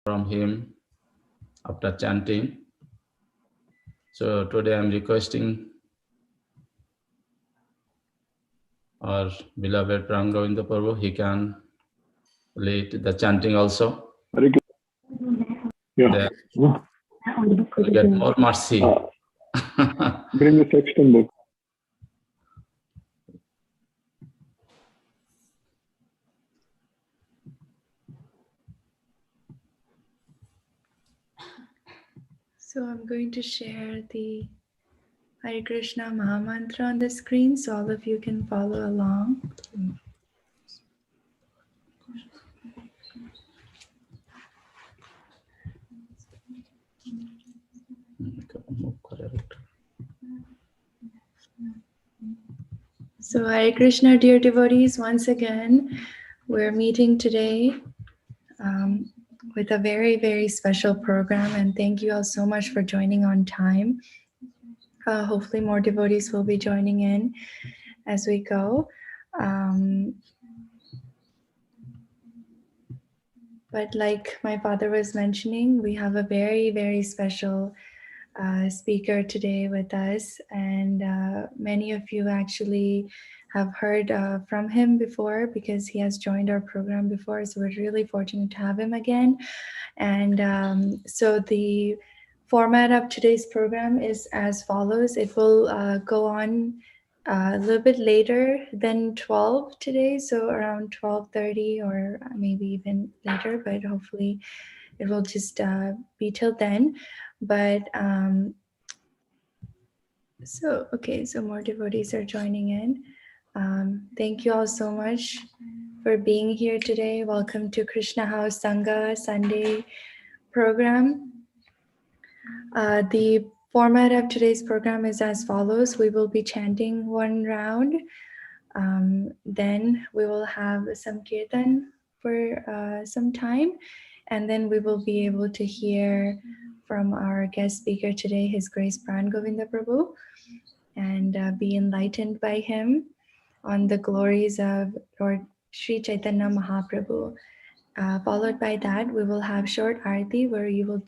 from him after chanting. So today I'm requesting our beloved Pran Govinda Prabhu, he can lead the chanting also. Very good. Yeah. Then we'll get more mercy. Bring the sexton book. So I'm going to share the Hare Krishna Maha Mantra on the screen so all of you can follow along. So Hare Krishna, dear devotees, once again, we're meeting today with a very, very special program, and thank you all so much for joining on time. Hopefully more devotees will be joining in as we go. But like my father was mentioning, we have a very, very special speaker today with us, and many of you actually have heard from him before because he has joined our program before, so we're really fortunate to have him again. And so the format of today's program is as follows. It will go on a little bit later than 12 today, so around 12:30 or maybe even later, but hopefully it will just be till then. But so more devotees are joining in. Thank you all so much for being here today. Welcome to Krishna House Sanga Sunday program. The format of today's program is as follows. We will be chanting one round. Then we will have some kirtan for some time. And then we will be able to hear from our guest speaker today, His Grace Pran Govinda Prabhu, and be enlightened by him on the glories of Lord Sri Chaitanya Mahaprabhu. Followed by that, we will have short arati where you will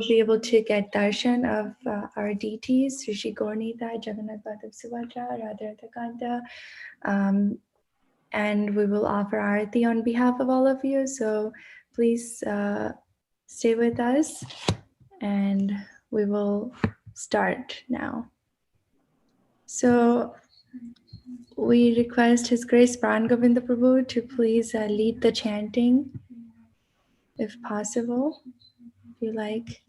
be able to get darshan of our deities, Sri Gaurnita, Jagannath Baladev Subhadra, Radharata Kanta, and we will offer arati on behalf of all of you. So please stay with us, and we will start now. So we request His Grace Pran Govinda Prabhu to please lead the chanting, if possible, if you like.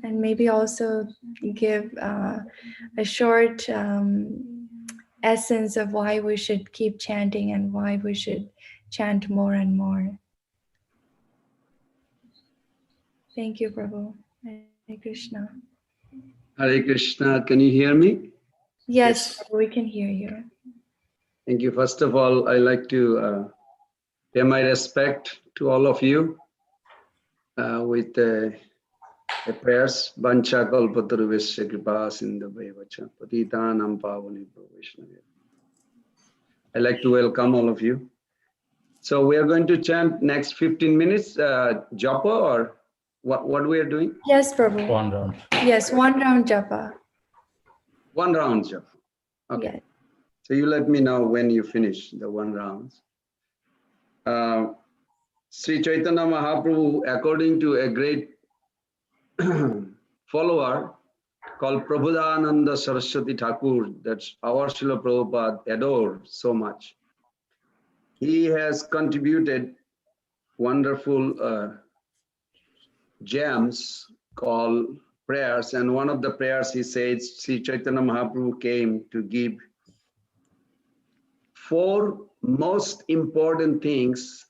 And maybe also give a short essence of why we should keep chanting and why we should chant more and more. Thank you, Prabhu. Hare Krishna. Hare Krishna, can you hear me? Yes, we can hear you. Thank you. First of all, I like to pay my respect to all of you with the prayers. Bancha kalpataruvesya kripa sindhavaivacha patitanam pavani bhaveshnaya. I like to welcome all of you. So we are going to chant next 15 minutes japa, or what we are doing? Yes, Prabhu. One round. Yes, one round japa. One round japa. Okay. Yes. So you let me know when you finish the one round. Sri Chaitanya Mahaprabhu, according to a great follower called Prabhudananda Saraswati Thakur, that's our Srila Prabhupada adored so much. He has contributed wonderful gems called prayers, and one of the prayers he says, Sri Chaitanya Mahaprabhu came to give 4 most important things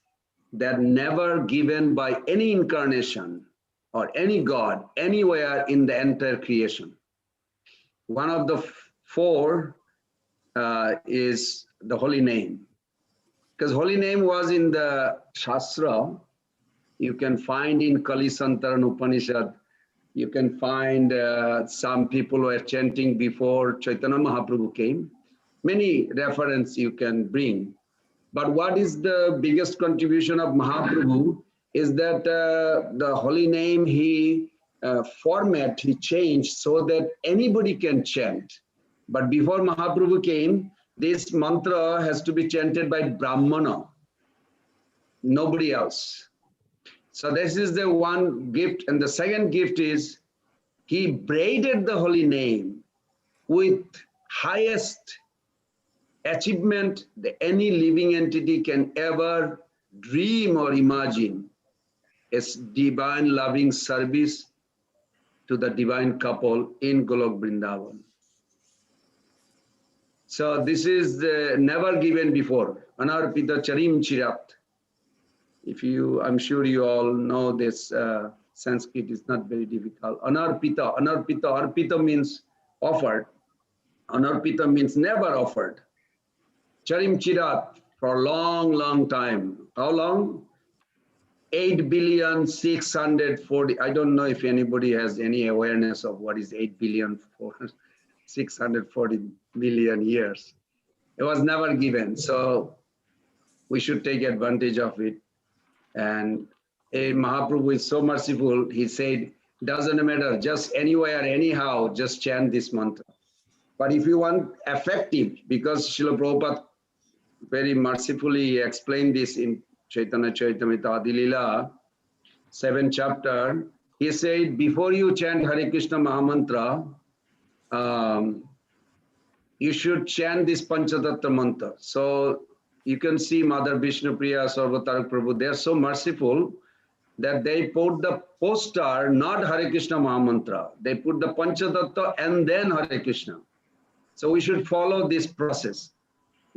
that never given by any incarnation or any God anywhere in the entire creation. One of the 4 is the holy name, because holy name was in the Shastra. You can find in Kalisantaran Upanishad, you can find some people were chanting before Chaitanya Mahaprabhu came. Many references you can bring. But what is the biggest contribution of Mahaprabhu is that the holy name he format he changed so that anybody can chant. But before Mahaprabhu came, this mantra has to be chanted by Brahmana, nobody else. So this is the one gift. And the second gift is he braided the holy name with highest achievement that any living entity can ever dream or imagine. It's divine loving service to the divine couple in Golok Vrindavan. So this is never given before. Anarpita Charim Chirat. If you, I'm sure you all know this, Sanskrit is not very difficult. Anarpita, anarpita, arpita means offered. Anarpita means never offered. Charim Chirat for a long, long time. How long? 8,640,000,000. I don't know if anybody has any awareness of what is 8,640,000,000 years. It was never given. So we should take advantage of it. And Mahaprabhu is so merciful. He said, doesn't matter, just anywhere, anyhow, just chant this mantra. But if you want effective, because Srila Prabhupada very mercifully explained this in Chaitanya Charitamrita Adilila, 7th chapter, he said, before you chant Hare Krishna Mahamantra, you should chant this Panchatattva mantra. So you can see Mother Vishnupriya, Sarvatarak Prabhu, they are so merciful that they put the poster, not Hare Krishna Mahamantra. They put the Panchatattva and then Hare Krishna. So we should follow this process.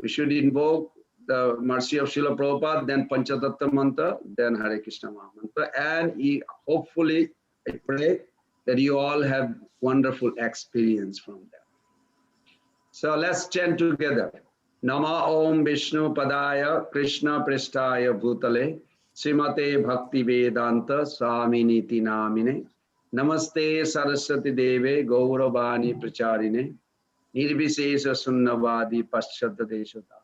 We should invoke the mercy of Srila Prabhupada, then Panchatattva mantra, then Hare Krishna Mahamantra. And hopefully, I pray that you all have wonderful experience from that. So let's chant together. Nama Om Vishnu Padaya Krishna Prishtaya Bhutale Srimate Bhakti Vedanta Swaminiti Namine Namaste Saraswati Deve Gauravani Pracharine Nirvishesha Sunnavadi Paschata Deshata.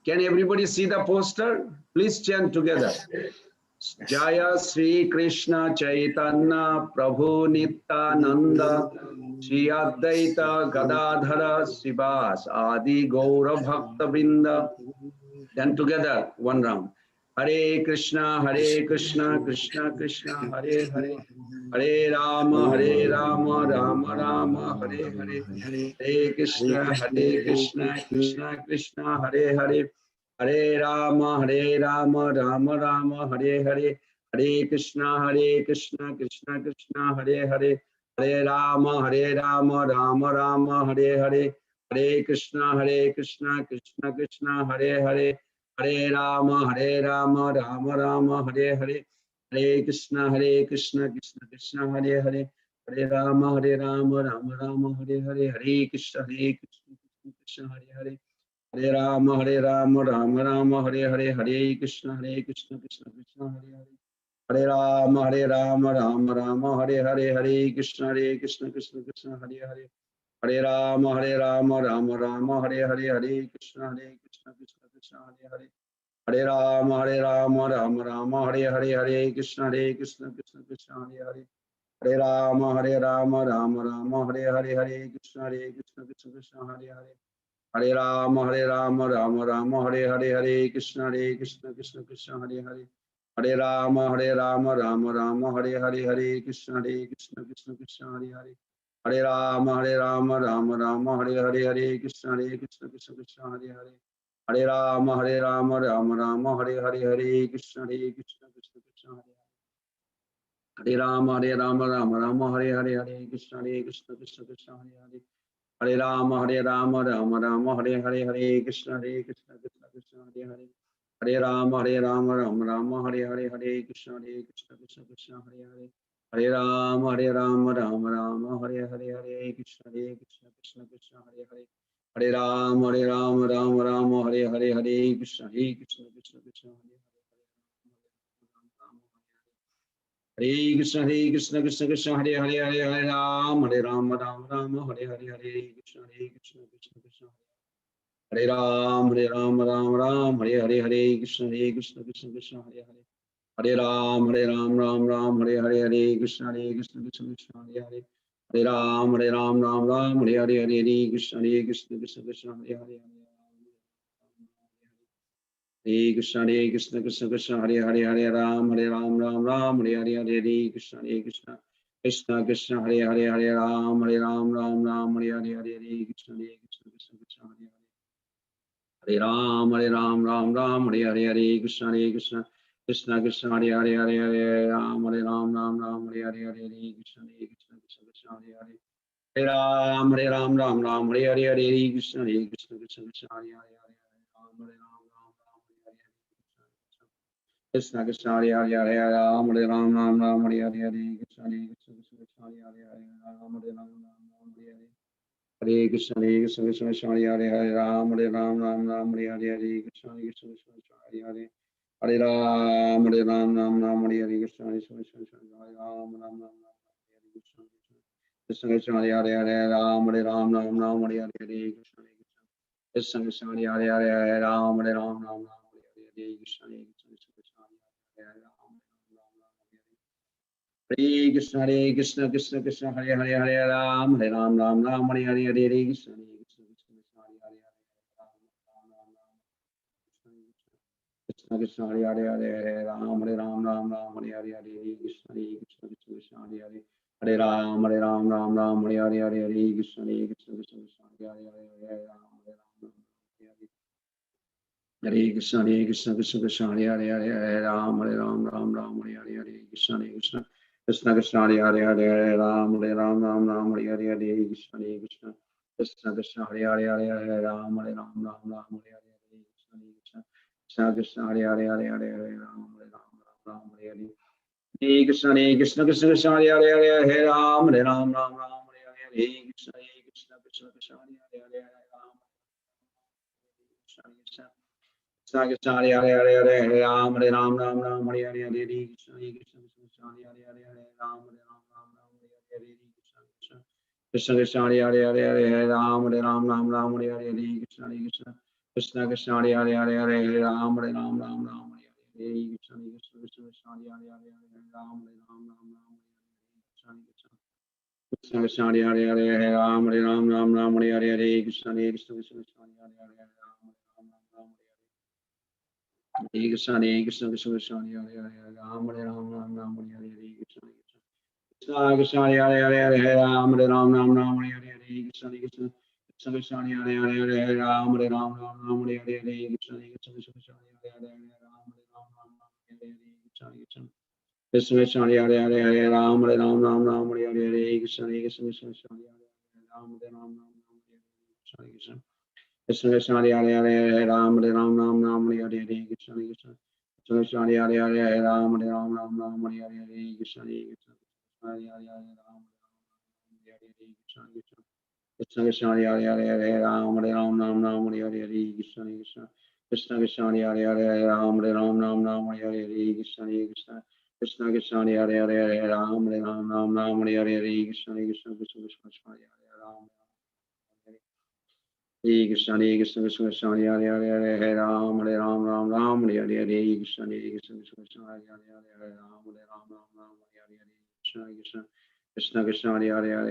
Can everybody see the poster? Please chant together. Jaya Sri Krishna Chaitanya Prabhu Nityananda Shri Advaita Gadadhara Srivas Adi Gaura Bhakta Vrinda. Then together, one round. Hare Krishna, Krishna Krishna, Hare Hare, Hare Rama, Rama Rama, Hare Hare, Hare Krishna, Krishna Krishna, Hare Hare, Hare Rama, Rama Rama, Hare Hare, Hare Krishna, Krishna Krishna, Hare Hare, Hare Rama, Rama Rama, Hare Hare, Hare Krishna, Krishna Krishna, Hare Hare, Hare Rama, Rama Rama, Hare Hare, Hare Krishna, Krishna Krishna, Hare Hare, Hare Rama, Rama Rama, Hare Hare, Hare Krishna, Krishna Hare Hare, Hare Rama, Rama Rama, Hare Hare, Hare Krishna, Krishna Krishna, Hare Hare, Hare Rama, Rama Rama, Hare Hare, Hare Krishna, Krishna Krishna, Hare Hare, Hare Rama, Rama Rama, Hare Hare, Hare Krishna, Krishna Krishna, Hare Hare, Hare Rama, Rama Rama, Hare Hare, Hare Krishna, Krishna Krishna, Hare Hare, Hare Rama, Rama Rama, Hare Hare, Hare Krishna, Krishna Hare Hare, Hare Rama, Rama Rama, Hare Hare, Hare Krishna, Krishna Hare Hare, Hare Rama, Rama Rama, Hare Hare, Hare Krishna, Krishna Hare Hare, Hare Rama, Rama Rama, Hare Hare, Hare Krishna, Krishna Hare Hare, Hare Rama, Rama Rama, Hare Hare, Hare Krishna, Krishna Hare Hare, Hare Rama, Rama Rama, Hare Hare, Hare Krishna, Krishna Hare Hare, Hare Rama, Rama Rama, Hare Hare, Hare Krishna, Krishna Hare Hare, Hare Rama, Rama Rama, Hare Hare, Hare Krishna, Krishna Hare Hare, Hare Rama, Rama Rama, Hare Hare, Hare Krishna, Krishna Hare Hare, Hare Rama, Rama Hare Hare, Hare Krishna, Krishna Hare Hare, Hare Krishna, Krishna Hare Hare, Hare Rama, Rama Rama, Hare Hare, Hare Krishna, Krishna Hare. Hare Ram, Ram Ram, Hare Hare, Hare Krishna, Krishna Krishna, Hare Hare. Hare Ram, Ram, Hare Hare, Hare Krishna, Krishna Krishna, Hare Hare. Hare Ram, Ram, Hare Hare, Hare Krishna, Krishna Krishna, Hare Hare. Hare Krishna, Krishna Krishna, Hare Hare, Hare Ram, Ram, Hare Hare, Hare Krishna, Krishna Krishna Krishna, Hare Hare, Hare Ram, Ram, Hare Hare, Hare Krishna, Krishna Krishna, Hare Ram, Ram, Hare Hare, Hare Krishna, Krishna Krishna Krishna, Hare Hare, Hare Ram, Ram, Hare Hare, Hare Krishna, Krishna Hare Hare. Hare Ram, Ram, Hare Hare, Hare Krishna, Krishna Hare Hare, Ram, Hare Hare. Krishna Krishna, Hare Hare, Hare Ram, Ram, Hare Hare, Hare Krishna, Krishna Hare Hare, Ram, Hare Hare. Hare Krishna, Krishna Hare Hare, Hare Ram, Ram, Hare Hare, Hare Krishna, Krishna Hare Hare. Hare Ram, Ram, Hare Hare, Krishna, Hare Ram, Hare Krishna, Krishna Hare Hare, Hare Ram, Ram, Hare Hare, Hare Krishna, Krishna Hare Hare, Hare Ram, Ram, Hare Hare, Krishna, Krishna Hare Hare, Hare Krishna, Krishna Krishna, Hare Hare, Hare Ram, Ram, Hare Hare, Hare Krishna, Krishna Hare Hare, Krishna Krishna, Hare Hare, Hare Ram, Ram, Hare Hare, Hare Krishna, Krishna Hare Hare, Hare Ram, Ram, Hare Hare, Hare Krishna, Krishna Hare Hare, Hare Ram, Hare Krishna, Krishna Hare Hare, Hare Ram, Ram, Hare Hare, Hare Krishna, Krishna Hare Hare, Hare Ram, Ram, Hare Hare, Hare Krishna, Krishna Hare Hare, Hare Ram, Ram, Hare Hare, Hare Krishna, Krishna Hare Hare, Hare Ram, Ram, Hare Hare. Hare Krishna, Krishna Hare Hare, Hare Ram, Ram, Hare Hare, Hare Krishna, Krishna Hare Hare, Hare Ram, Krishna. Krishna Krishna, Hare Hare, Hare Ram, Ram, Hare Hare, Hare Krishna, Krishna Hare Hare, Hare Ram, Ram, Hare Hare, Krishna Krishna, Hare Hare, Hare Ram, Ram, Hare Hare, Hare Krishna, Krishna Hare Hare, Hare Ram, Ram, Hare Hare, Krishna Hare Hare, Hare Ram, Krishna Krishna, Hare Hare, Hare Ram, Ram, Hare Hare, Hare Krishna, Krishna Hare Hare, Hare Ram, Hare Krishna, Krishna Hare Hare, Ram, Ram, Hare Hare, Krishna Krishna, Hare Hare, Hare Ram, Ram, Hare Hare, Hare Krishna, Krishna Hare Hare, Hare Ram, Ram, Hare Hare, Hare Krishna, Krishna Hare Hare, Hare Ram, Hare Hare, Krishna Krishna, Hare Hare, Hare Ram, Ram, Hare Hare, Hare Krishna, Krishna Hare Hare, Ram, Hare Krishna. Krishna Krishna, Hare Hare, Hare Ram, Ram, Hare Hare, Hare Krishna, Krishna Hare Hare, Hare Ram, Ram, Hare Hare, Hare Krishna, Krishna Hare Hare, Hare Ram, Krishna Krishna, Hare Hare, Hare Ram, Ram, Hare Hare, Hare Krishna, Krishna Krishna, Hare Hare, Hare Ram, Ram, Hare Hare, Hare Krishna, Krishna Krishna, Hare Hare, Hare Ram, Ram, Hare Hare, Hare Krishna, Krishna Hare Ram. Hare Krishna, Krishna Hare Hare, Hare Ram, Ram, Hare Hare, Hare Krishna, Krishna Hare Hare, Hare Ram, Ram, Hare Hare, Krishna Krishna, Hare Hare, Hare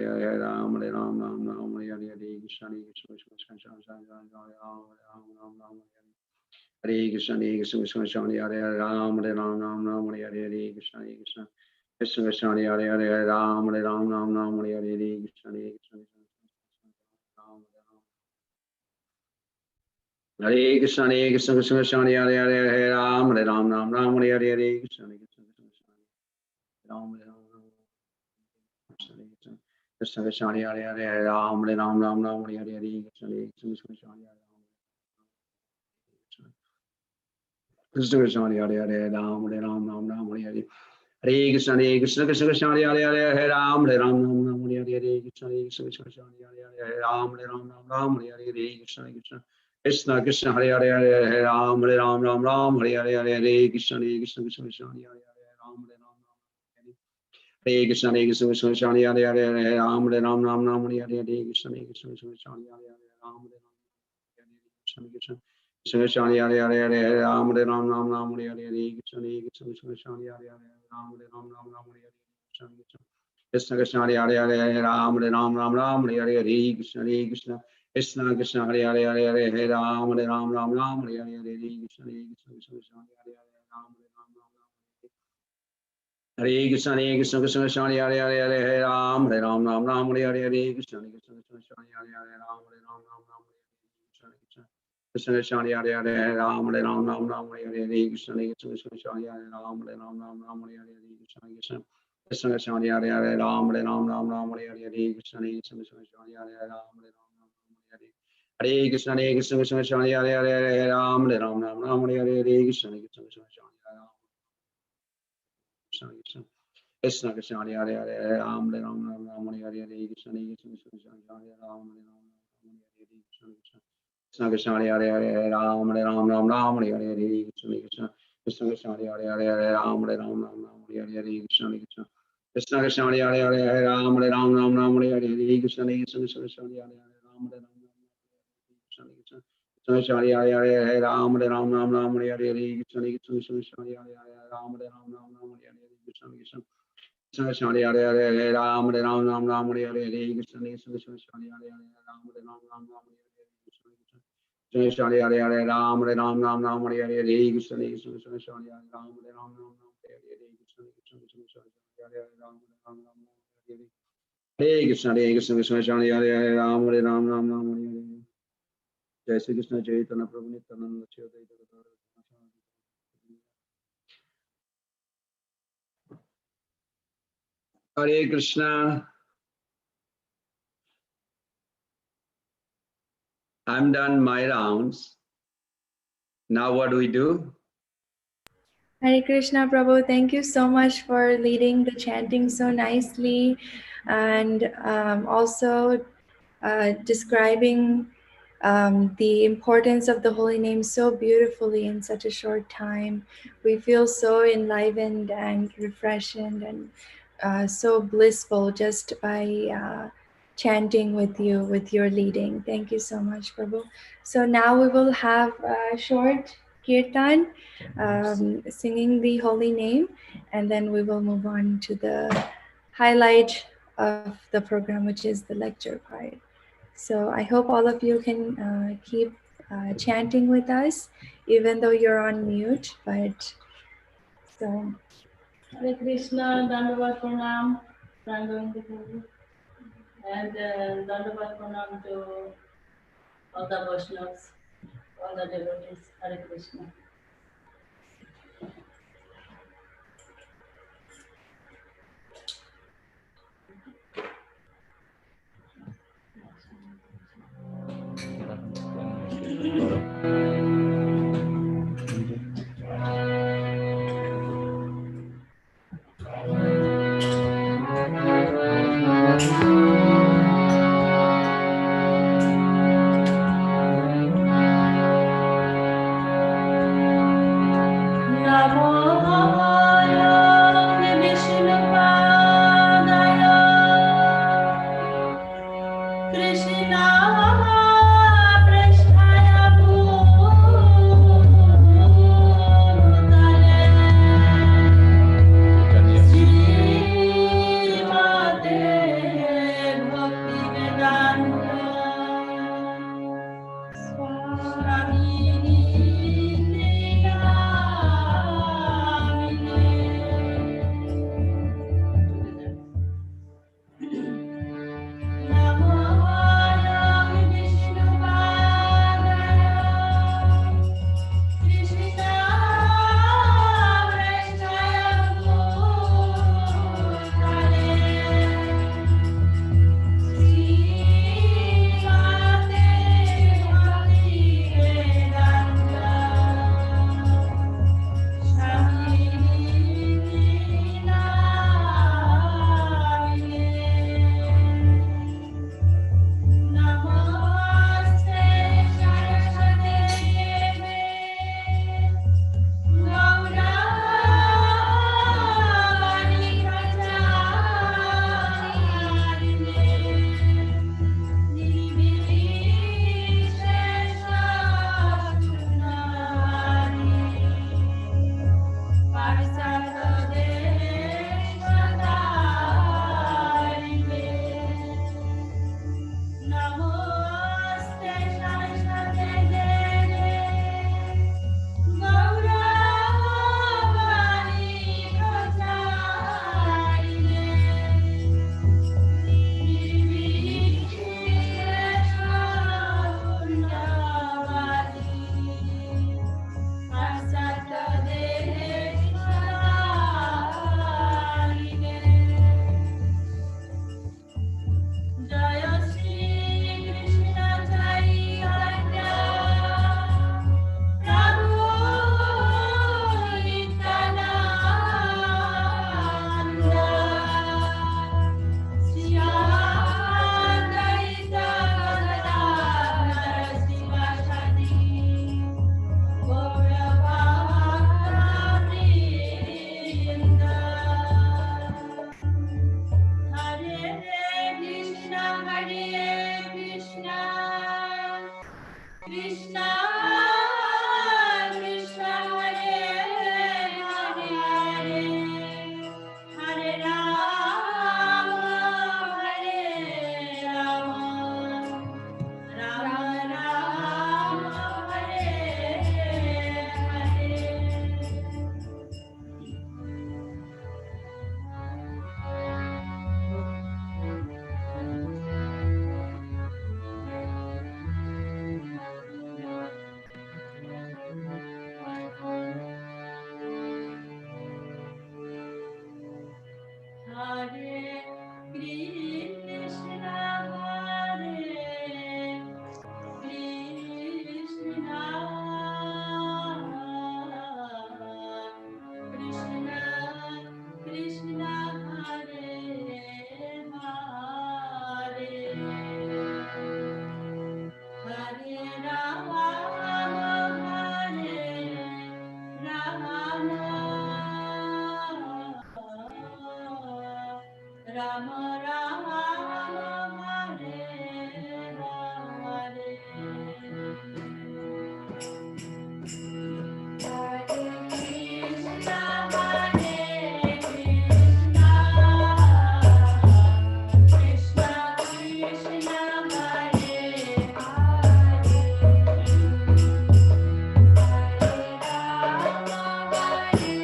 Ram, Ram, Hare Hare, Hare Krishna, Hare Krishna, Krishna Hare Hare, Ram, Ram, Hare Hare, Hare Krishna, Krishna Hare Hare, Hare Ram, Ram, Hare Hare, Hare Krishna, Hare Krishna, Krishna Hare Hare, Hare Ram, Ram, Hare Hare, Hare Krishna, Ram, Krishna Krishna, Hare Hare, Hare Ram, Ram, Hare Hare, Hare Krishna, Krishna Krishna, Hare Hare, Hare Ram, Ram, Hare Hare. Hare Krishna, Krishna Hare Hare, Hare Ram, Ram, Hare Hare, Hare Krishna, Krishna Hare Hare, Hare Ram, Ram, Hare Hare, Hare Krishna, Krishna Hare Hare, Hare Ram, Ram, Hare Hare, Hare Krishna, Krishna Hare Hare, Hare Krishna, Krishna Hare Hare, Hare Ram, Ram, Hare Hare, Hare Krishna, Krishna Hare Hare, Ram, Krishna Krishna Hare Hare Hare Hare Ram Hare Ram Ram Ram Hare Hare Hare Krishna Hare Krishna Krishna Krishna Hare Hare Hare Ram Hare Ram Ram Ram Hare Hare Krishna Krishna Hare Hare Hare Ram Hare Ram Ram Ram Hare Hare Hare Krishna Hare Krishna Krishna Krishna Hare Hare Hare Hare Ram Hare Ram Ram Ram Hare Hare Hare Krishna Hare Krishna Krishna Krishna Hare Hare Hare Ram Hare Ram Ram Ram Hare Krishna Hare Krishna Krishna Krishna Hare Hare Hare Hare Ram Hare Ram Ram Ram Hare Hare Hare Krishna Hare Krishna Krishna Krishna Hare Hare Hare Ram Hare Ram Ram Ram Hare Hare Krishna Krishna Krishna Krishna Hare Hare Hare Ram Hare Ram Ram Ram Hare Hare Hare Krishna Hare Krishna Krishna Krishna Hare Hare Ram Hare Ram Ram Ram Hare Hare Hare Krishna Krishna Krishna Krishna Hare Hare Hare Ram Hare Ram Ram Ram Hare Hare Hare Krishna Hare Krishna Krishna Krishna Hare Hare Ram Hare Ram Ram Ram Hare Hare Hare Krishna Hare Krishna Krishna Krishna Hare Hare Hare Ram Hare Ram Ram Ram Hare Hare Hare Krishna Hare Krishna Krishna Krishna Hare Hare Krishna Krishna Krishna Krishna Hare Hare Hare Ram Hare Ram Ram Ram Hare Hare Hare Krishna Hare Krishna Krishna Krishna Hare Hare Ram Hare Ram Ram Ram Hare Hare Krishna Krishna Krishna Krishna Hare Hare Hare Ram Hare Ram Ram Ram Hare Hare Hare Krishna Krishna Krishna Krishna Hare Hare Hare Ram Hare Ram Ram Ram Hare Hare Hare Krishna Krishna Krishna Krishna Hare Hare Hare Ram Hare Ram Ram Ram Hare Hare Hare Krishna Krishna Krishna Krishna Hare Hare Hare Ram Hare Ram Ram Ram Hare Hare Krishna Krishna Krishna Hare Hare Hare Ram Hare Ram Ram Ram Hare Hare Hare Krishna Krishna Krishna Hare Hare Hare Ram Hare Ram Ram Ram Hare Hare Krishna Krishna Krishna Krishna Hare Hare Hare Ram Hare Ram Ram Ram Hare Hare Hare Krishna Krishna Krishna Krishna Hare Hare Hare Ram Hare Ram Ram Ram Hare Hare Krishna Krishna Krishna Hare Hare Hare Ram Hare Ram Ram Ram Hare Hare Hare Krishna Krishna Krishna Krishna Hare Hare Ram Hare Ram Ram Ram Hare Hare Hare Krishna Krishna Krishna Krishna Hare Hare Ram Hare Ram Ram Ram Hare Hare Hare Krishna Krishna Krishna Hare Hare Ram Hare Ram Ram Ram Hare Hare Jai Shri Krishna Chaitanya Prabhu Nityananda Shri Advaita Gadadhara Hare Krishna. I'm done my rounds. Now what do we do? Hare Krishna, Prabhu. Thank you so much for leading the chanting so nicely, and also describing the importance of the holy name so beautifully in such a short time. We feel so enlivened and refreshed and so blissful just by chanting with you, with your leading. Thank you so much, Prabhu. So now we will have a short kirtan, singing the holy name, and then we will move on to the highlight of the program, which is the lecture part. So I hope all of you can keep chanting with us, even though you're on mute. But so, Hare Krishna, Dandavat Pranam, Pran Govinda Prabhu, and Dandavat Pranam to all the Vaishnavas, all the devotees. Hare Krishna. Rama Rama Hare Hare. Hare Krishna, Hare Krishna, Krishna Krishna, Hare Hare, Hare Rama, Hare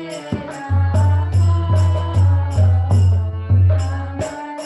Rama, Rama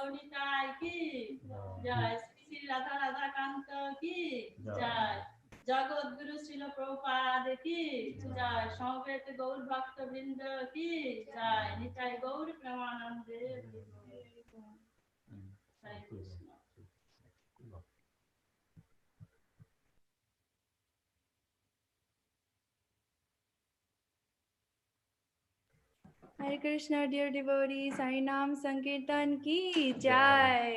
গৌনিতায় কি জয়, শ্রী শ্রী রাধা রাধাকান্ত কি জয়, জগৎগুরু শ্রীল প্রভুপাদ কি জয়, সমবেত গৌর ভক্ত বৃন্দ কি জয়, নিতাই গৌর প্রেমানন্দে হরে Krishna. Hare Krishna, dear devotees. Harinam Sankirtan ki jai.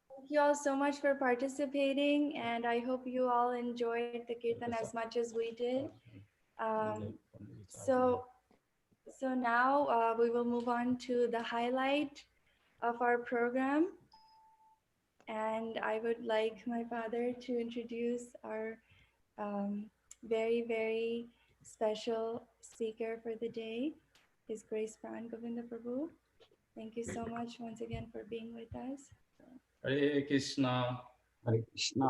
Thank you all so much for participating, and I hope you all enjoyed the kirtan as much as we did. So now we will move on to the highlight of our program, and I would like my father to introduce our very, very special speaker for the day, His Grace Pran Govinda Prabhu. Thank you so much once again for being with us. Hare Krishna, Hare Krishna.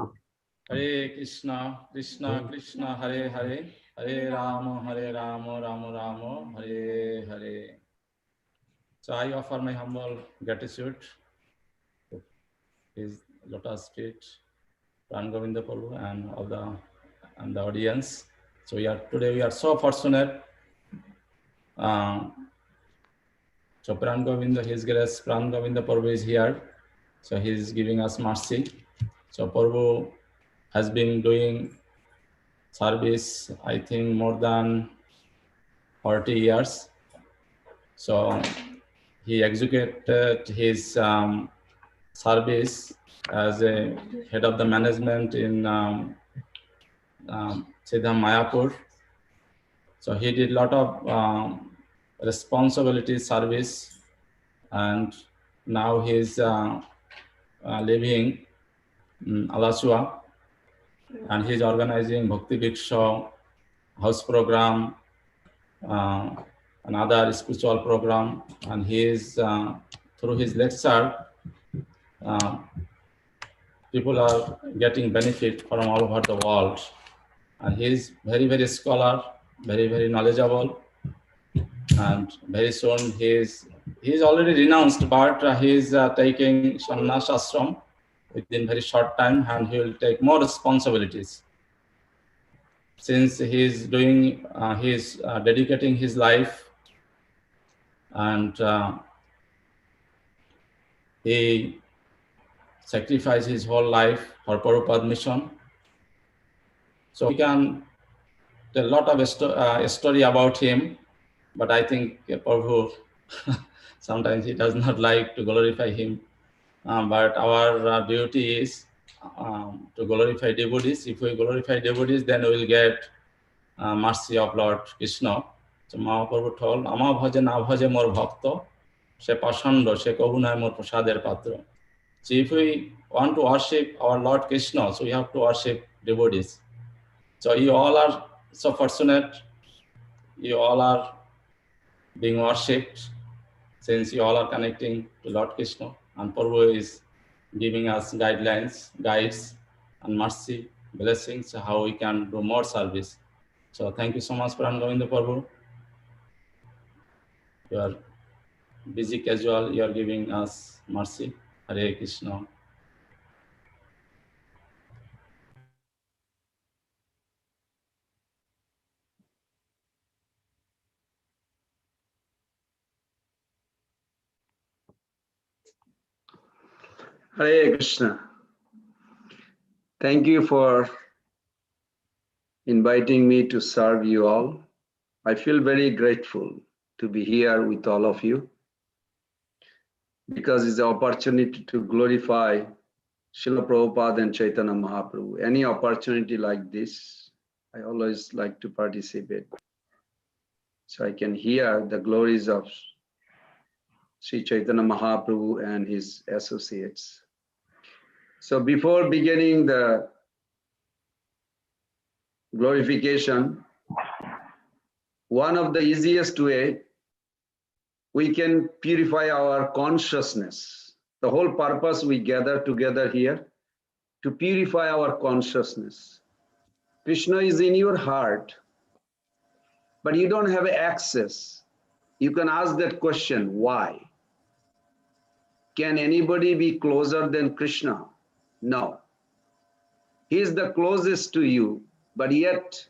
Hare Krishna, Krishna Krishna, Hare Hare, Hare Rama, Rama Rama, Hare Hare. So I offer my humble gratitude to His lotus feet, Pran Govinda Prabhu, and the audience. So today we are so fortunate. So Pran Govinda, His Grace Pran Govinda Prabhu is here. So he is giving us mercy. So Prabhu has been doing service, I think, more than 40 years. So he executed his service as a head of the management in Siddham Mayapur. So he did a lot of responsibility service, and now he's living in Alasua, and he's organizing Bhakti Viksha house program, another spiritual program, and he is through his lecture, people are getting benefit from all over the world, and he is very, very scholar, very, very knowledgeable, and very soon he is already renounced, but he is taking sannyas ashram within very short time, and he will take more responsibilities. Since he is doing, he is dedicating his life, and he sacrificed his whole life for Prabhupada mission. So we can tell a lot of story about him, but I think Prabhu sometimes he does not like to glorify him. But our duty is to glorify devotees. If we glorify devotees, then we will get mercy of Lord Krishna. So Mahaprabhu told, "Ama bhaje na bhaje mor bhakta, she pasando, she kabunai mor prasader patra." So if we want to worship our Lord Krishna, so we have to worship devotees. So you all are so fortunate. You all are being worshipped, since you all are connecting to Lord Krishna, and Prabhu is giving us guidelines, guides, and mercy, blessings, how we can do more service. So thank you so much, Pran Govinda Prabhu. You are busy casual, you are giving us mercy. Hare Krishna. Hare Krishna. Thank you for inviting me to serve you all. I feel very grateful to be here with all of you, because it's an opportunity to glorify Srila Prabhupada and Chaitanya Mahaprabhu. Any opportunity like this, I always like to participate, so I can hear the glories of Sri Chaitanya Mahaprabhu and his associates. So before beginning the glorification, one of the easiest way we can purify our consciousness. The whole purpose we gather together here to purify our consciousness. Krishna is in your heart, but you don't have access. You can ask that question, why? can anybody be closer than Krishna? No. He is the closest to you, but yet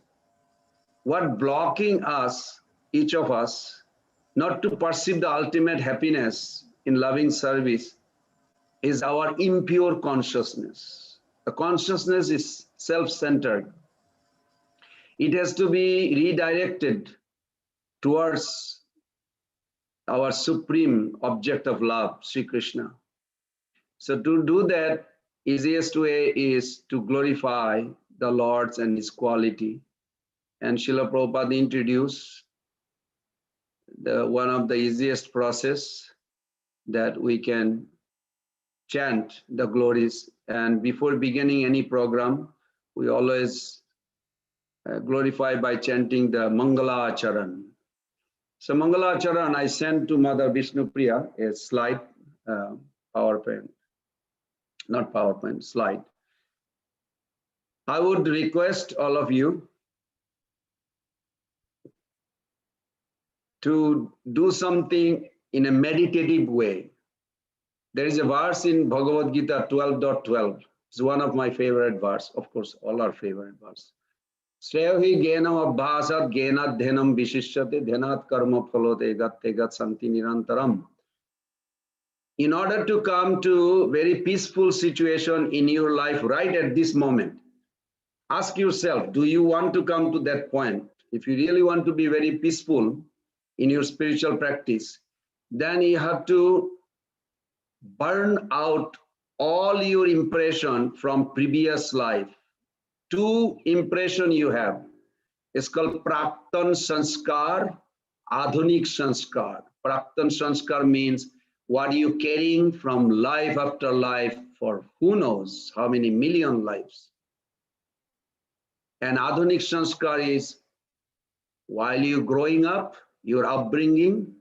what blocking us, each of us, not to perceive the ultimate happiness in loving service is our impure consciousness. The consciousness is self-centered. It has to be redirected towards our supreme object of love, Sri Krishna. So to do that, easiest way is to glorify the Lord and His quality. And Srila Prabhupada introduced one of the easiest process that we can chant the glories. And before beginning any program, we always glorify by chanting the Mangala Acharan. So Mangala Acharan, I sent to Mother Vishnupriya a slide, PowerPoint, not PowerPoint, slide. I would request all of you to do something in a meditative way. There is a verse in Bhagavad Gita 12.12. It's one of my favorite verse. Of course, all our favorite verse. Shreyahi genam abhasat genat dhenam vishishyate dhenat karma phalote egat santi nirantaram. In order to come to very peaceful situation in your life right at this moment, ask yourself, do you want to come to that point? If you really want to be very peaceful in your spiritual practice, then you have to burn out all your impression from previous life. Two impression you have. It's called Praptan Sanskar, Adhunik Sanskar. Praptan Sanskar means what are you carrying from life after life for who knows how many million lives. And Adhunik Sanskar is while you're growing up, your upbringing,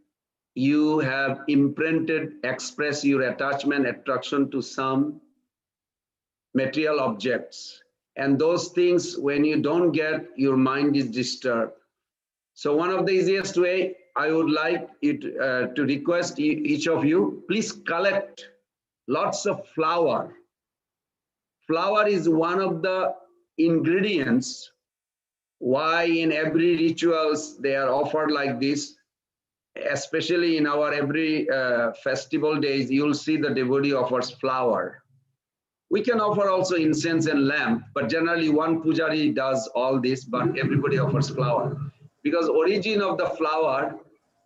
you have imprinted, express your attachment, attraction to some material objects. And those things, when you don't get, your mind is disturbed. So one of the easiest way, I would like it to request each of you, please collect lots of flour. Flour is one of the ingredients why in every rituals they are offered like this. Especially in our every festival days, you'll see the devotee offers flower. We can offer also incense and lamp, but generally one pujari does all this, but everybody offers flower. Because origin of the flower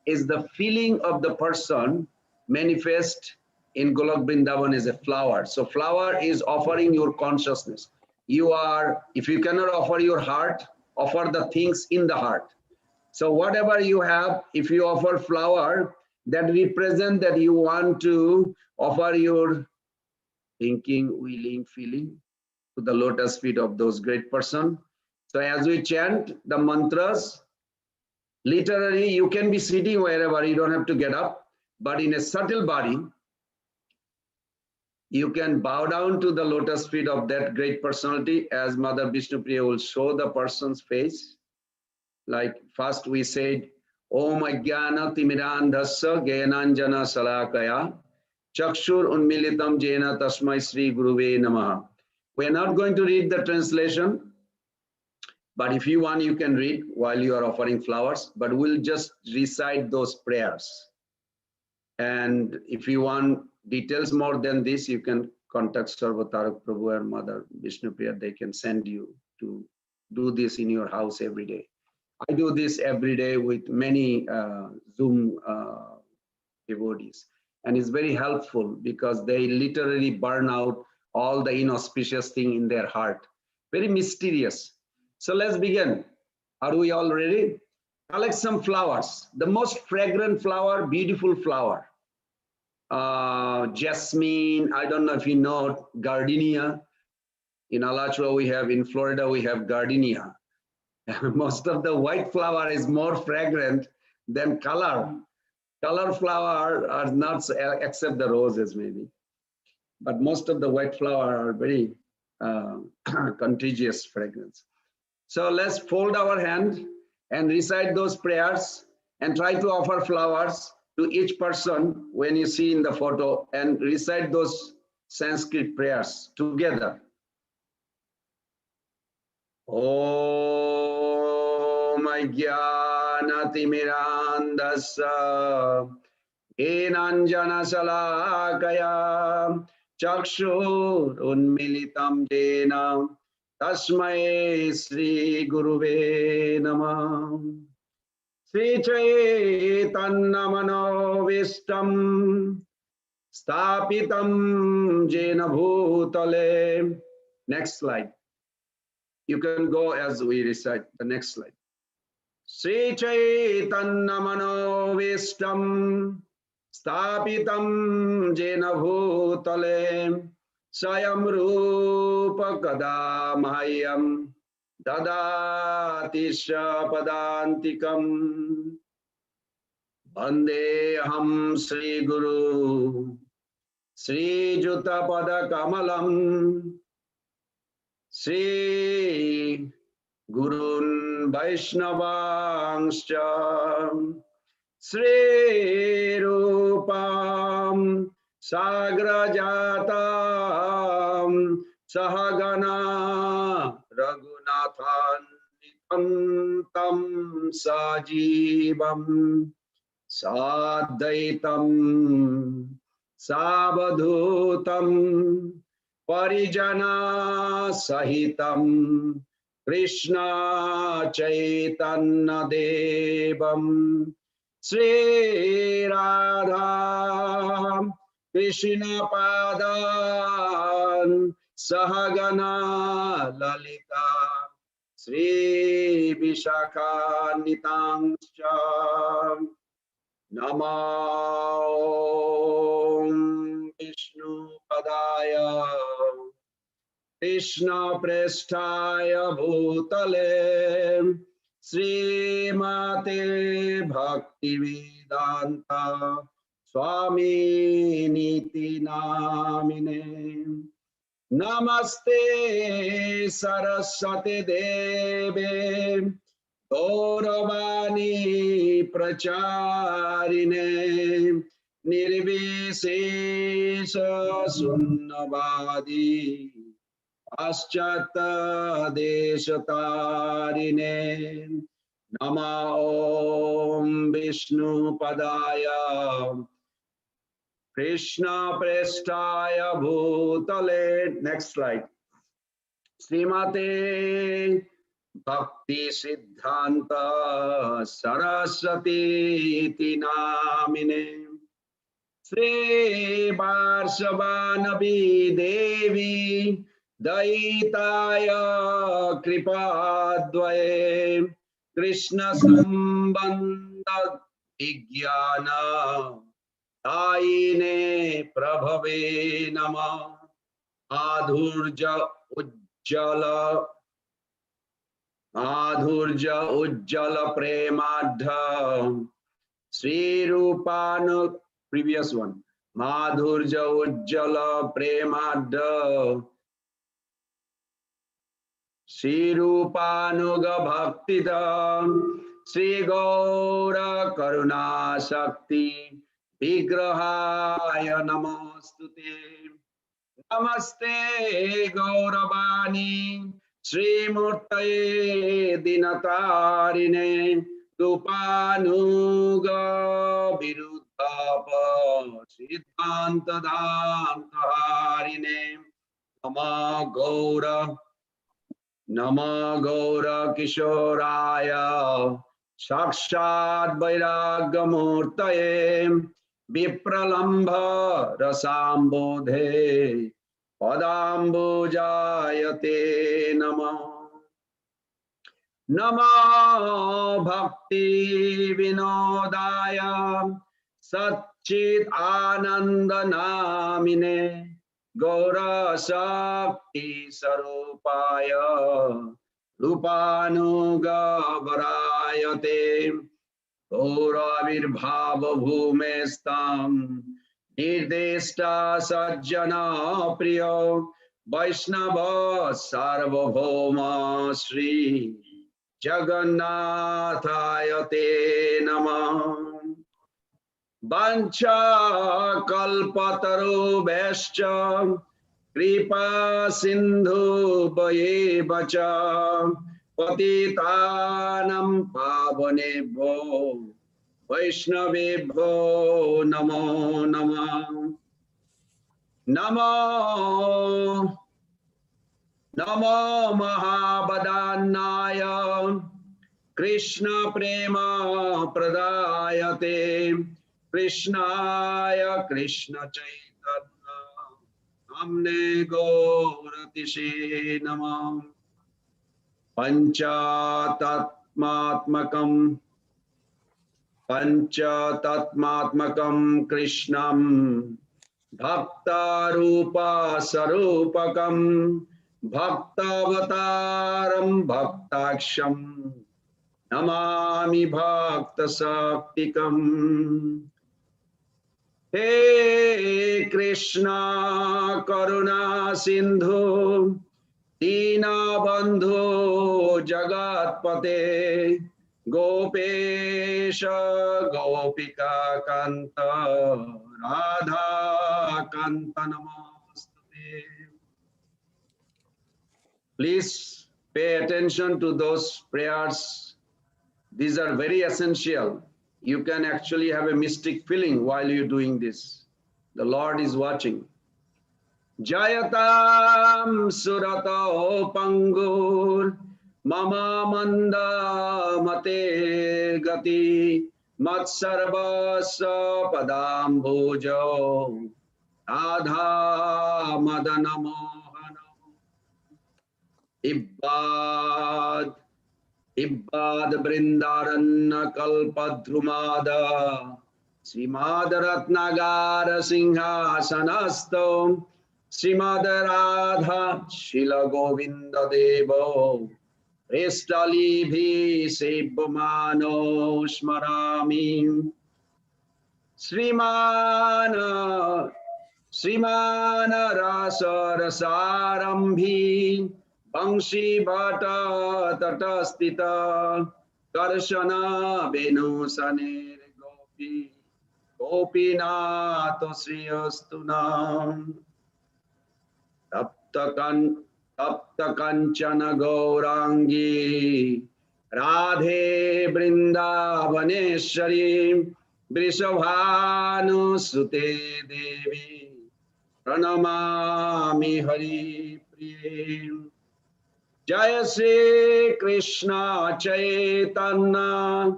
is the feeling of the person manifest in Golok Vrindavan as a flower. So flower is offering your consciousness. You are, if you cannot offer your heart, offer the things in the heart. So whatever you have, if you offer flower, that represent that you want to offer your thinking, willing, feeling to the lotus feet of those great person. So as we chant the mantras, literally you can be sitting wherever, you don't have to get up, but in a subtle body, you can bow down to the lotus feet of that great personality as Mother Vishnupriya will show the person's face. Like first we said, Om Ajnana Timirandhasya Gyananjana Salakaya Chakshur Unmilitam Jena Tasmai Sri Guruve Namaha. We are not going to read the translation, but if you want, you can read while you are offering flowers, but we'll just recite those prayers. And if you want details more than this, you can contact Sarvatarak Prabhu and Mother Vishnupriya. They can send you to do this in your house every day. I do this every day with many Zoom devotees, and it's very helpful because they literally burn out all the inauspicious thing in their heart. Very mysterious. So let's begin. Are we all ready? Collect some flowers. The most fragrant flower, beautiful flower. Jasmine, I don't know if you know, gardenia. In Alachua we have, in Florida we have gardenia. Most of the white flower is more fragrant than color. Color flower are not, except the roses maybe. But most of the white flower are very contagious fragrance. So let's fold our hand and recite those prayers and try to offer flowers to each person when you see in the photo and recite those Sanskrit prayers together. Om Jnanatimirandasya Enanjana Salakaya Chakshur Unmilitam Jena Tasmai Sri Guruve Namah. Sri Chaitanya Manovistam Stapitam Jena Bhutale. Next slide. You can go as we recite the next slide. Sri Chaitanya Manovistam Stapitam Jena Bhutale Sayam Rupa Kadamahyam Dadati Padantikam Vandeham Sri Guru Sri Juta Pada Kamalam Sri Gurun Vaishnavangscha Sri Rupam Sagrajatam Sahagana Raghunathan Tam Sajivam Sadaitam Sabadhutam Parijana Sahitam Krishna Chaitanya Devam Sri Radha Krishna Padan Sahagana Lalita Sri Vishakha Nitangscha Namo Vishnu Padaya Krishna Prestaya Bhutale Sri Mate Bhakti Vedanta Swami Niti Namine Namaste Saraswati Deve Gauravani Pracharine Nirvishesha Sunnavadi Paschata Deshatarine Nama Om Vishnu Padaya Krishna Prestaya Bhutale. Next slide. Srimate Bhakti Siddhanta Saraswati Iti Namine Sri Varsavanavi Devi Daitaya Kripadvaye Krishna Sambandha Vigyana Daine Prabhave Nama Adhurja Ujjala Premadha Sri Rupanu, previous one, Madhurja Ujjala Premadha Sri Rupanuga Bhaktida Sri Gaura Karuna Shakti Vigrahaya Namostute Namaste Gauravani Sri Murtaye Dinatarine Rupanuga Viruddhapa Siddhanta Dhantaharine Nama Gaura Kishoraya Sakshat Vairagamurtaye Vipralambha Rasambodhe Padambujayate Nama Nama Bhakti Vinodaya Satchit Ananda Namine Gaura Shakti Sarupaya Rupanuga Varayate Gauravir Bhava Bhumestam Nirdeshta Sajjana Priyo Vaishnava Sarvabhauma Sri Jagannathayate Namah. Vancha kalpatarubhascha kripa sindhu vayevacha patitanam pavanebho vaishnavebho namo namah. Namo Namo Mahabadannaya Krishna Prema Pradayate Krishnaya Krishna Chaitanya Namne Gauratishe Namah. Panchatatmatmakam Krishnam Bhakta Rupa Sarupakam Bhaktavataram Bhaktaksham Namami Bhakta Saktikam. Hey Krishna Karuna Sindhu Dina Bandhu Jagatpate Gopesha Gopika Kanta Radha Kanta Namastute. Please pay attention to those prayers. These are very essential. You can actually have a mystic feeling while you're doing this. The Lord is watching. Jayatam Surata Pangur Mama Manda Mate Gati Matsarvasa Padam Bhujo Adha Madana Mohana Ibbad Brindaranna Kalpadhrumada Srimad Ratnagara Singhasanastam Srimad Radha Shila Govinda Devo Prestali Bhi Sebhamano Smarami Srimana Rasa Rasarambhi Bangshi Bhata Tatastita Karshana Venu Sanir Gopi Gopinato Sriyastuna Tapta Kanchana Gaurangi Radhe Brindavaneshwari Vrishabhanu Sute Devi Pranamami Hari Priya. Jaya Sri Krishna Chaitanya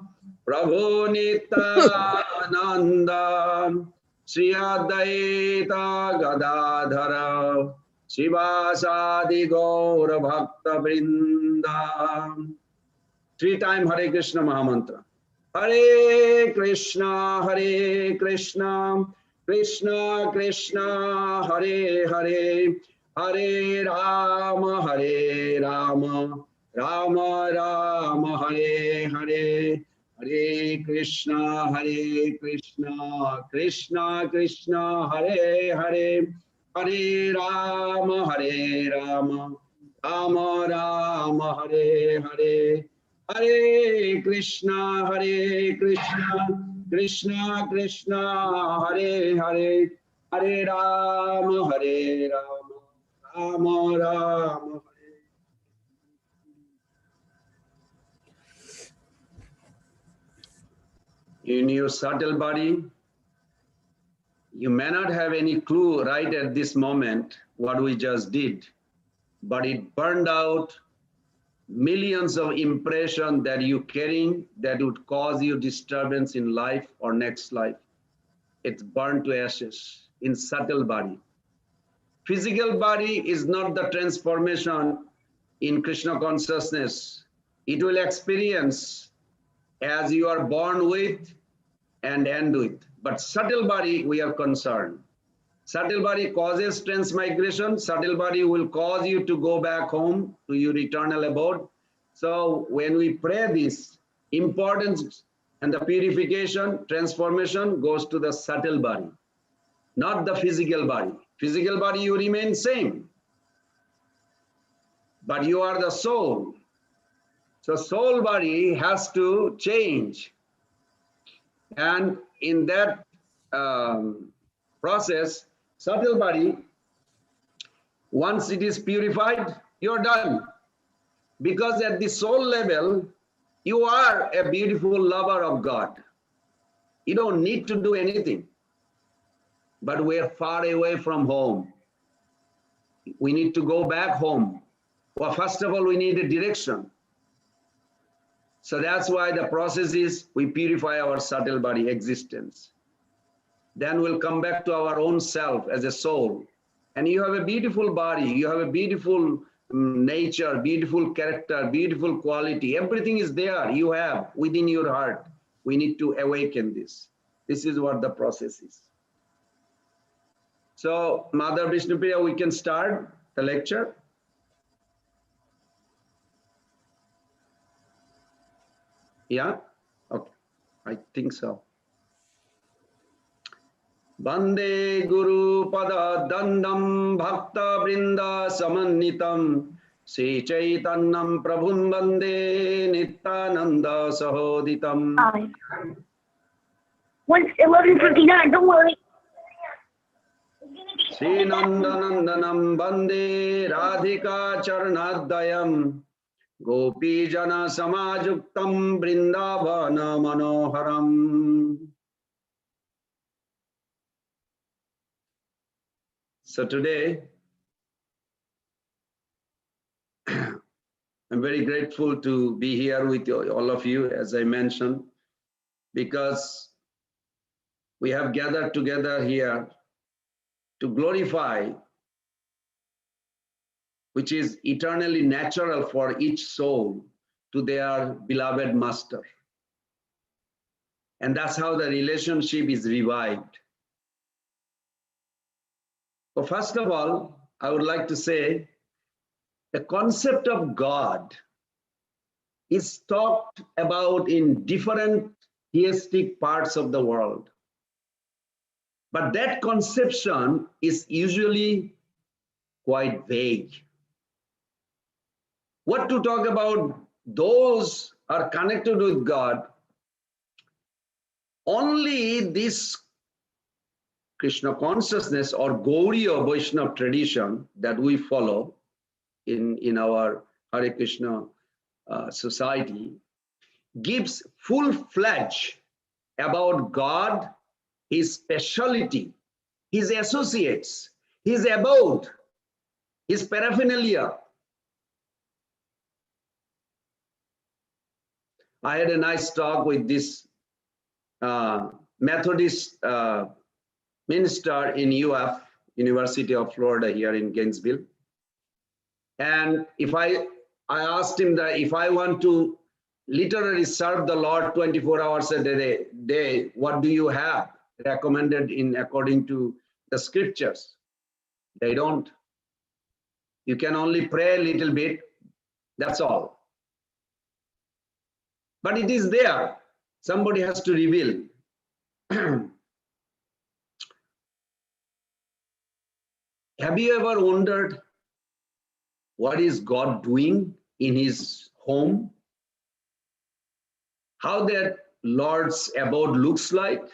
Prabhu Nityananda Sri Advaita Gadadhara Sivasadi Gaura Bhakta Vrinda. 3 times Hare Krishna Mahamantra. Hare Krishna, Krishna Krishna, Hare Hare, Hare Rama, Rama Rama, Hare Hare, Hare Krishna, Krishna Krishna, Hare Hare, Hare Rama, Rama Rama, Hare Hare. Hare Krishna, Krishna Krishna, Hare Hare, Hare Rama, Rama Rama, Hare. In your subtle body, you may not have any clue right at this moment what we just did, but it burned out millions of impressions that you're carrying that would cause you disturbance in life or next life. It's burned to ashes in subtle body. Physical body is not the transformation in Krishna consciousness. It will experience as you are born with and end with. But subtle body, we are concerned. Subtle body causes transmigration. Subtle body will cause you to go back home to your eternal abode. So when we pray this, importance and the purification, transformation goes to the subtle body, not the physical body. Physical body, you remain same. But you are the soul. So soul body has to change. And in that process, subtle body, once it is purified, you're done. Because at the soul level, you are a beautiful lover of God. You don't need to do anything. But we're far away from home. We need to go back home. Well, first of all, we need a direction. So that's why the process is we purify our subtle body existence. Then we'll come back to our own self as a soul. And you have a beautiful body, you have a beautiful nature, beautiful character, beautiful quality. Everything is there, you have within your heart. We need to awaken this. This is what the process is. So, Mother Vishnupriya, we can start the lecture. Yeah? Okay, I think so. Bande Guru Pada Dandam Bhakta Brinda Samannitam Sri Chaitanyam Prabhum Bande Nityananda Sahoditam. Once 11:59, don't worry. Sri Nandanandanam Bande Radhika Charanadayam Gopi Jana Samajuktam Brindavana Manoharam. So today, I'm very grateful to be here with all of you, as I mentioned, because we have gathered together here to glorify, which is eternally natural for each soul, to their beloved master. And that's how the relationship is revived. So first of all, I would like to say the concept of God is talked about in different theistic parts of the world. But that conception is usually quite vague. What to talk about those are connected with God? Only this Krishna consciousness or Gauriya Vaishnava tradition that we follow in our Hare Krishna society gives full-fledged about God, his speciality, his associates, his abode, his paraphernalia. I had a nice talk with this Methodist minister in UF, University of Florida here in Gainesville. And I asked him that if I want to literally serve the Lord 24 hours a day, what do you have recommended according to the scriptures? They don't. You can only pray a little bit, that's all. But it is there. Somebody has to reveal. Have you ever wondered what is God doing in his home? How that Lord's abode looks like?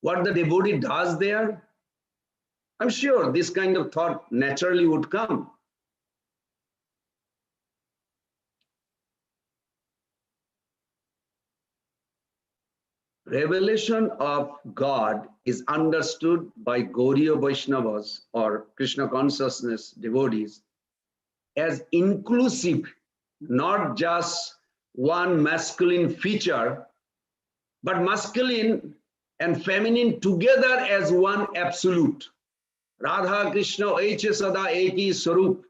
What the devotee does there? I'm sure this kind of thought naturally would come. Revelation of God is understood by Gauriya Vaishnavas or Krishna consciousness devotees as inclusive, not just one masculine feature, but masculine and feminine together as one absolute. Radha Krishna Aiche Sada Eki Sarup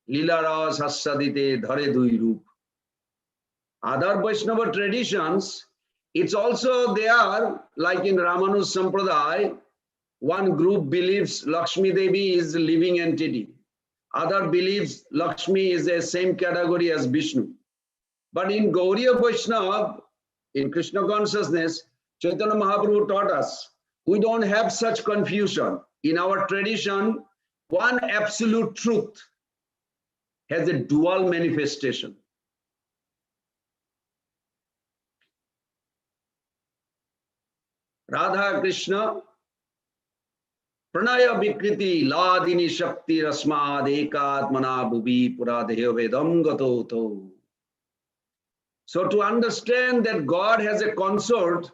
Lila Ras Hasadite Dhare Dui Rup. Other Vaishnava traditions, it's also there, like in Ramanuja Sampradaya, one group believes Lakshmi Devi is a living entity. Other believes Lakshmi is the same category as Vishnu. But in Gauriya Vaishnava, in Krishna consciousness, Chaitanya Mahaprabhu taught us, we don't have such confusion. In our tradition, one absolute truth has a dual manifestation. Radha Krishna Pranaya Vikriti Ladini Shakti Rasmad Ekatmana Bhubi Puradeyo Vedam Gato. So to understand that God has a consort,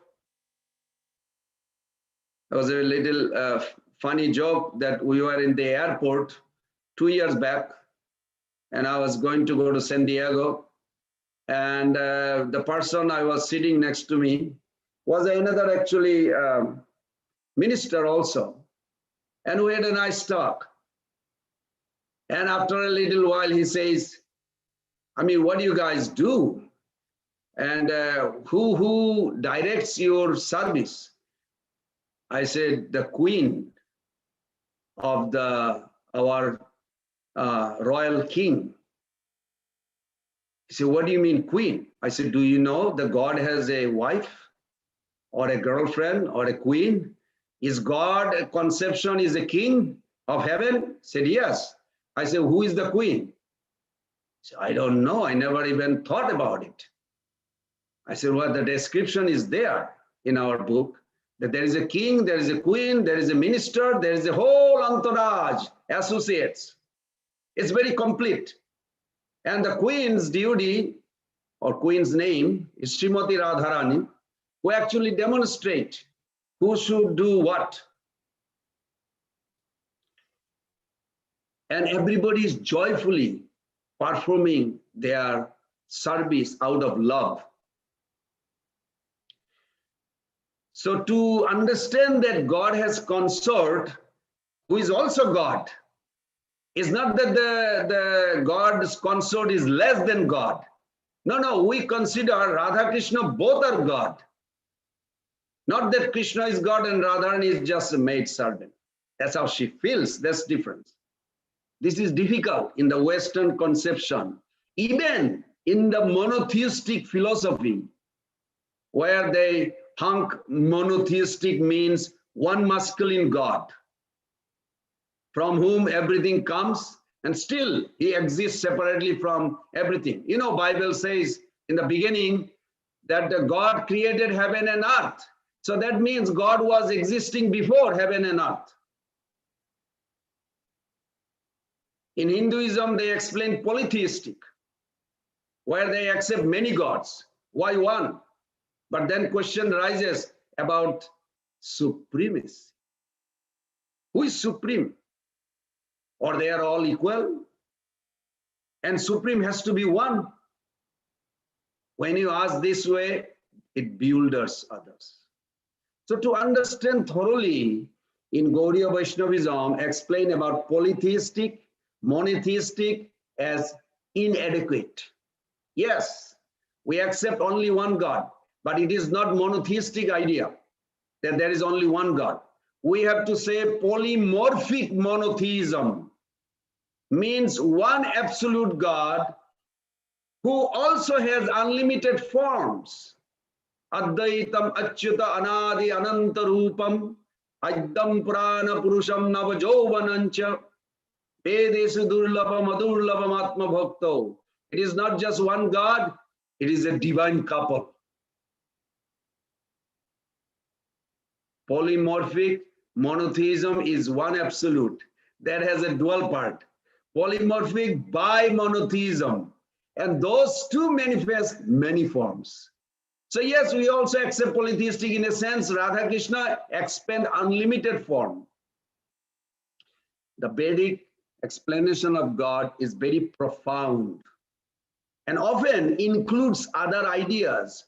there was a little funny joke that we were in the airport 2 years back, and I was going to go to San Diego, and the person I was sitting next to me was another actually minister also, and we had a nice talk. And after a little while he says, I mean, what do you guys do? And who directs your service? I said, the queen of our royal king. He said, what do you mean queen? I said, do you know that God has a wife or a girlfriend or a queen? Is God a conception is a king of heaven? He said, yes. I said, who is the queen? He said, I don't know. I never even thought about it. I said, well, the description is there in our book that there is a king, there is a queen, there is a minister, there is a whole entourage, associates. It's very complete. And the queen's duty or queen's name is Srimati Radharani, who actually demonstrate who should do what. And everybody is joyfully performing their service out of love. So to understand that God has consort, who is also God, it's not that the God's consort is less than God. No, we consider Radha Krishna both are God. Not that Krishna is God and Radharani is just a maid servant. That's how she feels, that's difference. This is difficult in the Western conception, even in the monotheistic philosophy, where they think monotheistic means one masculine God, from whom everything comes, and still he exists separately from everything. You know, Bible says in the beginning that God created heaven and earth. So that means God was existing before heaven and earth. In Hinduism, they explain polytheistic, where they accept many gods. Why one? But then question rises about supremacy. Who is supreme? Or they are all equal? And supreme has to be one. When you ask this way, it bewilders others. So to understand thoroughly in Gaudiya Vaishnavism, explain about polytheistic, monotheistic as inadequate. Yes, we accept only one God, but it is not monotheistic idea that there is only one God. We have to say polymorphic monotheism means one absolute God who also has unlimited forms. Advaitam achyuta anadi ananta rupam addam prana purusham navajovanancha vedesu durlabam adurlabam atma bhakto. It is not just one God, it is a divine couple. Polymorphic monotheism is one absolute that has a dual part. Polymorphic bimonotheism, and those two manifest many forms. So yes, we also accept polytheistic in a sense. Radha Krishna expand unlimited form. The Vedic explanation of God is very profound and often includes other ideas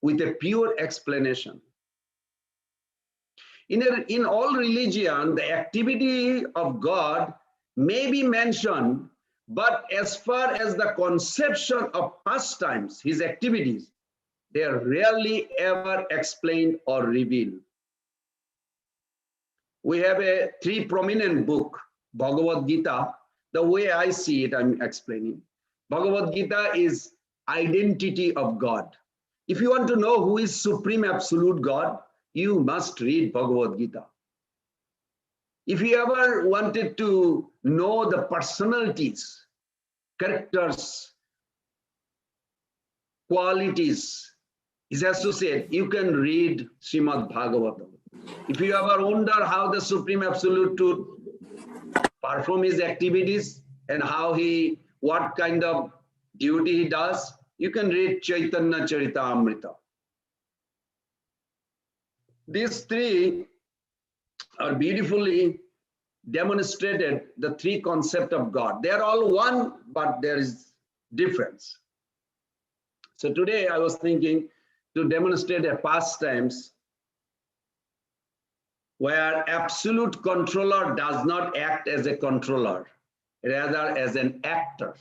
with a pure explanation. In all religion, the activity of God may be mentioned, but as far as the conception of pastimes, his activities, they are rarely ever explained or revealed. We have a three prominent book, Bhagavad Gita. The way I see it, I'm explaining. Bhagavad Gita is identity of God. If you want to know who is supreme absolute God, you must read Bhagavad Gita. If you ever wanted to know the personalities, characters, qualities his associate, you can read Srimad Bhagavatam. If you ever wonder how the Supreme Absolute Truth perform his activities and what kind of duty he does, you can read Chaitanya Charitamrita. These three are beautifully demonstrated the three concepts of God. They are all one, but there is difference. So today I was thinking to demonstrate a pastimes where absolute controller does not act as a controller, rather as an actor.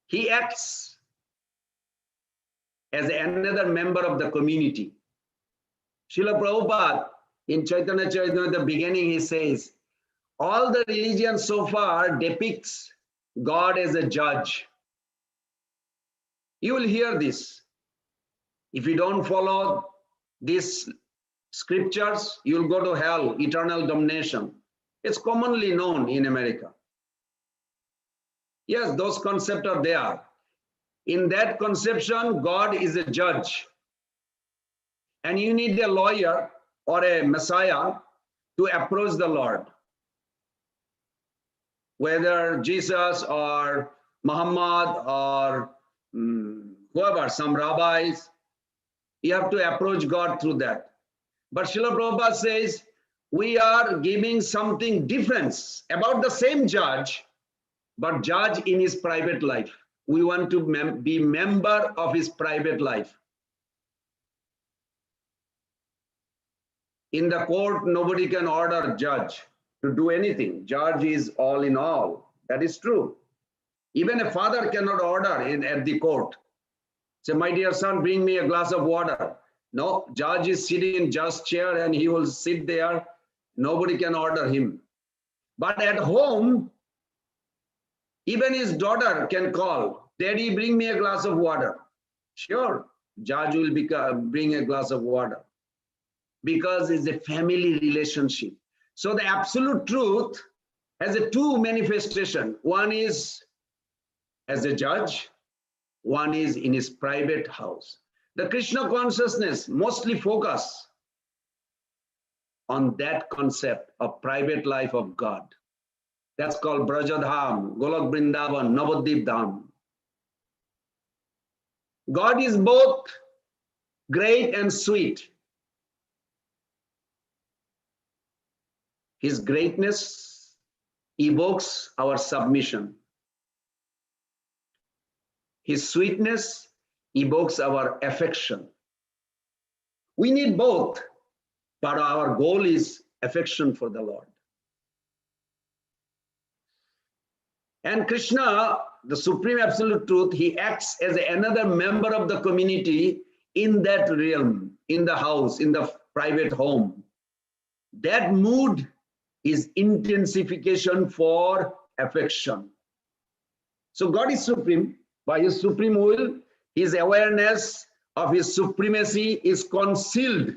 He acts as another member of the community. Srila Prabhupada in Chaitanya Charitamrita, at the beginning, he says, all the religions so far depicts God as a judge. You will hear this. If you don't follow these scriptures, you will go to hell, eternal damnation. It's commonly known in America. Yes, those concepts are there. In that conception, God is a judge. And you need a lawyer or a Messiah to approach the Lord. Whether Jesus or Muhammad or whoever, some rabbis, you have to approach God through that. But Srila Prabhupada says, we are giving something different about the same judge, but judge in his private life. We want to be member of his private life. In the court, nobody can order judge to do anything. Judge is all in all. That is true. Even a father cannot order at the court. Say, my dear son, bring me a glass of water. No, judge is sitting in judge's chair and he will sit there. Nobody can order him. But at home, even his daughter can call, Daddy, bring me a glass of water. Sure, judge will bring a glass of water because it's a family relationship. So the absolute truth has a two manifestation. One is as a judge, one is in his private house. The Krishna consciousness mostly focus on that concept of private life of God. That's called Brajadham, Golok Vrindavan, Navadip Dham. God is both great and sweet. His greatness evokes our submission. His sweetness evokes our affection. We need both, but our goal is affection for the Lord. And Krishna, the Supreme Absolute Truth, he acts as another member of the community in that realm, in the house, in the private home. That mood is intensification for affection. So God is supreme. By his supreme will, his awareness of his supremacy is concealed,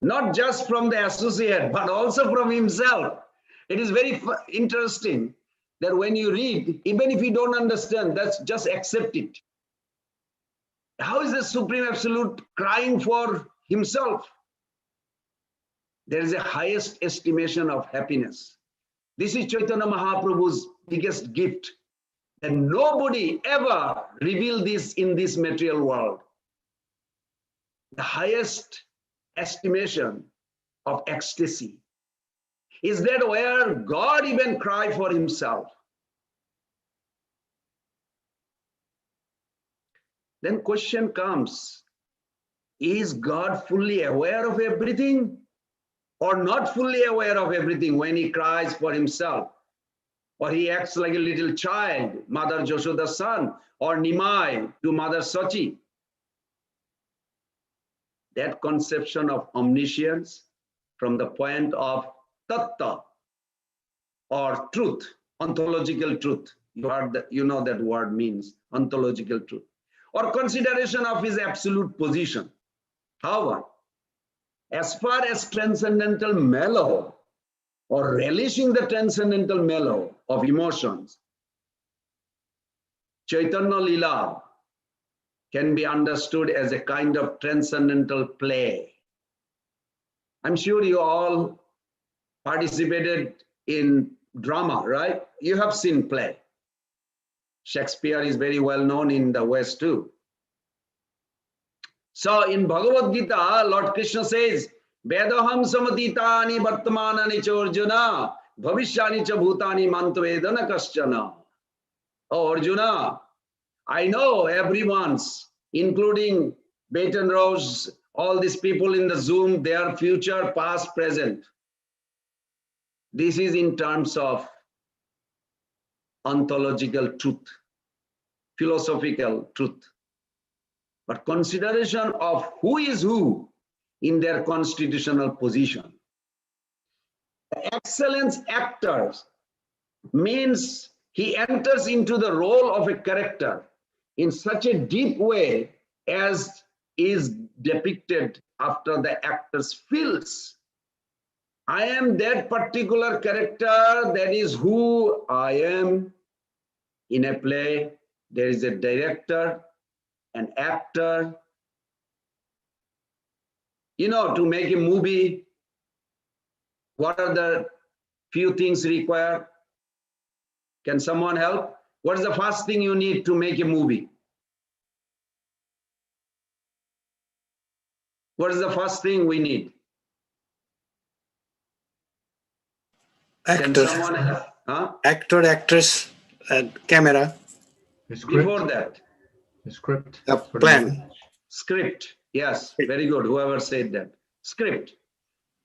not just from the associate, but also from himself. It is very interesting that when you read, even if you don't understand, that's just accept it. How is the Supreme Absolute crying for himself? There is a highest estimation of happiness. This is Chaitanya Mahaprabhu's biggest gift. And nobody ever revealed this in this material world. The highest estimation of ecstasy is that where God even cried for himself. Then question comes, is God fully aware of everything or not fully aware of everything when he cries for himself? Or he acts like a little child, Mother Joshoda's son, or Nimai to Mother Sachi. That conception of omniscience from the point of tattva or truth, ontological truth. You know that word means ontological truth. Or consideration of his absolute position. However, as far as transcendental mellow or relishing the transcendental mellow of emotions, Chaitanya Lila can be understood as a kind of transcendental play. I'm sure you all participated in drama, right? You have seen play. Shakespeare is very well known in the West too. So in Bhagavad Gita, Lord Krishna says, Vedaham samatitani vartamanani chorjuna bhavishyani cha bhutani mantvedana kaschana. Oh Arjuna, I know everyone's, including Baton Rose, all these people in the Zoom, their future, past, present. This is in terms of ontological truth, philosophical truth. But consideration of who is who in their constitutional position. The excellence actor means he enters into the role of a character in such a deep way as is depicted after the actor's feels. I am that particular character, that is who I am. In a play, there is a director, an actor. You know, to make a movie, what are the few things required? Can someone help? What is the first thing you need to make a movie? What is the first thing we need? Actor, Huh? actor, actress, and camera. Before that, The script. A plan. script. Yes, very good. Whoever said that. Script.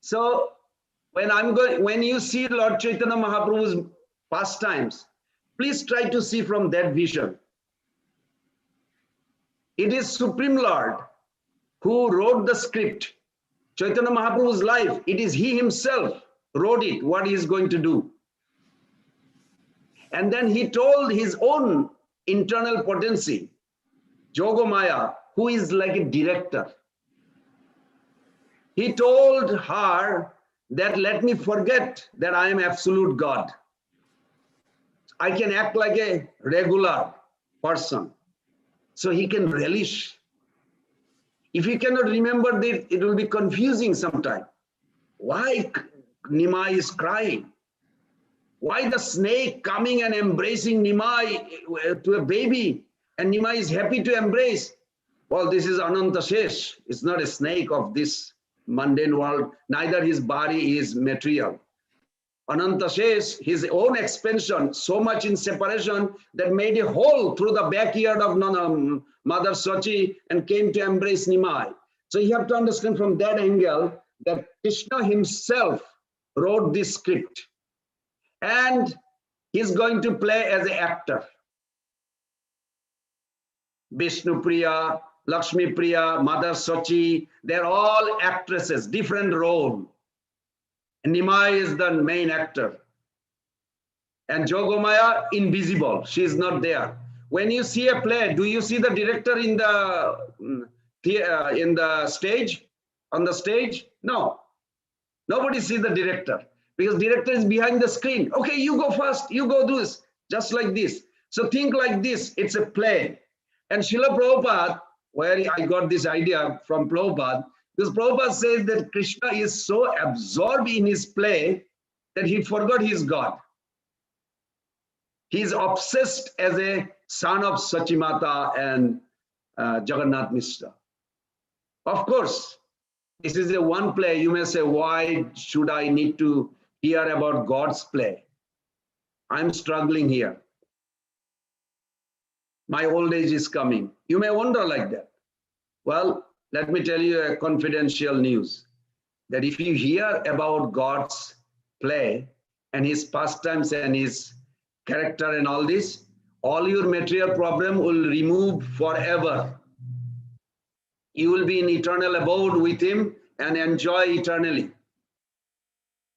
So when you see Lord Chaitanya Mahaprabhu's pastimes, please try to see from that vision. It is Supreme Lord who wrote the script. Chaitanya Mahaprabhu's life, it is he himself wrote it, what he is going to do. And then he told his own internal potency, Yogamaya, who is like a director. He told her that let me forget that I am absolute God. I can act like a regular person. So he can relish. If you cannot remember this, it will be confusing sometime. Why Nimai is crying? Why the snake coming and embracing Nimai to a baby, and Nimai is happy to embrace? Well, this is Ananta Shesh. It's not a snake of this mundane world. Neither his body is material. Ananta Shesh, his own expansion, so much in separation that made a hole through the backyard of Mother Sachi and came to embrace Nimai. So you have to understand from that angle that Krishna himself wrote this script. And he's going to play as an actor. Vishnu Priya, Lakshmi Priya, Mother Sachi, they're all actresses, different role. And Nimai is the main actor. And Yogamaya, invisible, she is not there. When you see a play, do you see the director in the stage? On the stage? No. Nobody sees the director. Because director is behind the screen. Okay, you go first, you go do this, just like this. So think like this, it's a play. And Srila Prabhupada, where I got this idea from Prabhupada, because Prabhupada says that Krishna is so absorbed in his play that he forgot his God. He is obsessed as a son of Sachimata and Jagannath Mishra. Of course, this is a one play. You may say, why should I need to hear about God's play? I'm struggling here. My old age is coming. You may wonder like that. Well, let me tell you a confidential news, that if you hear about God's play and his pastimes and his character and all this, all your material problem will remove forever. You will be in eternal abode with him and enjoy eternally.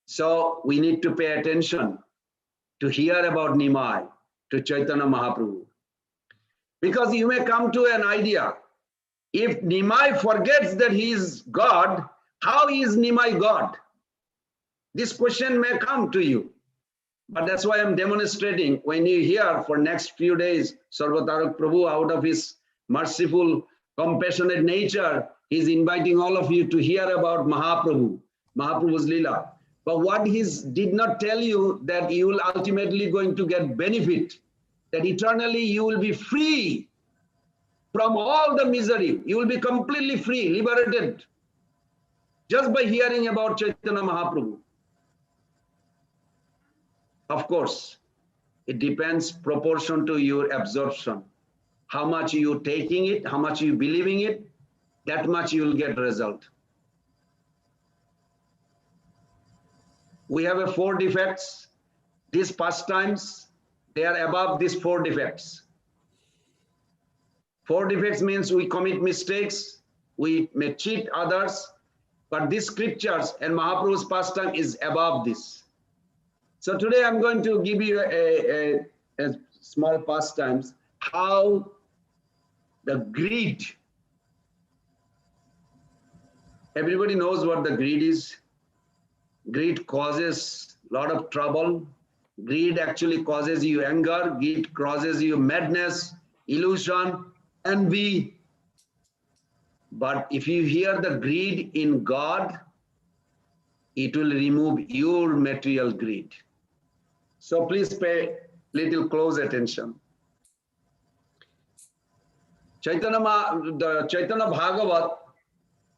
So we need to pay attention to hear about Nimai, to Chaitanya Mahaprabhu. Because you may come to an idea, if Nimai forgets that he is God, how is Nimai God? This question may come to you. But that's why I'm demonstrating. When you hear for next few days, Sarvatarak Prabhu out of his merciful, compassionate nature, he's inviting all of you to hear about Mahaprabhu's Leela. But what he did not tell you, that you will ultimately going to get benefit, that eternally you will be free from all the misery. You will be completely free, liberated, just by hearing about Chaitanya Mahaprabhu. Of course, it depends proportion to your absorption. How much you taking it, how much you believing it, that much you will get result. We have 4 defects. These pastimes, they are above these 4 defects. 4 defects means we commit mistakes, we may cheat others, but these scriptures and Mahaprabhu's pastime is above this. So today I'm going to give you a small pastimes, how the greed. Everybody knows what the greed is. Greed causes a lot of trouble. Greed actually causes you anger. Greed causes you madness, illusion, envy. But if you hear the greed in God, it will remove your material greed. So please pay little close attention. The Chaitanya Bhagavat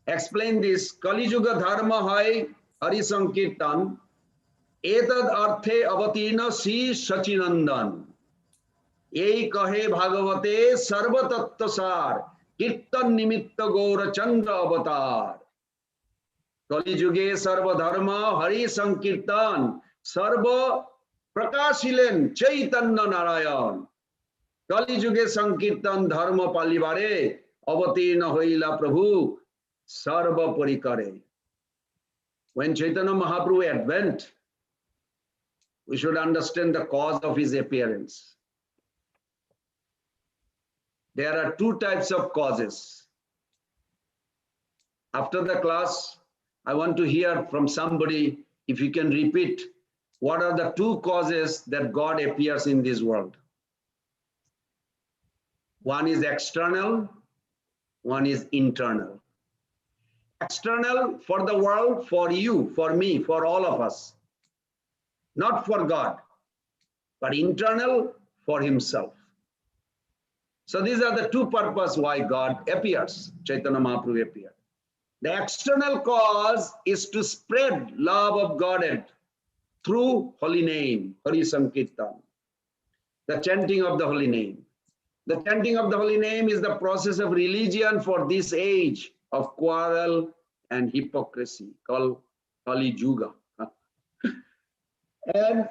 explained this. Kali Yuga Dharma hai Hari Sankirtan etad arthe avatina si Sachinandan. Ei kahe Bhagavate sarva tattva sar kirtan nimitta gaura chandra avatar. Kali Yuge sarva dharma Hari Sankirtan sarva prakashilen Chaitanya Narayan. Kali Yuge Sankirtan dharma palibare avatina hoila Prabhu sarva parikare. When Chaitanya Mahaprabhu advent, we should understand the cause of his appearance. There are 2 types of causes. After the class, I want to hear from somebody, if you can repeat, what are the 2 causes that God appears in this world? One is external, one is internal. External for the world, for you, for me, for all of us. Not for God, but internal for himself. So these are the 2 purposes why God appears, Chaitanya Mahaprabhu appeared. The external cause is to spread love of Godhead through holy name, Hari Sankirtan, the chanting of the holy name. The chanting of the holy name is the process of religion for this age of quarrel and hypocrisy, called Kali Yuga. And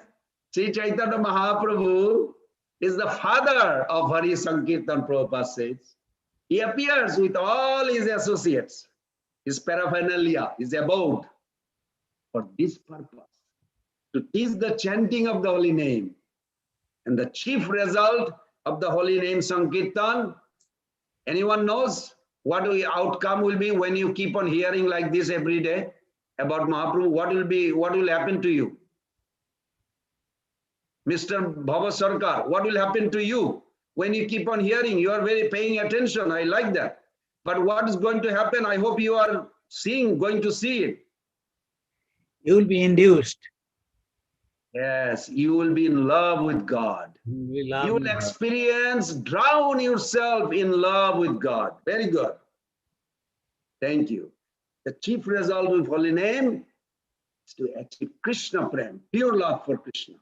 Sri Chaitanya Mahaprabhu is the father of Hari Sankirtan, Prabhupada says. He appears with all his associates, his paraphernalia, his abode, for this purpose, to teach the chanting of the holy name. And the chief result of the holy name Sankirtan, anyone knows what the outcome will be when you keep on hearing like this every day about Mahaprabhu? What will happen to you? Mr. Bhava Sarkar, what will happen to you when you keep on hearing? You are very paying attention. I like that. But what is going to happen? I hope you are going to see it. You will be induced. Yes, you will be in love with God. You will experience, drown yourself in love with God. Very good. Thank you. The chief result of holy name is to achieve Krishna Pran, pure love for Krishna.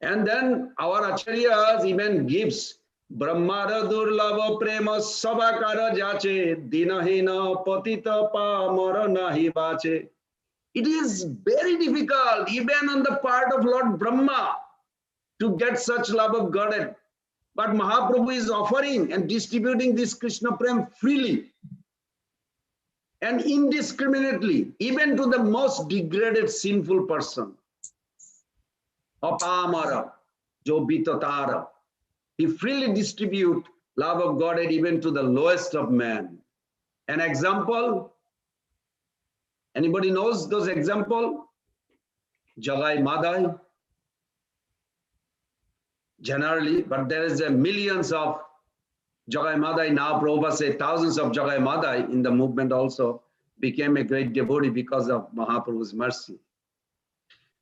And then our acharyas even gives Brahmara Durlava Prema Sabakara Jache Dinahina Patita Pamara Nahi Bache. It is very difficult, even on the part of Lord Brahma, to get such love of Godhead. But Mahaprabhu is offering and distributing this Krishna Prem freely and indiscriminately, even to the most degraded, sinful person. Apamara, Jobitatara. He freely distributes love of Godhead even to the lowest of men. An example, anybody knows those examples? Jagai Madai. generally, but there is a millions of Jagai Madai now. Prabhupada said thousands of Jagai Madai in the movement also became a great devotee because of Mahaprabhu's mercy.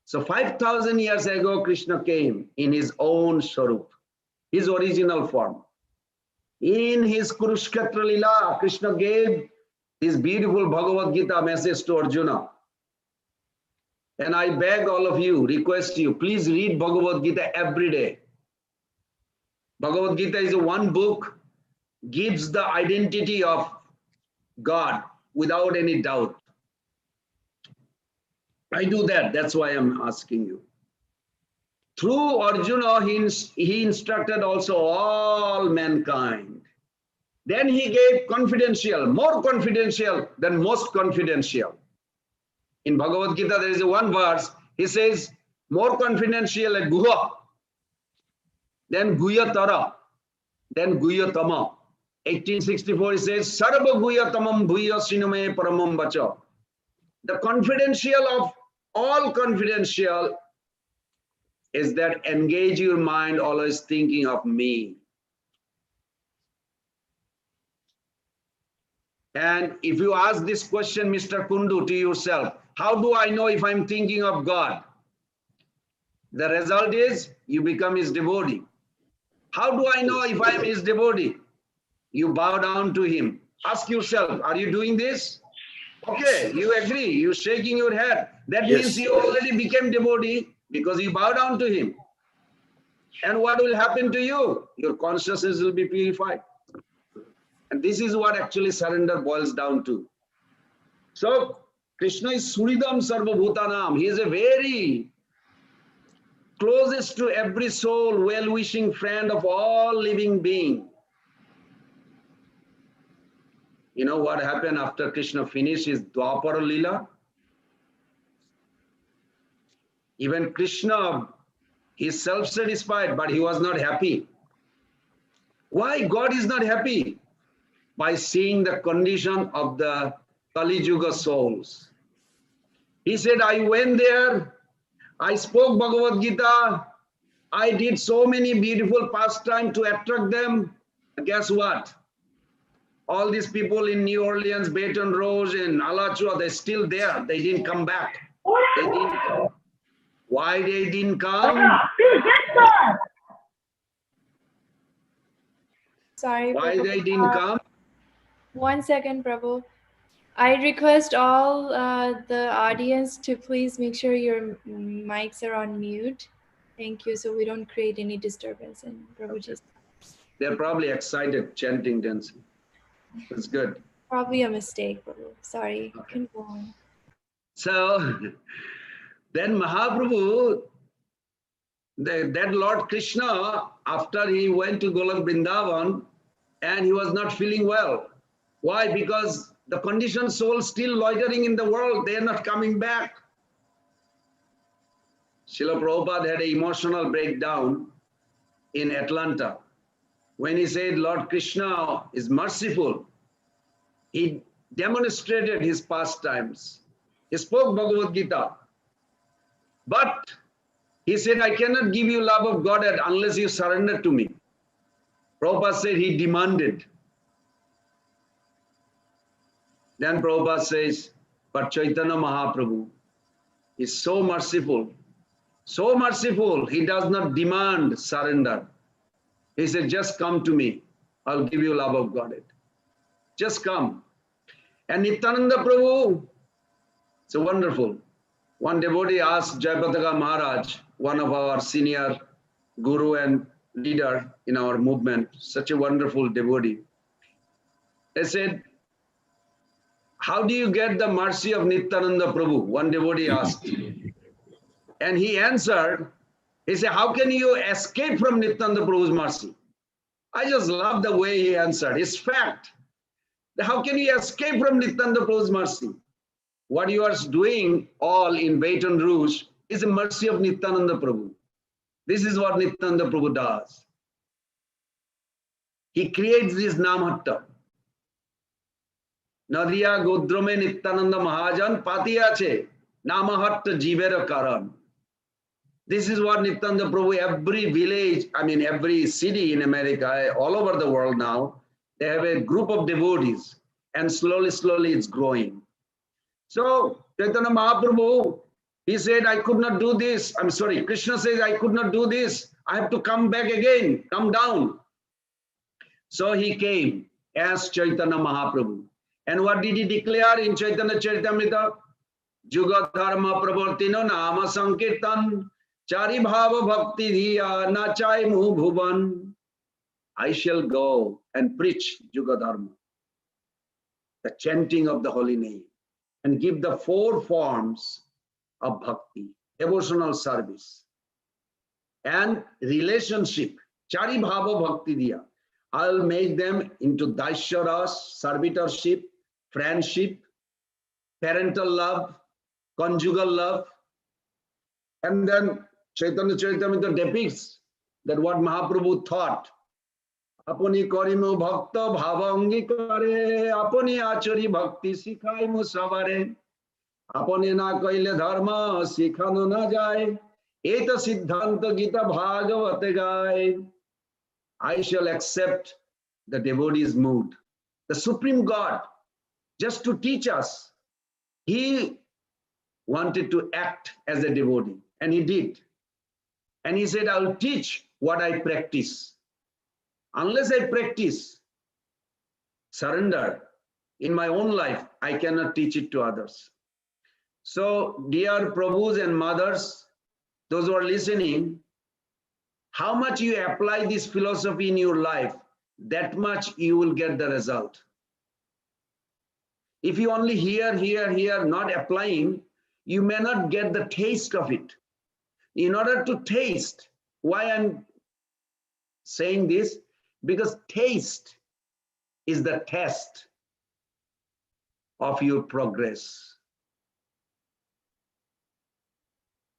So 5,000 years ago, Krishna came in his own Swarup, his original form. In his Kurukshetra Lila, Krishna gave his beautiful Bhagavad Gita message to Arjuna. And I beg all of you, request you, please read Bhagavad Gita every day. Bhagavad Gita is one book, gives the identity of God without any doubt. I do that, that's why I'm asking you. Through Arjuna, he instructed also all mankind. Then he gave confidential, more confidential than most confidential. In Bhagavad Gita, there is one verse, he says, more confidential at Guha, then Guya Tara, then Guya Tama. 1864, he says, Sarva Guya Tamam Bhuya Siname Paramam Bacha. The confidential of all confidential is that engage your mind always thinking of me. And if you ask this question, Mr. Kundu, to yourself, how do I know if I'm thinking of God? The result is you become his devotee. How do I know if I am his devotee? You bow down to him. Ask yourself, are you doing this? Okay, you agree, you're shaking your head. That means you already became devotee because you bow down to him. And what will happen to you? Your consciousness will be purified. And this is what actually surrender boils down to. So, Krishna is Suridam Sarva Bhutanam. He is a very closest to every soul, well-wishing friend of all living beings. You know what happened after Krishna finished his Dwapara Lila? Even Krishna, he is self-satisfied, but he was not happy. Why God is not happy? By seeing the condition of the Kali Yuga souls. He said, I went there, I spoke Bhagavad Gita, I did so many beautiful pastimes to attract them. Guess what? All these people in New Orleans, Baton Rouge, and Alachua, they're still there. They didn't come back. They didn't come. Why they didn't come? Sorry, Why Prabhu. they didn't come? 1 second, Prabhu. I request all the audience to please make sure your mics are on mute. Thank you, so we don't create any disturbance in Prabhuji's. They're probably excited, chanting, dancing. That's good. Probably a mistake, Prabhu. Sorry, you can go on. So then Mahaprabhu, that Lord Krishna, after he went to Golok Vrindavan, and he was not feeling well. Why? Because the conditioned soul still loitering in the world, they are not coming back. Srila Prabhupada had an emotional breakdown in Atlanta when he said Lord Krishna is merciful. He demonstrated his pastimes. He spoke Bhagavad Gita. But he said, I cannot give you love of God unless you surrender to me. Prabhupada said he demanded. Then Prabhupada says, but Chaitanya Mahaprabhu is so merciful, he does not demand surrender. He said, just come to me, I'll give you love of God. Just come. And Nityananda Prabhu, so wonderful. One devotee asked Jayapataka Maharaj, one of our senior guru and leader in our movement, such a wonderful devotee. They said, how do you get the mercy of Nityananda Prabhu? One devotee asked. And he answered, he said, how can you escape from Nityananda Prabhu's mercy? I just love the way he answered. It's fact. How can you escape from Nityananda Prabhu's mercy? What you are doing all in Baton Rouge is a mercy of Nityananda Prabhu. This is what Nityananda Prabhu does. He creates this Namhatta. Nadiya Godrame Nityananda Mahajan Patiyache Namahatta Jivera Karan. This is what Nityananda Prabhu, every village, I mean, every city in America, all over the world now, they have a group of devotees, and slowly it's growing. So Chaitanya Mahaprabhu, he said, I could not do this. I'm sorry, Krishna says, I could not do this. I have to come back again, come down. So he came as Chaitanya Mahaprabhu. And what did he declare in Chaitanya Charitamrita? Juga dharma pravartino nama sankirtan chari bhava bhakti dhiya nachai mu bhuvan. I shall go and preach Juga dharma, the chanting of the holy name, and give the 4 forms of bhakti, devotional service, and relationship, chari bhava bhakti dhiya. I'll make them into daisharas, servitorship, friendship, parental love, conjugal love. And then Chaitanya Charitamrita depicts that what Mahaprabhu thought. Apani karimu bhakta bhava angikare, apani achari bhakti sikhaimu savare, apani na kaile dharma sikhano na jai, eta siddhanta gita bhagavate gai. I shall accept the devotee's mood. The Supreme God, just to teach us, he wanted to act as a devotee, and he did. And he said, I'll teach what I practice. Unless I practice surrender in my own life, I cannot teach it to others. So, dear Prabhus and mothers, those who are listening, how much you apply this philosophy in your life, that much you will get the result. If you only hear, not applying, you may not get the taste of it. In order to taste, why I'm saying this? Because taste is the test of your progress.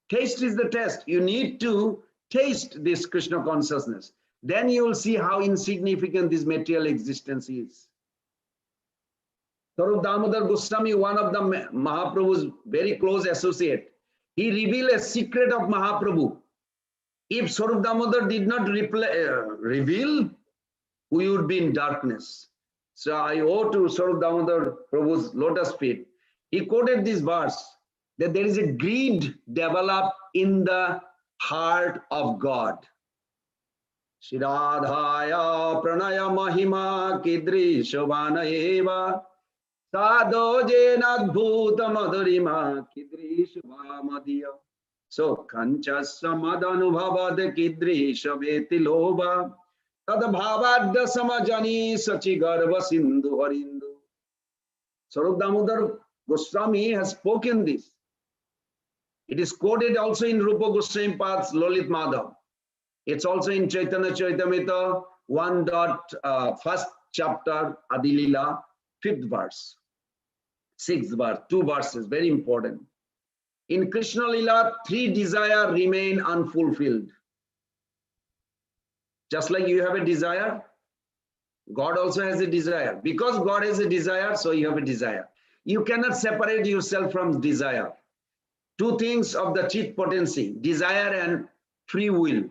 Taste is the test. You need to taste this Krishna consciousness. Then you will see how insignificant this material existence is. Sarup Damodar Goswami, one of the Mahaprabhu's very close associate, he revealed a secret of Mahaprabhu. If Sarup Damodar did not reveal, we would be in darkness. So I owe to Sarup Damodar Prabhu's lotus feet. He quoted this verse that there is a greed developed in the heart of God. Shiradhaya pranaya mahima kidri shovana eva sadho jenadbhuta madhurima kidri shubhamadiya. So kanchasya madanubhavad kidri shabeti loba tadbhavadya samajani sachi garva sindhu harindu. Sarup Damodar Goswami has spoken this. It is quoted also in Rupa Goswami Pad's Lalit Madhav. It's also in Chaitanya Charitamrita 1.1 chapter Adilila, 5th verse, 6th verse, 2 verses, very important. In Krishna Lila, 3 desires remain unfulfilled. Just like you have a desire, God also has a desire. Because God has a desire, so you have a desire. You cannot separate yourself from desire. 2 things of the chit potency, desire and free will.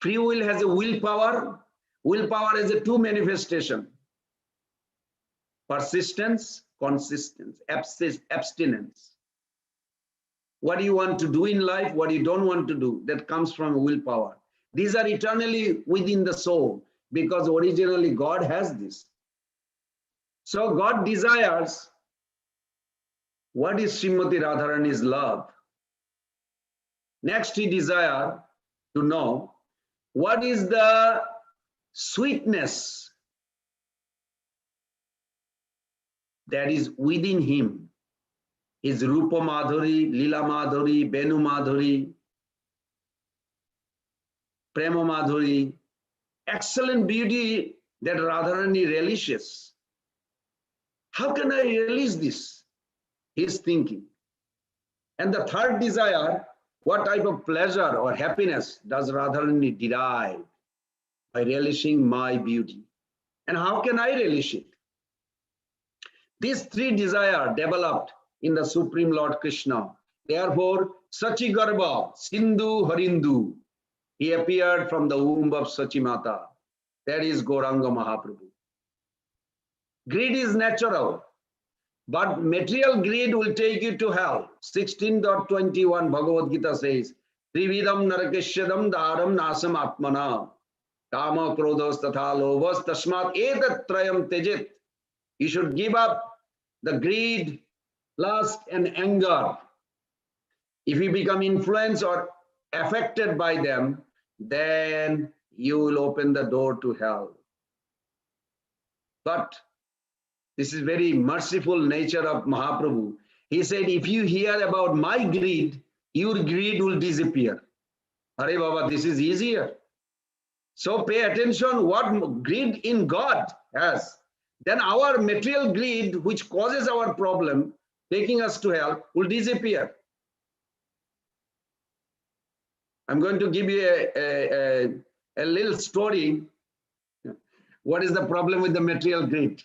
Free will has a willpower. Willpower has a 2 manifestation. Persistence, consistence, abstinence. What you want to do in life, what you don't want to do, that comes from willpower. These are eternally within the soul because originally God has this. So God desires. What is Srimati Radharani's love? Next, he desires to know what is the sweetness that is within him. His Rupa Madhuri, Lila Madhuri, Benu Madhuri, Prema Madhuri, excellent beauty that Radharani relishes. How can I relish this? He's thinking. And the third desire, what type of pleasure or happiness does Radharani derive by relishing my beauty? And how can I relish it? These 3 desires developed in the Supreme Lord Krishna Therefore, Sachi Garba, Sindhu Harindu, he appeared from the womb of Sachi Mata. That is Gauranga Mahaprabhu. Greed is natural, but material greed will take you to hell. 16.21 Bhagavad Gita says, Trividam narakeshyadam dharam nasam atmana. Kama krodhos tatha lobhas tasmat etat trayam tejit. You should give up the greed, lust, and anger. If you become influenced or affected by them, then you will open the door to hell. But this is very merciful nature of Mahaprabhu. He said, if you hear about my greed, your greed will disappear. Hare Baba, this is easier. So pay attention what greed in God has. Then our material greed, which causes our problem, taking us to hell, will disappear. I'm going to give you a little story. What is the problem with the material greed?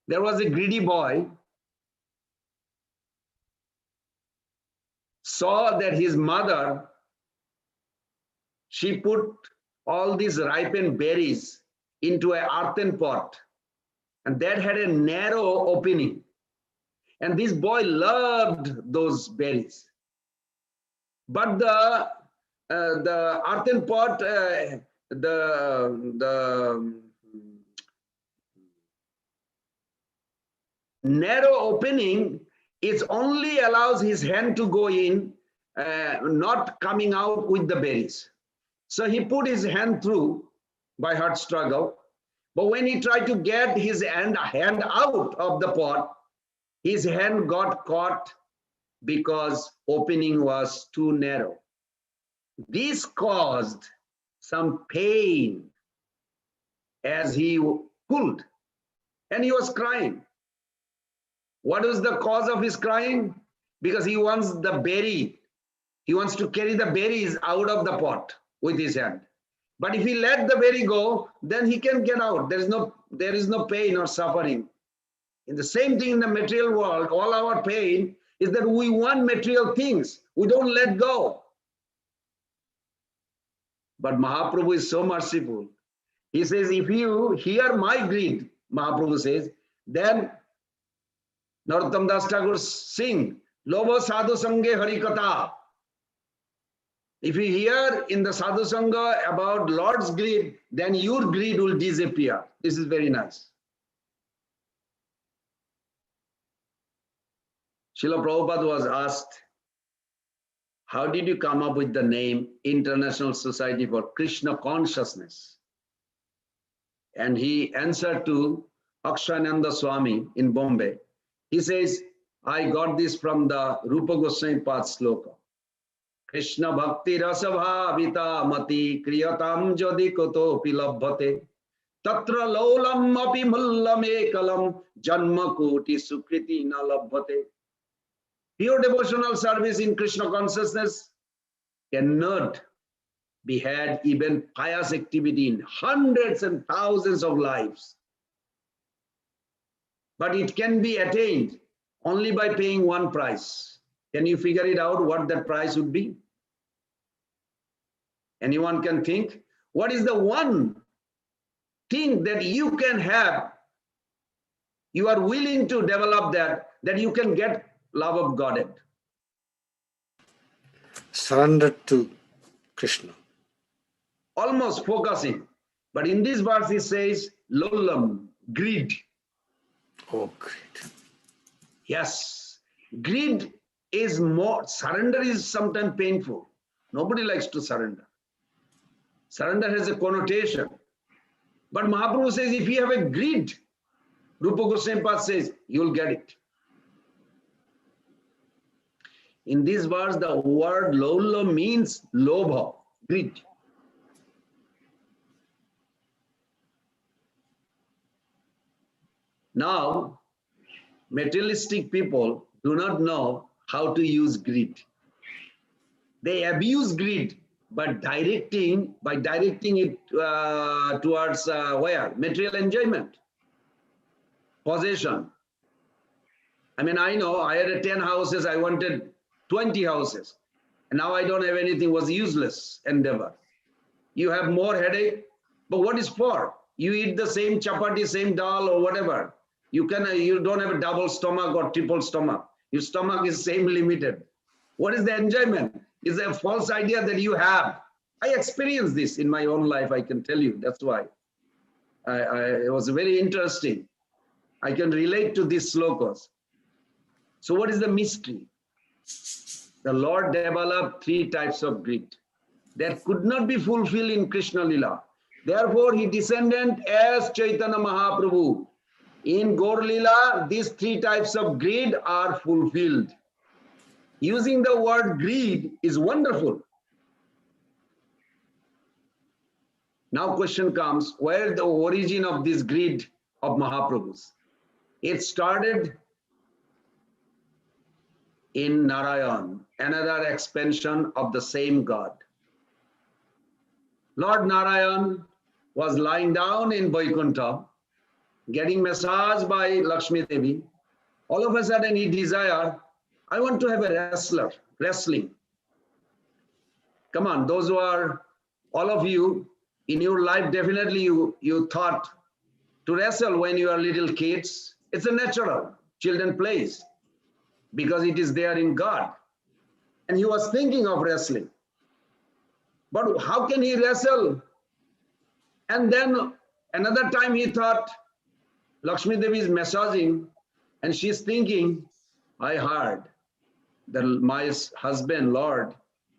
There was a greedy boy, saw that his mother, she put all these ripened berries into an earthen pot, and that had a narrow opening. And this boy loved those berries. But the earthen pot, the narrow opening, it only allows his hand to go in, not coming out with the berries. So he put his hand through by hard struggle. But when he tried to get his hand out of the pot, his hand got caught because opening was too narrow. This caused some pain as he pulled, and he was crying. What was the cause of his crying? Because he wants the berry. He wants to carry the berries out of the pot with his hand. But if he let the berry go, then he can get out. There is no pain or suffering. In the same thing in the material world, all our pain is that we want material things. We don't let go. But Mahaprabhu is so merciful. He says, if you hear my greed, Mahaprabhu says, then Narottam Das Thakur sing, Lobo Sadhu Sange Harikatha. If you hear in the Sadhu Sangha about Lord's greed, then your greed will disappear. This is very nice. Srila Prabhupada was asked, how did you come up with the name International Society for Krishna Consciousness? And he answered to Akshayananda Swami in Bombay. He says, I got this from the Rupa Goswami Pad sloka. Krishna Bhakti Rasabha Vita Mati Kriyatam Jodi Koto Pilabhate Tatra Lolam Api Mullam Ekalam Janma Koti Sukriti Nalabhate. Pure devotional service in Krishna consciousness cannot be had even pious activity in hundreds and thousands of lives. But it can be attained only by paying one price. Can you figure it out what that price would be? Anyone can think? What is the one thing that you can have, you are willing to develop that you can get love of Godhead? Surrender to Krishna. Almost focusing. But in this verse it says, Lolam, greed. Oh, great. Yes, greed is more, surrender is sometimes painful. Nobody likes to surrender. Surrender has a connotation. But Mahaprabhu says, if you have a greed, Rupa Goswami Pad says, you will get it. In this verse, the word lolo means lobha, greed. Now, materialistic people do not know how to use greed. They abuse greed by directing it towards where? Material enjoyment, possession. I mean, I know I had 10 houses, I wanted 20 houses. And now I don't have anything, was useless endeavor. You have more headache, but what is for? You eat the same chapati, same dal or whatever. You don't have a double stomach or triple stomach. Your stomach is same limited. What is the enjoyment? It's a false idea that you have. I experienced this in my own life, I can tell you. That's why it was very interesting. I can relate to these slokas. So what is the mystery? The Lord developed 3 types of greed that could not be fulfilled in Krishna Lila. Therefore, he descended as Chaitanya Mahaprabhu. In Gaur Lila, these 3 types of greed are fulfilled. Using the word greed is wonderful. Now question comes, where is the origin of this greed of Mahaprabhu's? It started in Narayan, another expansion of the same God. Lord Narayan was lying down in Vaikuntha, getting massaged by Lakshmi Devi. All of a sudden he desired, I want to have a wrestling. Come on, those who are, all of you, in your life, definitely you thought to wrestle when you are little kids. It's a natural, children plays, because it is there in God. And he was thinking of wrestling. But how can he wrestle? And then another time he thought, Lakshmi Devi is massaging, and she's thinking, I heard that my husband, Lord,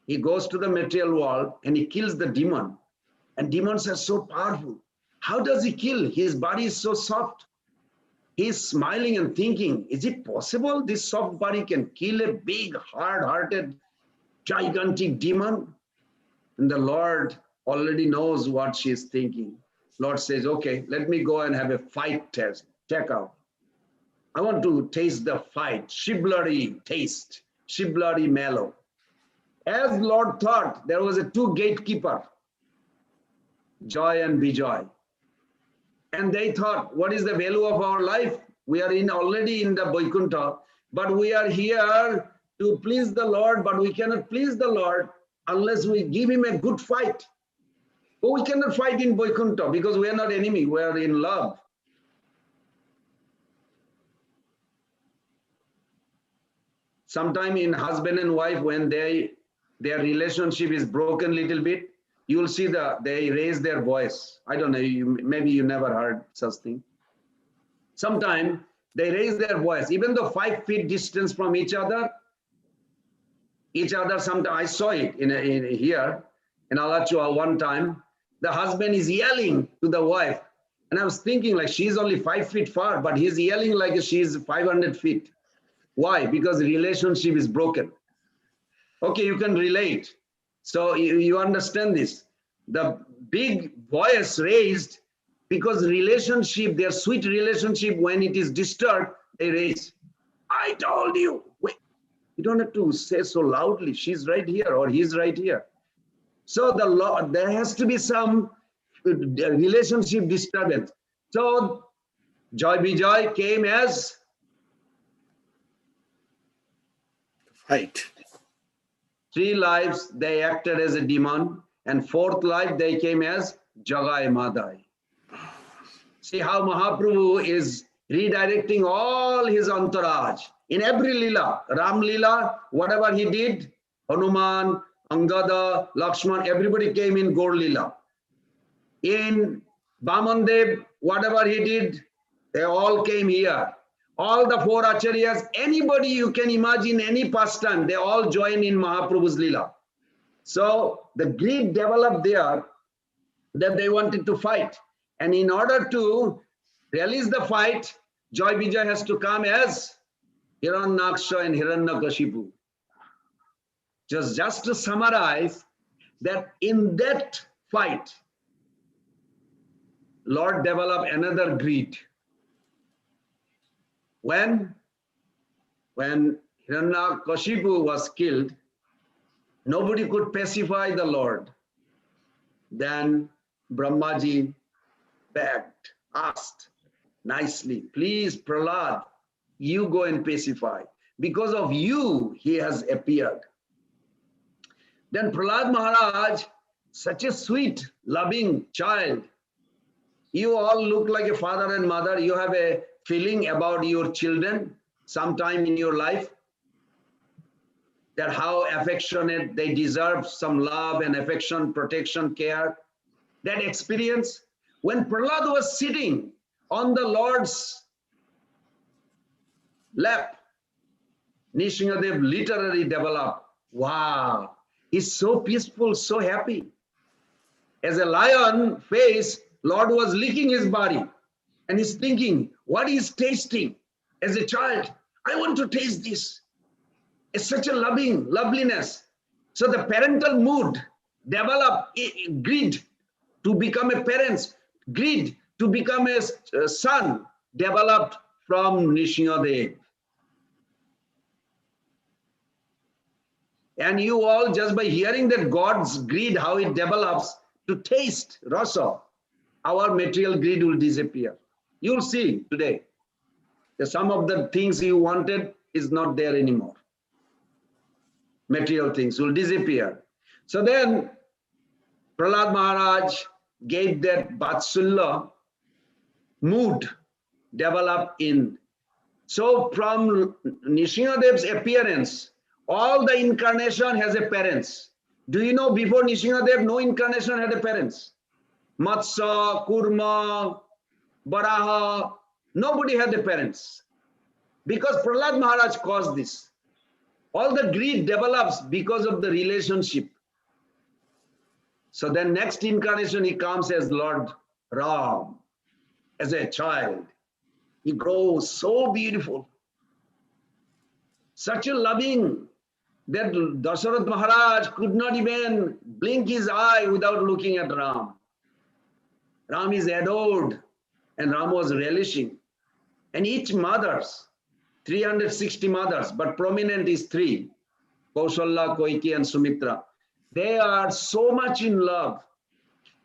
he goes to the material world and he kills the demon. And demons are so powerful. How does he kill? His body is so soft. He's smiling and thinking, is it possible this soft body can kill a big, hard-hearted, gigantic demon? And the Lord already knows what she is thinking. Lord says, okay, let me go and have a fight test. Check out. I want to taste the fight. Shibblary taste. Shibblary mellow. As Lord thought, there was a 2 gatekeeper, Joy and Bijoy. And they thought, what is the value of our life? We are already in the Vaikuntha, but we are here to please the Lord, but we cannot please the Lord unless we give him a good fight. But we cannot fight in Vaikuntha because we are not enemy, we are in love. Sometime in husband and wife, when their relationship is broken a little bit, you will see they raise their voice. I don't know, maybe you never heard such thing. Sometimes they raise their voice, even though 5 feet distance from each other, sometimes I saw it in here in Alachua one time, the husband is yelling to the wife. And I was thinking like she's only 5 feet far, but he's yelling like she's 500 feet. Why? Because the relationship is broken. Okay, you can relate. So you understand this. The big voice raised because relationship, their sweet relationship, when it is disturbed, they raise. I told you. Wait, you don't have to say so loudly. She's right here or he's right here. So there has to be some relationship disturbance. So Joy Bijoy came as Fight. 3 lives, they acted as a demon, and 4th life, they came as Jagai Madai. See how Mahaprabhu is redirecting all his entourage. In every Leela, Ram Leela, whatever he did, Hanuman, Angada, Lakshman, everybody came in Gaur Leela. In Vamandev, whatever he did, they all came here. All the 4 acharyas, anybody you can imagine, any pastime, they all join in Mahaprabhu's Leela. So the greed developed there that they wanted to fight. And in order to release the fight, Joy Vijay has to come as Hiranyaksha and Hiranyakashipu. Just to summarize that in that fight, Lord developed another greed. When Hiranyakashipu was killed, nobody could pacify the Lord. Then Brahmaji begged, asked nicely, please Prahlad, You go and pacify. Because of you, he has appeared. Then Prahlad Maharaj, such a sweet, loving child. You all look like a father and mother. You have a feeling about your children sometime in your life, that how affectionate they deserve some love and affection, protection, care. That experience, when Prahlad was sitting on the Lord's lap, Nrsimhadev literally developed. Wow, he's so peaceful, so happy. As a lion face, Lord was licking his body and he's thinking, what is tasting? As a child, I want to taste this. It's such a loving loveliness. So the parental mood developed, greed to become a parent, greed to become a son developed from Nrsimhadev. And you all, just by hearing that God's greed, how it develops to taste rasa, our material greed will disappear. You'll see today that some of the things you wanted is not there anymore. Material things will disappear. So then Prahlad Maharaj gave that Vatsulya mood developed in. So from Nrsimhadev's appearance, all the incarnation has a parents. Do you know before Nrsimhadev, no incarnation had a parents? Matsya, Kurma, Varaha, nobody had a parents. Because Prahlad Maharaj caused this. All the greed develops because of the relationship. So then next incarnation, he comes as Lord Ram, as a child. He grows so beautiful, such a loving, that Dasarath Maharaj could not even blink his eye without looking at Ram. Ram is adored and Ram was relishing. And each mothers, 360 mothers, but prominent is 3, Kaushalya, Koiki and Sumitra. They are so much in love.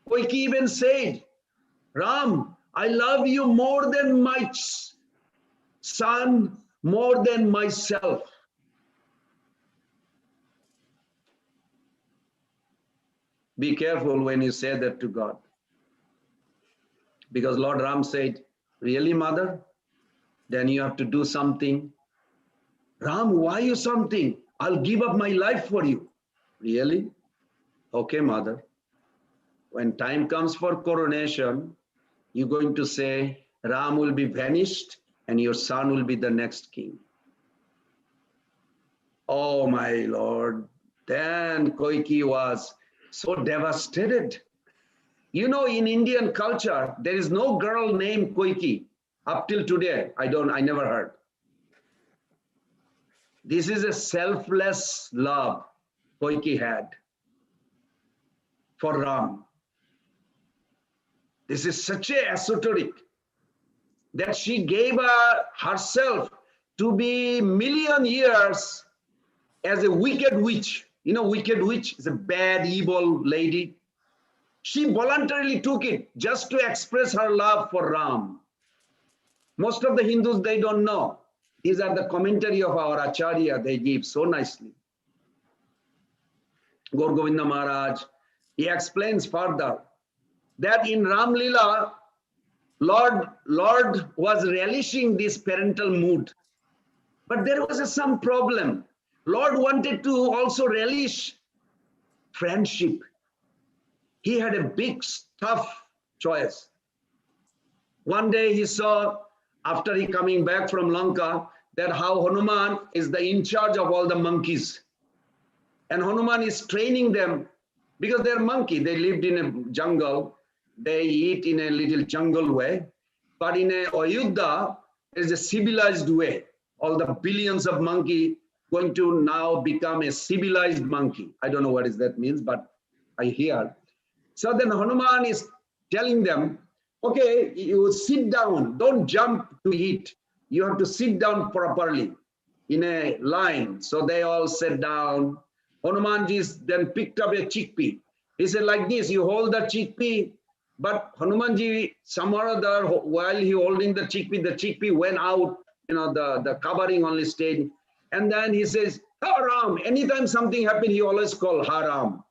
Koiki even said, Ram, I love you more than my son, more than myself. Be careful when you say that to God. Because Lord Ram said, really, mother? Then you have to do something. Ram, why you something? I'll give up my life for you. Really? Okay, mother. When time comes for coronation, you're going to say, Ram will be vanished and your son will be the next king. Oh my Lord. Then Koiki was so devastated. You know, in Indian culture, there is no girl named Koiki. Up till today, I never heard. This is a selfless love Koiki had for Ram. This is such a esoteric that she gave herself to be million years as a wicked witch. You know, wicked witch is a bad, evil lady. She voluntarily took it just to express her love for Ram. Most of the Hindus, they don't know. These are the commentary of our Acharya, they give so nicely. Govinda Maharaj, he explains further that in Ram Lila, Lord was relishing this parental mood. But there was some problem. Lord wanted to also relish friendship. He had a big, tough choice. One day he saw, after he coming back from Lanka, that how Hanuman is the in charge of all the monkeys. And Hanuman is training them because they're monkey. They lived in a jungle. They eat in a little jungle way. But in a Ayodhya, there's a civilized way. All the billions of monkey going to now become a civilized monkey. I don't know what that means, but I hear. So then Hanuman is telling them, okay, you sit down, don't jump to eat. You have to sit down properly in a line. So they all sat down. Hanumanji then picked up a chickpea. He said like this, you hold the chickpea, but Hanumanji, some or other, while he holding the chickpea went out the covering only stayed. And then he says, Haram. Anytime something happened, he always called Haram.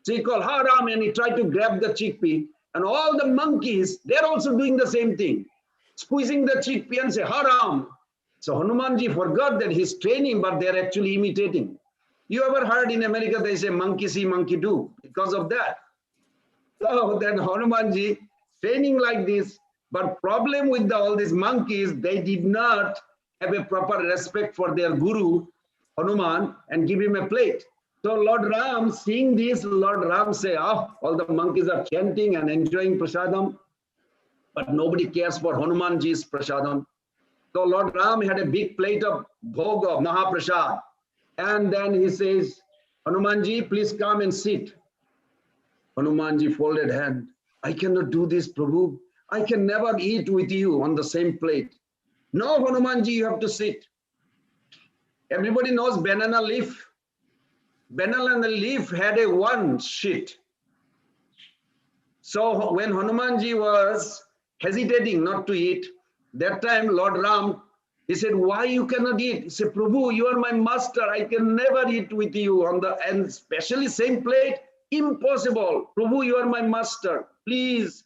So he called Haram and he tried to grab the chickpea. And all the monkeys, they're also doing the same thing, squeezing the chickpea and say, Haram. So Hanumanji forgot that he's training, but they're actually imitating. You ever heard in America, they say, monkey see, monkey do, because of that. So then Hanumanji training like this, but problem with all these monkeys, they did not have a proper respect for their guru, Hanuman, and give him a plate. So Lord Ram, seeing this, Lord Ram say, all the monkeys are chanting and enjoying prasadam, but nobody cares for Hanumanji's prasadam. So Lord Ram had a big plate of bhoga, Mahaprasad. And then he says, Hanumanji, please come and sit. Hanumanji folded hand. I cannot do this, Prabhu. I can never eat with you on the same plate. No, Hanumanji, you have to sit. Everybody knows banana leaf. Banana leaf had a one sheet. So when Hanumanji was hesitating not to eat, that time Lord Ram, he said, why you cannot eat? He said, Prabhu, you are my master. I can never eat with you on the, and especially same plate. Impossible. Prabhu, you are my master. Please.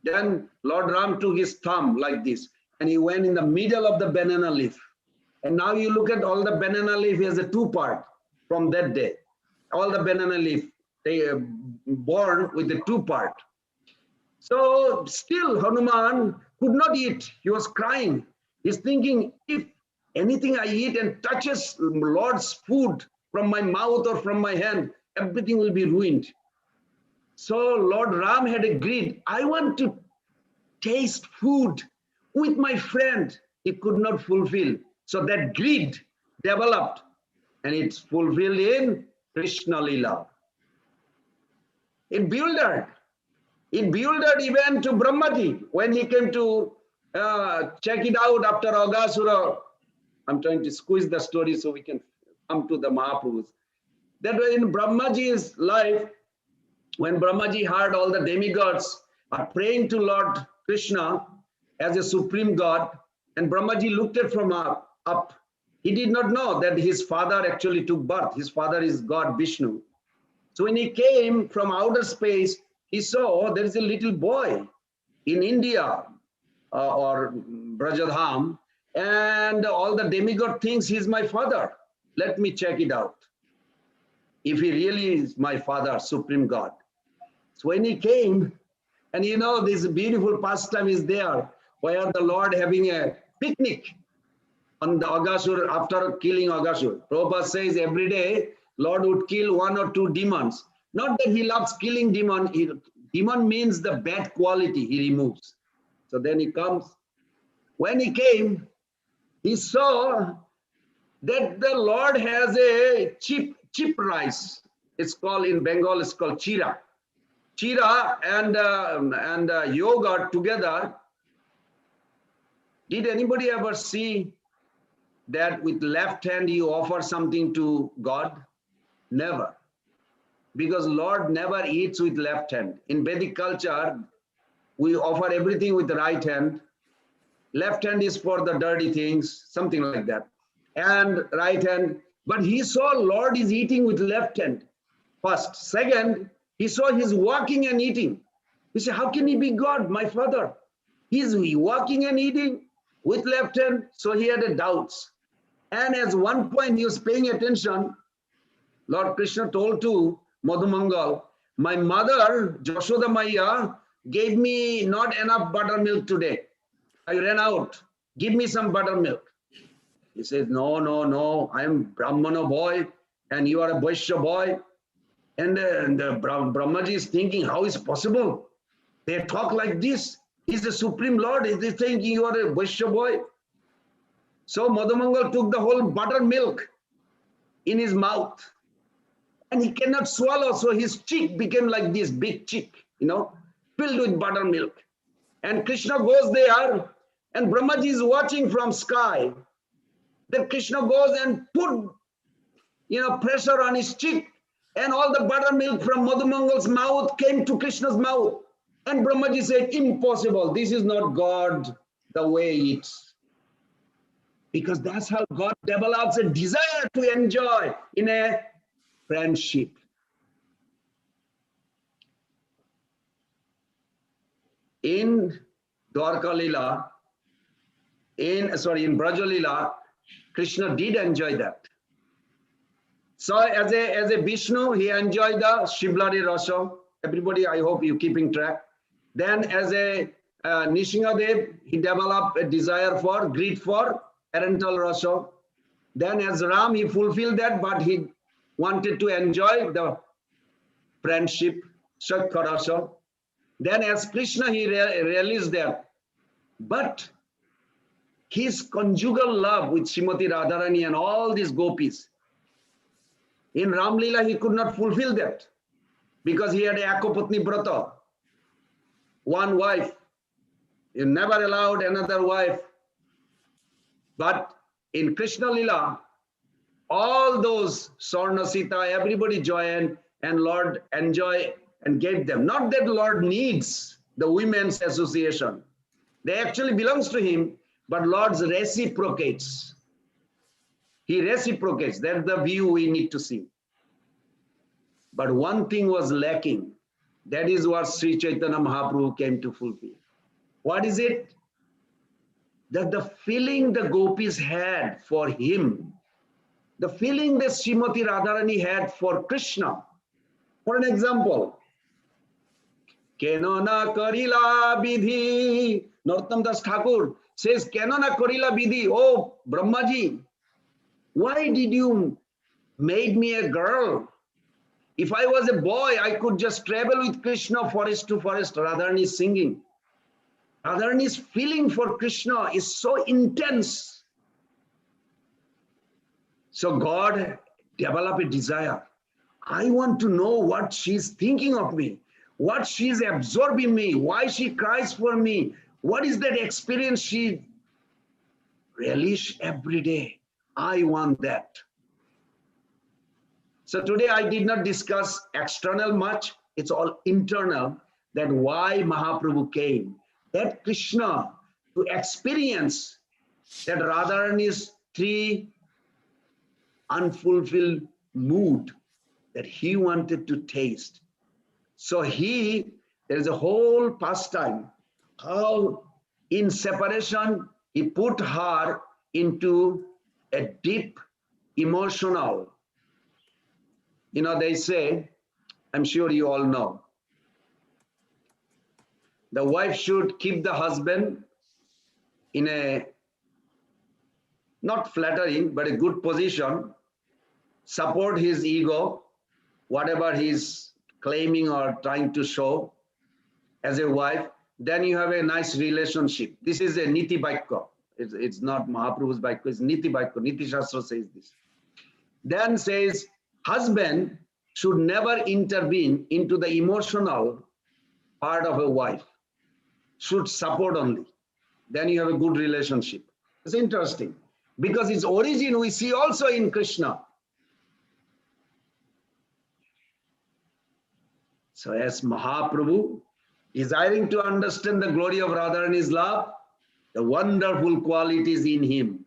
Then Lord Ram took his thumb like this and he went in the middle of the banana leaf. And now you look at all the banana leaf as a two-part from that day. All the banana leaf, they are born with the two-part. So still Hanuman could not eat. He was crying. He's thinking, if anything I eat and touches Lord's food from my mouth or from my hand, everything will be ruined. So Lord Ram had agreed, I want to taste food with my friend. He could not fulfill. So that greed developed and it's fulfilled in Krishna Lila. It bewildered. It bewildered even to Brahmaji when he came to check it out after Aghasura. I'm trying to squeeze the story so we can come to the Mahaprabhus. That in Brahmaji's life, when Brahmaji heard all the demigods are praying to Lord Krishna as a supreme God, and Brahmaji looked at from up, he did not know that his father actually took birth. His father is God Vishnu. So when he came from outer space, he saw there is a little boy in India or Brajadham, and all the demigod thinks he's my father. Let me check it out. If he really is my father, supreme God. So when he came, and this beautiful pastime is there, where the Lord having a picnic on the Aghasur after killing Aghasur. Prabhupada says every day, Lord would kill one or two demons. Not that he loves killing demon. Demon means the bad quality he removes. So then he comes. When he came, he saw that the Lord has a cheap rice. It's called, in Bengal, it's called chira. Chira and yogurt together. Did anybody ever see that with left hand you offer something to God? Never. Because Lord never eats with left hand. In Vedic culture, we offer everything with the right hand. Left hand is for the dirty things, something like that. And right hand. But he saw Lord is eating with left hand first. Second, he saw he's walking and eating. He said, how can he be God, my father? He's walking and eating with left hand. So he had a doubts. And as one point he was paying attention, Lord Krishna told to Madhumangal, my mother, Jashoda Maya, gave me not enough buttermilk today. I ran out. Give me some buttermilk. He says, no, I am Brahmana boy and you are a Vaishya boy. And the Brahmaji is thinking, how is possible? They talk like this. He's the Supreme Lord. He's thinking you are a Vaishya boy. So Madhumangal took the whole buttermilk in his mouth. And he cannot swallow, so his cheek became like this, big cheek, filled with buttermilk. And Krishna goes there, and Brahmaji is watching from sky. Then Krishna goes and put, pressure on his cheek, and all the buttermilk from Madhumangal's mouth came to Krishna's mouth. And Brahmaji said, impossible, this is not God the way it's. Because that's how God develops a desire to enjoy in a friendship. In Dwarka Lila, in Braja Lila, Krishna did enjoy that. So as a Vishnu, he enjoyed the Shivlari Rasa. Everybody, I hope you're keeping track. Then as a Nishingadev, he developed a desire for, greed for parental Rasa. Then as Ram, he fulfilled that, but he wanted to enjoy the friendship, Shakha Rasa. Then as Krishna, he realized that. But his conjugal love with Srimati Radharani and all these gopis, in Ram Leela, he could not fulfill that because he had a Ekapatni Brata, one wife. He never allowed another wife. But in Krishna Leela, all those Sarna Sita, everybody joined and Lord enjoy and gave them. Not that Lord needs the women's association. They actually belongs to him, but Lord reciprocates. He reciprocates. That's the view we need to see. But one thing was lacking. That is what Sri Chaitanya Mahaprabhu came to fulfill. What is it? That the feeling the gopis had for him, the feeling that Srimati Radharani had for Krishna. For an example, Kenona Karila Bidhi, Narottam Das Thakur says, Kenona Karila Bidhi, oh Brahmaji, why did you make me a girl? If I was a boy, I could just travel with Krishna forest to forest. Radharani is singing. Radharani's feeling for Krishna is so intense. So God developed a desire. I want to know what she's thinking of me, what she's absorbing me, why she cries for me. What is that experience she relishes every day? I want that. So today I did not discuss external much. It's all internal, that why Mahaprabhu came. That Krishna, to experience that Radharani's three unfulfilled mood that he wanted to taste. So there is a whole pastime, how in separation, he put her into a deep emotional. You know, they say, I'm sure you all know, the wife should keep the husband in a not flattering, but a good position, support his ego, whatever he's claiming or trying to show as a wife, then you have a nice relationship. This is a Niti Vaikya. It's not Mahaprabhu's Vaikya, it's Niti Vaikya. Niti Shastra says this. Then says, husband should never intervene into the emotional part of a wife, should support only. Then you have a good relationship. It's interesting because its origin we see also in Krishna. So as Mahaprabhu, desiring to understand the glory of Radharani's love, the wonderful qualities in him,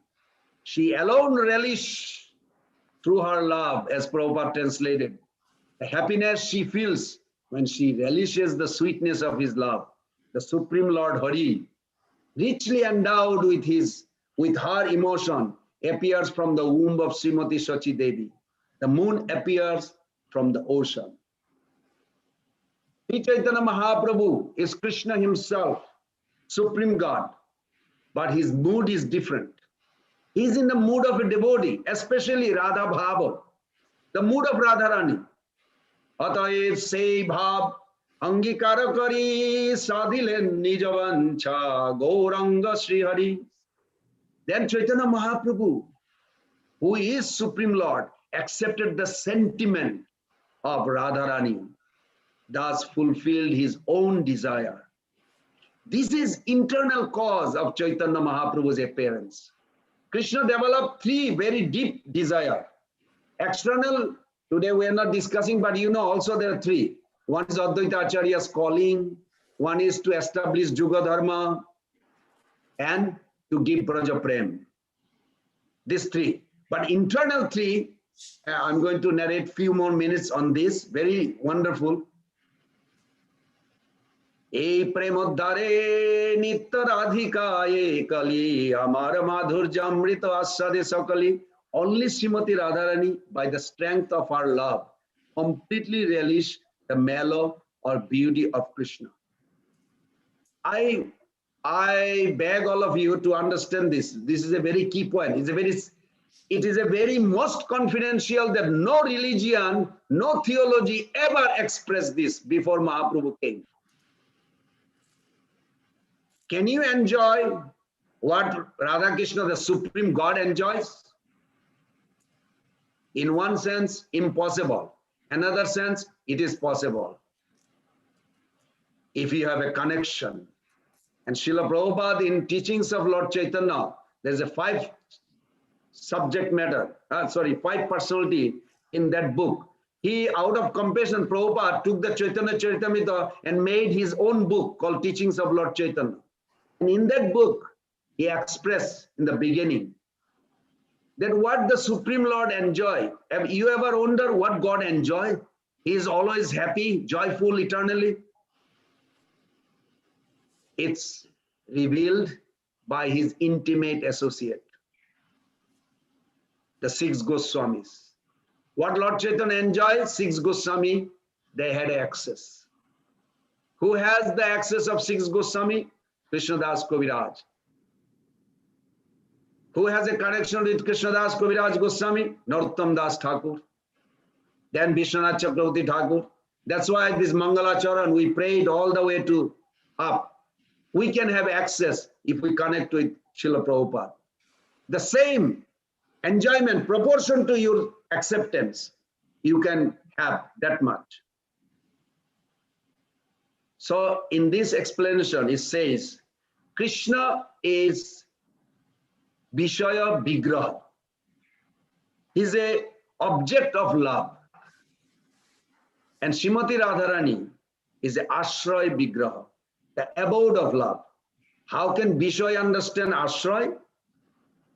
she alone relished through her love, as Prabhupada translated, the happiness she feels when she relishes the sweetness of his love. The Supreme Lord Hari, richly endowed with her emotion, appears from the womb of Srimati Shachi Devi. The moon appears from the ocean. Sri Chaitanya Mahaprabhu is Krishna himself, Supreme God, but his mood is different. He is in the mood of a devotee, especially Radha Bhava, the mood of Radharani. Ataev sei bhav angikara kari sadhilen nijavancha gauranga Sri Hari. Then Chaitanya Mahaprabhu, who is Supreme Lord, accepted the sentiment of Radharani, thus fulfilled his own desire. This is internal cause of Chaitanya Mahaprabhu's appearance. Krishna developed three very deep desire. External, today we are not discussing, but you know also there are three. One is Advaita Acharya's calling, one is to establish Juga Dharma, and to give Braja Prem. These three. But internal three, I'm going to narrate few more minutes on this. Very wonderful. E premoddhare nitya radhika ekali amar madhurjamrita asade sakali. Only Srimati Radharani, by the strength of our love, completely relish the mellow or beauty of Krishna. I beg all of you to understand this. This is a very key point. It is a very most confidential that no religion, no theology ever expressed this before Mahaprabhu came. Can you enjoy what Radha Krishna, the Supreme God, enjoys? In one sense, impossible. Another sense, it is possible. If you have a connection. And Srila Prabhupada, in Teachings of Lord Chaitanya, there's a five personality in that book. He, out of compassion, Prabhupada took the Chaitanya Charitamrita and made his own book called Teachings of Lord Chaitanya. And in that book, he expressed in the beginning that what the Supreme Lord enjoy. Have you ever wondered what God enjoy? He is always happy, joyful, eternally. It's revealed by his intimate associate, the six Goswamis. What Lord Chaitanya enjoys, six Goswami, they had access. Who has the access of six Goswami? Krishnadas Kaviraj. Who has a connection with Krishnadas Kaviraj Goswami? Narottam Das Thakur. Then Vishwanath Chakravarti Thakur. That's why this Mangalacharan, we prayed all the way to up. We can have access if we connect with Srila Prabhupada. The same enjoyment, proportion to your acceptance, you can have that much. So in this explanation, it says, Krishna is Vishaya Vigraha. He's an object of love. And Srimati Radharani is an Ashray Vigraha, the abode of love. How can Vishaya understand Ashray?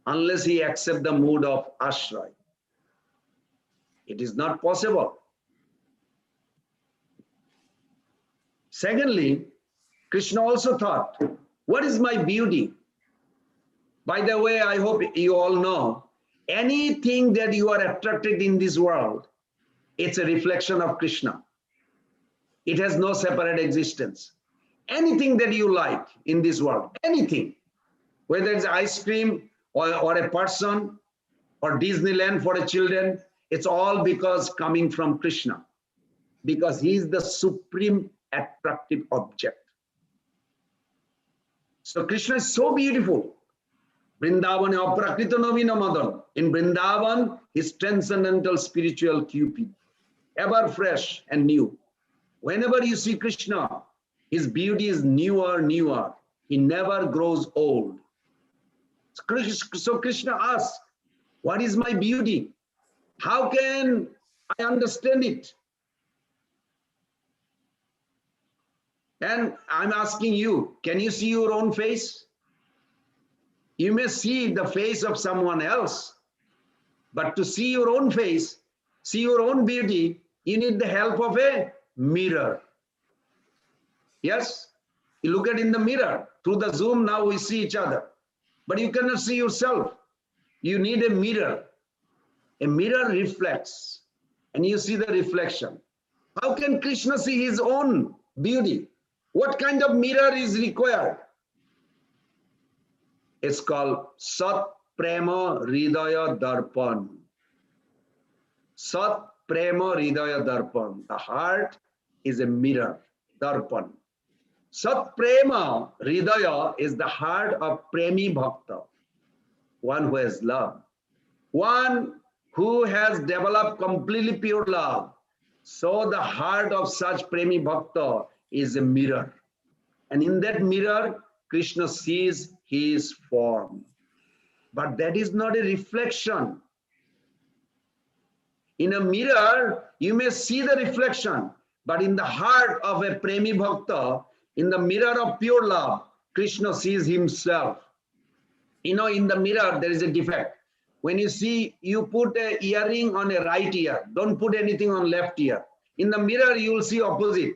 Unless he accepts the mood of Ashray. It is not possible. Secondly, Krishna also thought, what is my beauty? By the way, I hope you all know, anything that you are attracted in this world, it's a reflection of Krishna. It has no separate existence. Anything that you like in this world, anything, whether it's ice cream or a person or Disneyland for the children, it's all because coming from Krishna, because he is the supreme attractive object. So Krishna is so beautiful. Vrindavan aprakrita navina madan. In Vrindavan, his transcendental spiritual Cupid, ever fresh and new. Whenever you see Krishna, his beauty is newer. He never grows old. So Krishna asks, what is my beauty? How can I understand it? And I'm asking you, can you see your own face? You may see the face of someone else, but to see your own face, see your own beauty, you need the help of a mirror. Yes, you look at in the mirror. Through the Zoom, now we see each other. But you cannot see yourself. You need a mirror. A mirror reflects, and you see the reflection. How can Krishna see his own beauty? What kind of mirror is required? It's called Sat Prema Hridaya Darpan. Sat Prema Hridaya Darpan. The heart is a mirror, Darpan. Sat Prema Hridaya is the heart of Premi Bhakta, one who has love, one who has developed completely pure love. So the heart of such Premi Bhakta is a mirror. And in that mirror, Krishna sees his form. But that is not a reflection. In a mirror, you may see the reflection, but in the heart of a Premi Bhakta, in the mirror of pure love, Krishna sees himself. You know, in the mirror, there is a defect. when you see, you put a earring on a right ear, don't put anything on left ear. In the mirror, you will see opposite.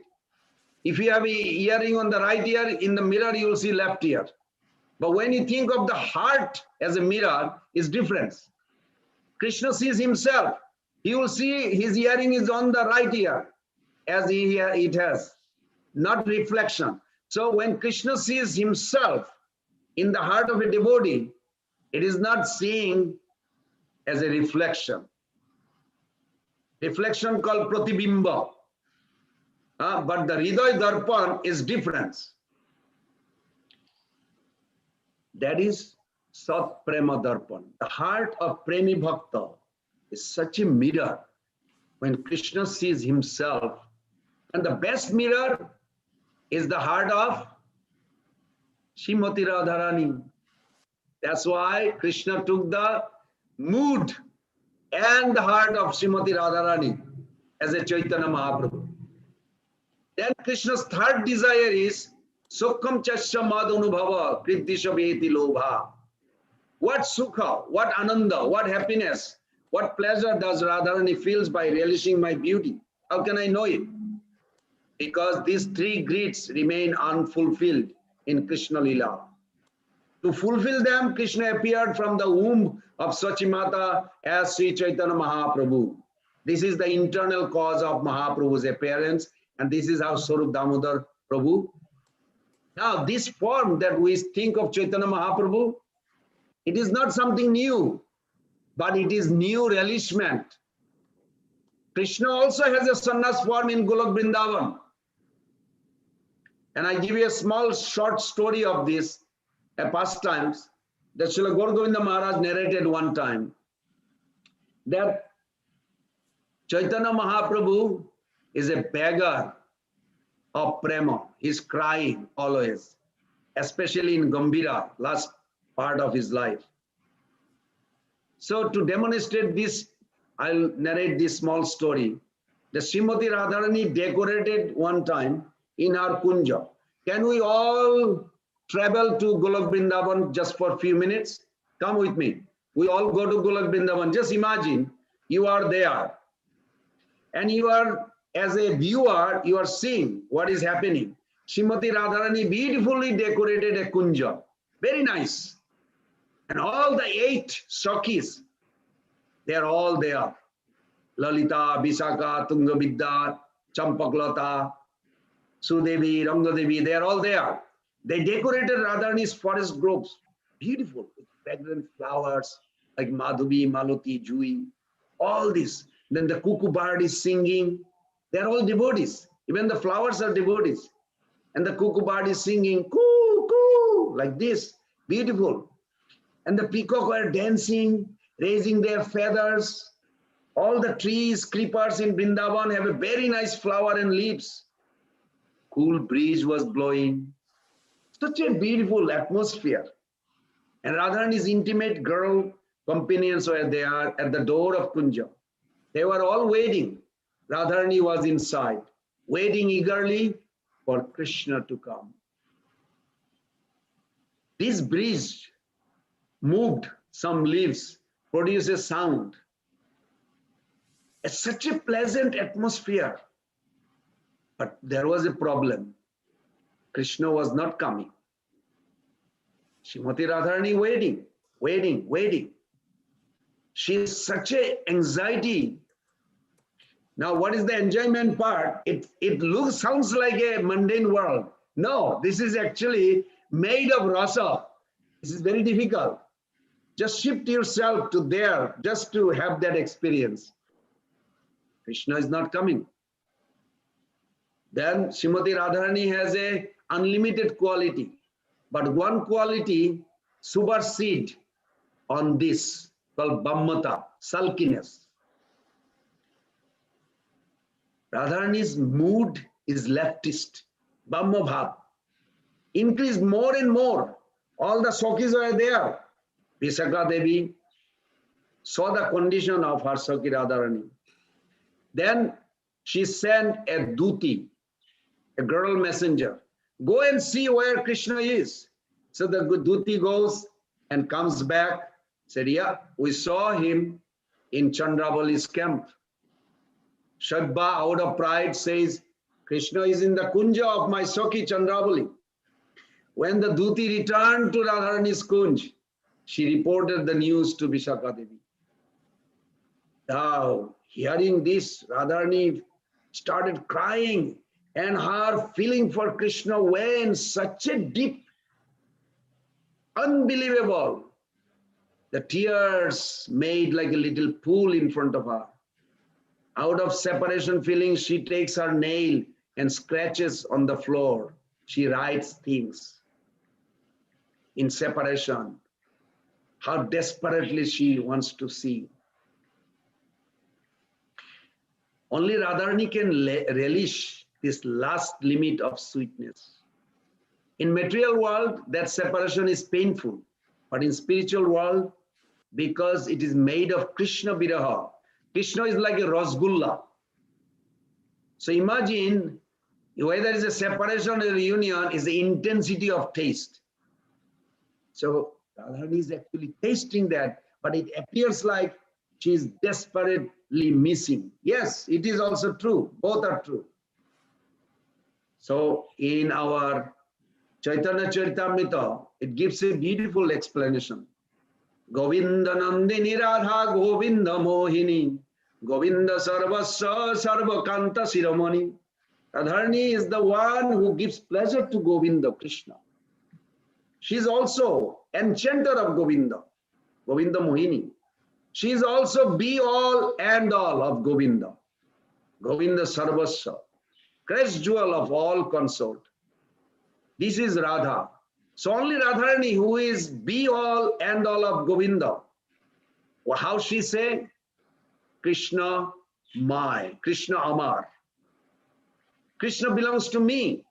If you have an earring on the right ear, in the mirror, you will see left ear. But when you think of the heart as a mirror, it's different. Krishna sees himself. He will see his earring is on the right ear, as it has, not reflection. So when Krishna sees himself in the heart of a devotee, it is not seeing as a reflection. Reflection called pratibimba. But the Hriday Darpan is different. That is Sat Prema Darpan. The heart of Premi Bhakta is such a mirror when Krishna sees himself. And the best mirror is the heart of Srimati Radharani. That's why Krishna took the mood and the heart of Srimati Radharani as a Chaitanya Mahaprabhu. Then Krishna's third desire is Sukham Chasya Madhanubhava Kriddisha Veti Lobha. What sukha, what ananda, what happiness, what pleasure does Radharani feels by relishing my beauty? How can I know it? Because these three greeds remain unfulfilled in Krishna Lila. To fulfill them, Krishna appeared from the womb of Sachimata as Sri Chaitanya Mahaprabhu. This is the internal cause of Mahaprabhu's appearance, and this is how Swarup Damodar Prabhu. Now, this form that we think of Chaitanya Mahaprabhu, it is not something new, but it is new relishment. Krishna also has a sannyas form in Golok Vrindavan. And I give you a small short story of this, a pastimes that Srila Govinda Maharaj narrated one time. That Chaitanya Mahaprabhu is a beggar of prema. He's crying always, especially in Gambhira, last part of his life. So to demonstrate this, I'll narrate this small story. The Srimati Radharani decorated one time in our kunja. Can we all travel to Golok Vrindavan just for a few minutes? Come with me. We all go to Golok Vrindavan. Just imagine you are there. And you are, as a viewer, you are seeing what is happening. Srimati Radharani beautifully decorated a kunja. Very nice. And all the 8 Sakhis, they are all there. Lalita, Visakha, Tungavidya, Champaklata, Sudevi, Rangadevi, they are all there. They decorated Radharani's forest groves. Beautiful, with fragrant flowers like Madhubi, Malati, Jui, all this. Then the cuckoo bird is singing. They are all devotees. Even the flowers are devotees. And the cuckoo bird is singing, coo, coo, like this. Beautiful. And the peacock are dancing, raising their feathers. All the trees, creepers in Vrindavan have a very nice flower and leaves. Cool breeze was blowing. Such a beautiful atmosphere. And Radharani's intimate girl companions were there at the door of Kunja. They were all waiting. Radharani was inside, waiting eagerly for Krishna to come. This breeze moved some leaves, produced a sound. It's such a pleasant atmosphere. But there was a problem. Krishna was not coming. Srimati Radharani waiting. She is such an anxiety. Now, what is the enjoyment part? It sounds like a mundane world. No, this is actually made of rasa. This is very difficult. Just shift yourself to there, just to have that experience. Krishna is not coming. Then Srimati Radharani has a unlimited quality, but one quality supersedes on this, called Bammata, sulkiness. Radharani's mood is leftist, Bhamma Bhav. Increased more and more. All the Sakhis are there. Visakha Devi saw the condition of her Sakhi Radharani. Then she sent a duti, a girl messenger. Go and see where Krishna is. So the duti goes and comes back, Said, yeah, we saw him in Chandravali's camp. Shadba, out of pride, says, Krishna is in the kunja of my Sakhi Chandravali. When the Duti returned to Radharani's kunj, she reported the news to Vishakha Devi. Now, hearing this, Radharani started crying, and her feeling for Krishna went such a deep, unbelievable. The tears made like a little pool in front of her. Out of separation feeling, she takes her nail and scratches on the floor. She writes things in separation, how desperately she wants to see. Only Radharani can relish this last limit of sweetness. In material world, that separation is painful, but in spiritual world, because it is made of Krishna Viraha, Krishna is like a Rasgulla. So imagine whether it's a separation or a union is the intensity of taste. So Radharani is actually tasting that, but it appears like she is desperately missing. Yes, it is also true. Both are true. So in our Chaitanya Charitamrita, it gives a beautiful explanation. Govinda Nandini Radha Govinda Mohini Govinda Sarvasya Sarvakanta Siramani. Radharani is the one who gives pleasure to Govinda Krishna. She is also enchanter of Govinda, Govinda Mohini. She is also be all and all of Govinda, Govinda Sarvasya, crest jewel of all consort. This is Radha. So only Radharani, who is be all and all of Govinda. Well, how she say? Krishna my, Krishna Amar. Krishna belongs to me.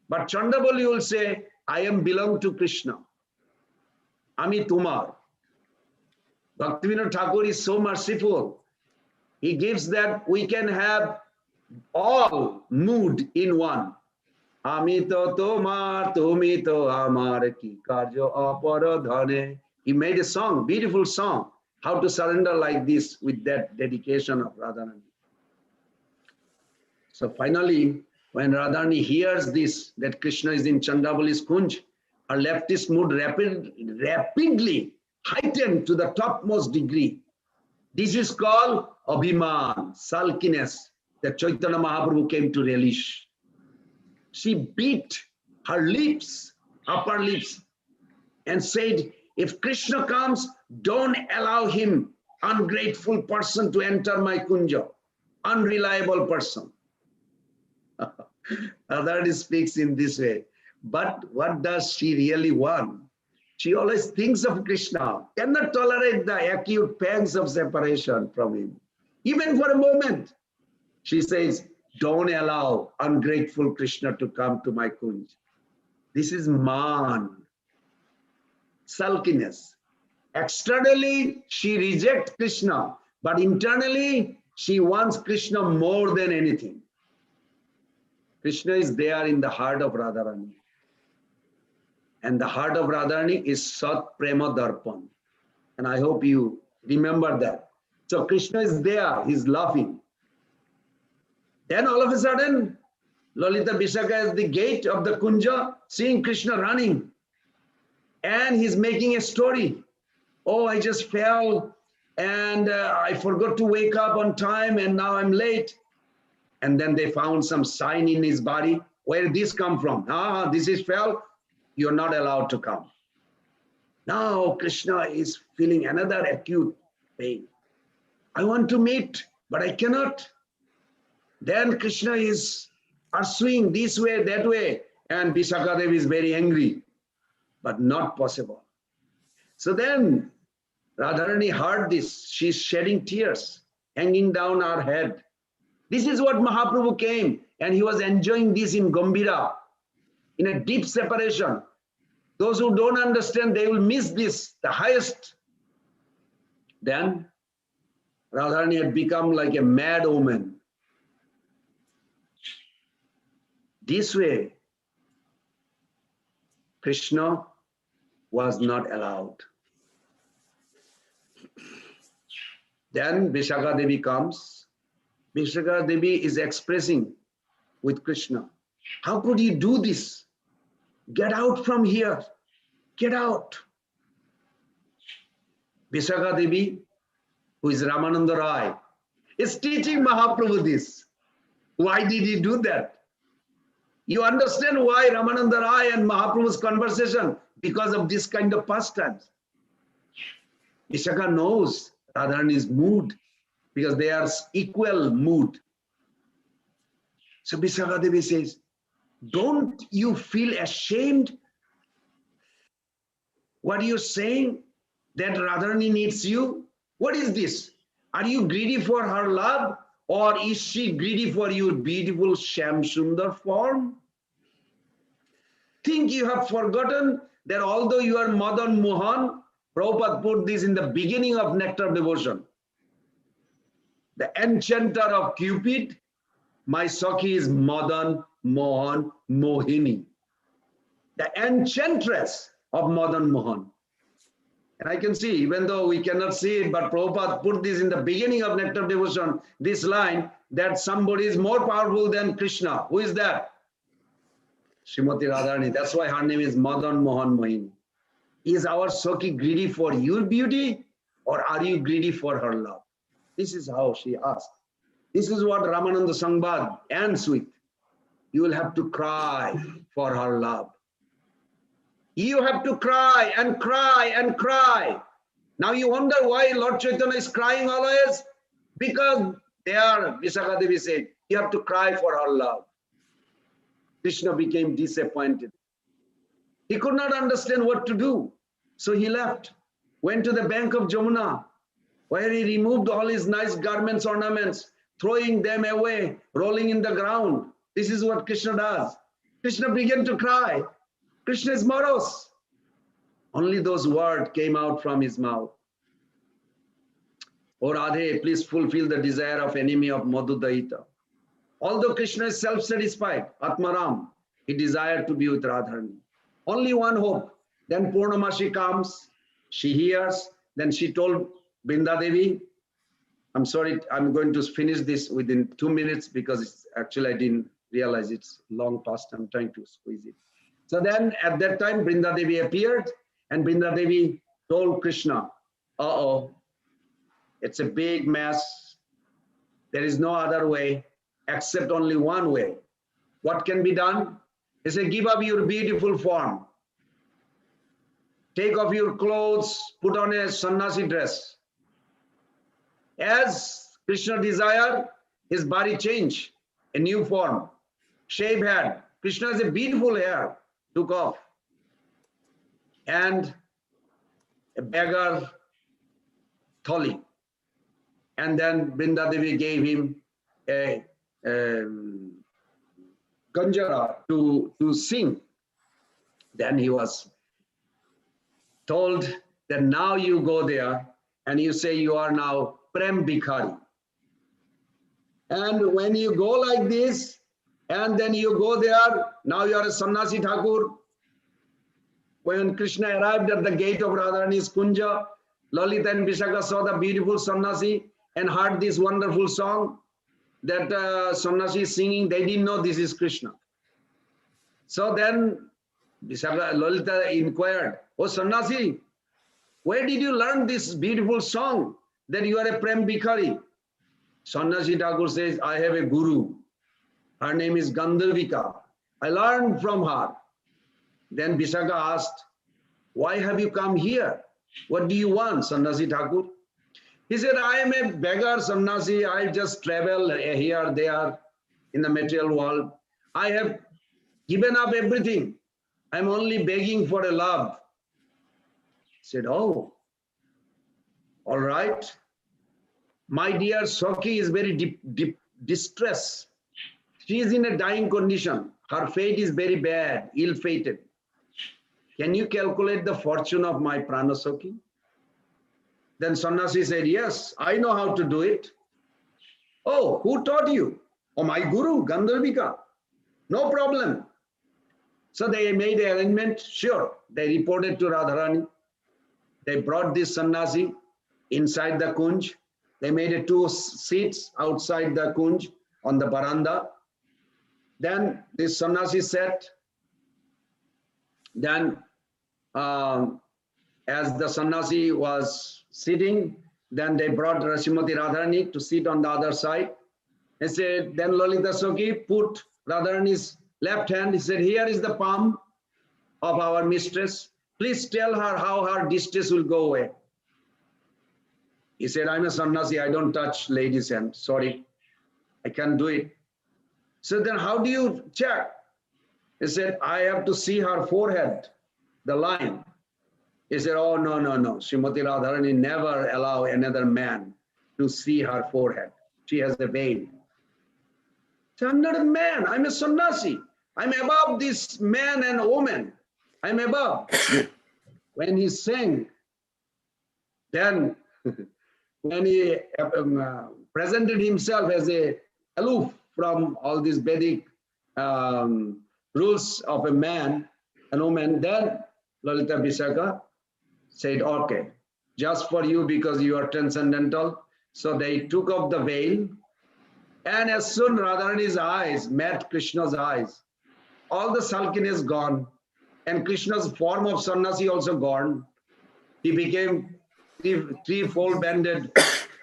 But Chandravali will say, I am belong to Krishna. Ami Tumar. Bhaktivinoda Thakur is so merciful. He gives that we can have all mood in one. Ami to tomar, tumi to amar ki karjo aparadhane. He made a song, beautiful song, how to surrender like this with that dedication of Radharani. So finally, when Radharani hears this, that Krishna is in Chandravali's kunj, her leftist mood rapidly heightened to the topmost degree. This is called Abhiman, sulkiness, that Chaitanya Mahaprabhu came to relish. She beat her lips, upper lips, and said, if Krishna comes, don't allow him, ungrateful person, to enter my kunja, unreliable person. Radharani speaks in this way. But what does she really want? She always thinks of Krishna, cannot tolerate the acute pangs of separation from him. Even for a moment, she says, don't allow ungrateful Krishna to come to my kunj. This is man, sulkiness. Externally, she rejects Krishna, but internally, she wants Krishna more than anything. Krishna is there in the heart of Radharani. And the heart of Radharani is Sat Prema Darpan. And I hope you remember that. So Krishna is there, he's laughing. Then all of a sudden, Lalita Vishakha is at the gate of the kunja, seeing Krishna running. And he's making a story. Oh, I just fell and I forgot to wake up on time and now I'm late. And then they found some sign in his body. Where did this come from? This is fell. You're not allowed to come. Now Krishna is feeling another acute pain. I want to meet, but I cannot. Then Krishna is pursuing this way, that way. And Vishakha Devi is very angry, but not possible. So then Radharani heard this. She's shedding tears, hanging down her head. This is what Mahaprabhu came, and he was enjoying this in Gambhira, in a deep separation. Those who don't understand, they will miss this, the highest. Then Radharani had become like a mad woman. This way, Krishna was not allowed. Then Vishakha Devi comes. Vishakha Devi is expressing with Krishna. How could you do this? Get out from here. Get out. Vishakha Devi, who is Ramananda Rai, is teaching Mahaprabhu this. Why did he do that? You understand why Ramananda Rai and Mahaprabhu's conversation? Because of this kind of pastimes. Vishakha knows Radharani's mood because they are equal mood. So Vishakha Devi says, don't you feel ashamed? What you're saying? That Radharani needs you? What is this? Are you greedy for her love? Or is she greedy for your beautiful Shyam Sundar form? Think you have forgotten that although you are Madan Mohan, Prabhupada put this in the beginning of Nectar of Devotion. The enchanter of Cupid, my Sakhi is Madan Mohan Mohini. The enchantress of Madan Mohan. And I can see, even though we cannot see it, but Prabhupada put this in the beginning of Nectar of Devotion, this line, that somebody is more powerful than Krishna. Who is that? Srimati Radharani. That's why her name is Madan Mohan Mohini. Is our Sakhi greedy for your beauty, or are you greedy for her love? This is how she asked. This is what Ramananda Sangbad ends with. You will have to cry for her love. You have to cry and cry and cry. Now you wonder why Lord Chaitanya is crying always? Because there, Vishakha Devi said, you have to cry for her love. Krishna became disappointed. He could not understand what to do. So he left, went to the bank of Jamuna, where he removed all his nice garments, ornaments, throwing them away, rolling in the ground. This is what Krishna does. Krishna began to cry. Krishna is morose. Only those words came out from his mouth. O Radhe, please fulfill the desire of enemy of Madhudahita. Although Krishna is self-satisfied, Atmaram, he desired to be with Radharani. Only one hope. Then Purnamashi comes, she hears, then she told Brinda Devi, I'm sorry, I'm going to finish this within 2 minutes because it's, actually I didn't realize it's long past, I'm trying to squeeze it. So then at that time, Brinda Devi appeared and Brinda Devi told Krishna, uh-oh, it's a big mess. There is no other way except only one way. What can be done? He said, give up your beautiful form. Take off your clothes, put on a sannyasi dress. As Krishna desired, his body changed, a new form. Shave head. Krishna has a beautiful hair, took off. And a beggar thali. And then Brinda Devi gave him a ganjara to sing. Then he was told that now you go there and you say you are now Prem Bhikhari. And when you go like this, and then you go there, now you are a Sannyasi Thakur. When Krishna arrived at the gate of Radharani's Kunja, Lalita and Vishakha saw the beautiful Sannyasi and heard this wonderful song that Sannyasi is singing. They didn't know this is Krishna. So then Vishakha, Lalita inquired, oh Sannyasi, where did you learn this beautiful song that you are a Prem Bhikhari? Sannyasi Thakur says, I have a guru. Her name is Gandharvika. I learned from her. Then Vishakha asked, why have you come here? What do you want, Sannyasi Thakur? He said, I am a beggar Sannyasi. I just travel here, there in the material world. I have given up everything. I'm only begging for a love. He said, oh, all right. My dear Sakhi is very distressed. She is in a dying condition. Her fate is very bad, ill-fated. Can you calculate the fortune of my Prana Sakhi? Then Sannyasi said, yes, I know how to do it. Oh, who taught you? Oh, my guru, Gandharvika. No problem. So they made the arrangement. Sure, they reported to Radharani. They brought this Sannyasi inside the Kunj. They made two seats outside the kunj on the veranda. Then this sannyasi sat. Then as the sannyasi was sitting, then they brought Srimati Radharani to sit on the other side. He said, then Lalita Sakhi put Radharani's left hand. He said, here is the palm of our mistress. Please tell her how her distress will go away. He said, I'm a sannyasi. I don't touch ladies' hand. Sorry, I can't do it. So then how do you check? He said, I have to see her forehead, the line. He said, oh, no. Srimati Radharani never allow another man to see her forehead. She has a veil. So I'm not a man. I'm a sannyasi. I'm above this man and woman. I'm above. When he sang, then when he presented himself as a aloof from all these Vedic rules of a man and woman, then Lalita Vishakha said, okay, just for you because you are transcendental. So they took off the veil, and as soon Radharani's eyes met Krishna's eyes, all the sulkiness gone, and Krishna's form of sannyasi also gone. He became three-fold banded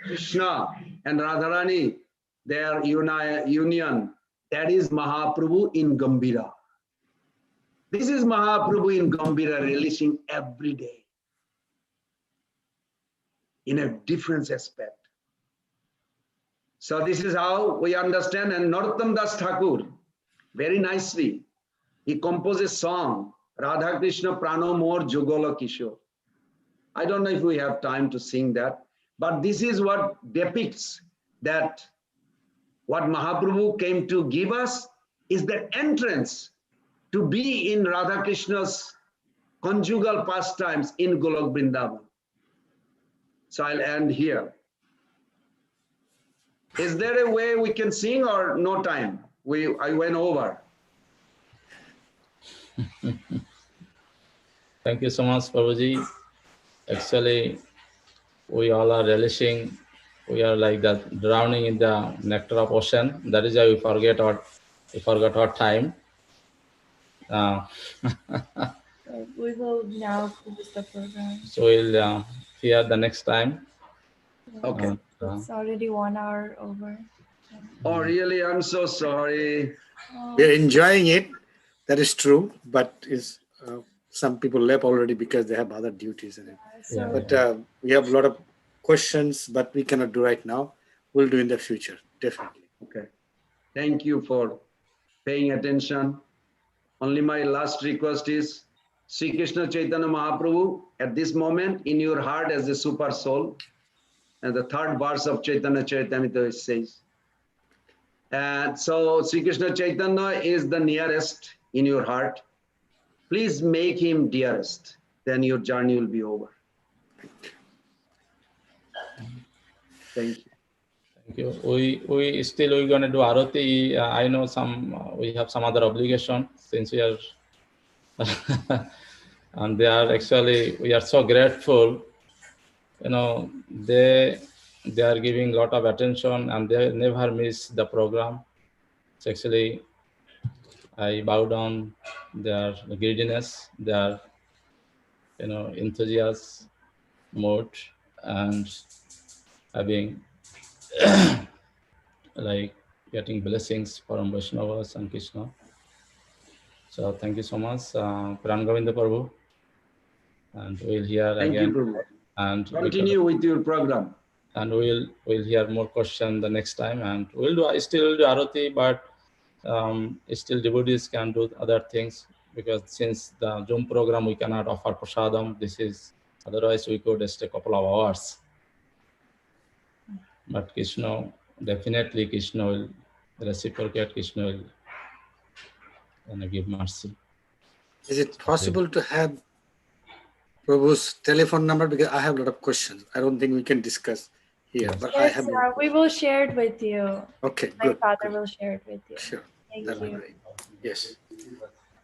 Krishna and Radharani, their union. That is Mahaprabhu in Gambhira. This is Mahaprabhu in Gambhira releasing every day in a different aspect. So this is how we understand. And Narottam Das Thakur, very nicely, he composed a song, Radha Krishna Prano Mor Jugala Kishore. I don't know if we have time to sing that, but this is what depicts that what Mahaprabhu came to give us is the entrance to be in Radha Krishna's conjugal pastimes in Golok Vrindavan. So I'll end here. Is there a way we can sing or no time? I went over. Thank you so much, Prabhuji. Actually, we all are relishing. We are like that, drowning in the nectar of ocean. That is why we forgot our time. We will now close the program. So we'll hear the next time. Okay. It's already 1 hour over. Oh, really? I'm so sorry. We're enjoying it. That is true. But some people left already because they have other duties in it. So, But we have a lot of questions, but we cannot do right now. We'll do in the future, definitely. Okay. Thank you for paying attention. Only my last request is Sri Krishna Chaitanya Mahaprabhu at this moment in your heart as a super soul. And the third verse of Chaitanya Charitamrita says. And so Sri Krishna Chaitanya is the nearest in your heart. Please make him dearest. Then your journey will be over. Thank you. Thank you. We're going to do Arati. I know we have some other obligation since we are, and they are actually, we are so grateful. You know, they are giving a lot of attention and they never miss the program. So actually, I bow down their greediness, their enthusiasm mode, and having like getting blessings from Vaishnavas and Krishna. So thank you so much, Pran Govinda Prabhu, and we'll hear Thank again. you, Prabhu. And continue with your program. And we'll hear more questions the next time, and we'll still do Arati, but still devotees can do other things, because since the Zoom program we cannot offer prasadam. This is, otherwise we could just a couple of hours. But Krishna, definitely Krishna will reciprocate. Krishna will give mercy. Is it possible to have Prabhu's telephone number? Because I have a lot of questions. I don't think we can discuss here. But yes, I have. We will share it with you. Okay, My good. father will share it with you. Sure. Thank That'll be you. great. Yes.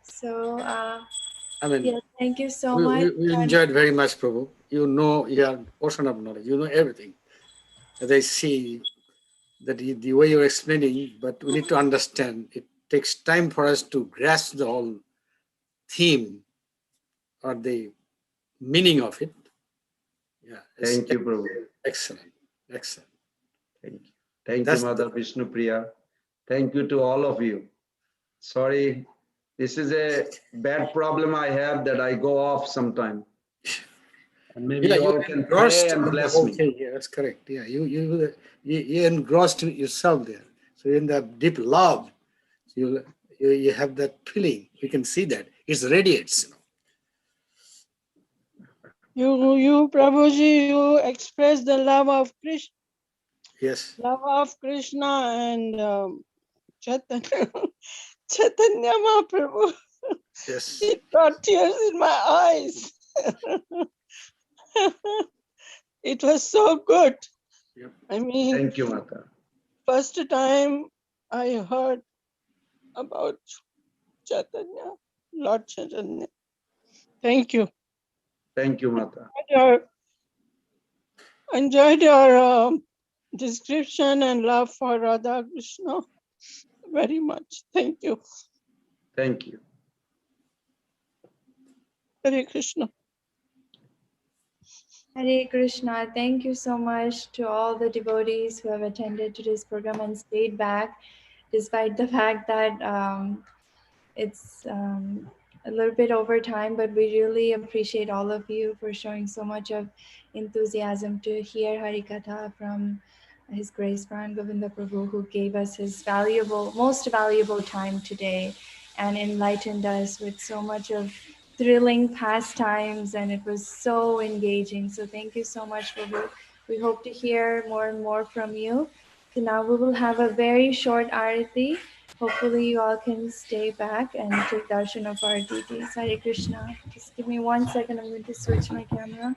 So, I mean, yeah, thank you so much. We enjoyed very much, Prabhu. You know, you are a portion of knowledge. You know everything. as I see that the way you're explaining, but we need to understand it takes time for us to grasp the whole theme or the meaning of it. Yeah. Thank you, Prabhu. Excellent. Excellent. Thank you. Thank That's you, Mother Vishnu Priya. Thank you to all of you. Sorry, this is a bad problem I have that I go off sometime. And maybe Yeah, you you all can engrossed pray and in the bless whole me. thing. Yeah, that's correct. Yeah, you engrossed yourself there. So in the deep love, you have that feeling. You can see that it radiates. You, Prabhuji, you express the love of Krishna, Yes. and Chaitanya, Chaitanya Mahaprabhu. Yes. It brought tears in my eyes. It was so good. Yep. I mean, Thank you, Mata. first time I heard about Chaitanya, Lord Chaitanya. Thank you. Thank you, Mata. Enjoyed your description and love for Radha Krishna very much. Thank you. Thank you. Hare Krishna. Hare Krishna. Thank you so much to all the devotees who have attended today's program and stayed back, despite the fact that it's a little bit over time, but we really appreciate all of you for showing so much of enthusiasm to hear Harikatha from His Grace Pran Govinda Prabhu, who gave us his most valuable time today and enlightened us with so much of thrilling pastimes, and it was so engaging. So thank you so much, Prabhu. We hope to hear more and more from you. So now we will have a very short arati. Hopefully you all can stay back and take darshan of our deities. Hare Krishna. Just give me 1 second. I'm going to switch my camera.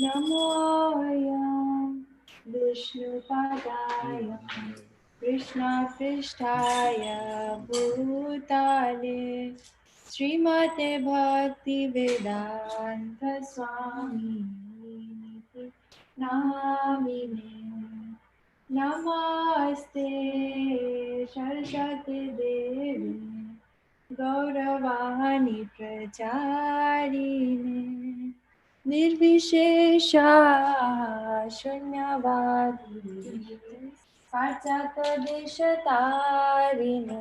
Namoyam Vishnu Padaya Krishna Prishtaya Bhutale Srimate Bhakti Vedanta Swami Niti Namine Namaste Saraswati Devi Gauravani Pracharine Nirvishesha Shunyavadi Pachata Deshatarine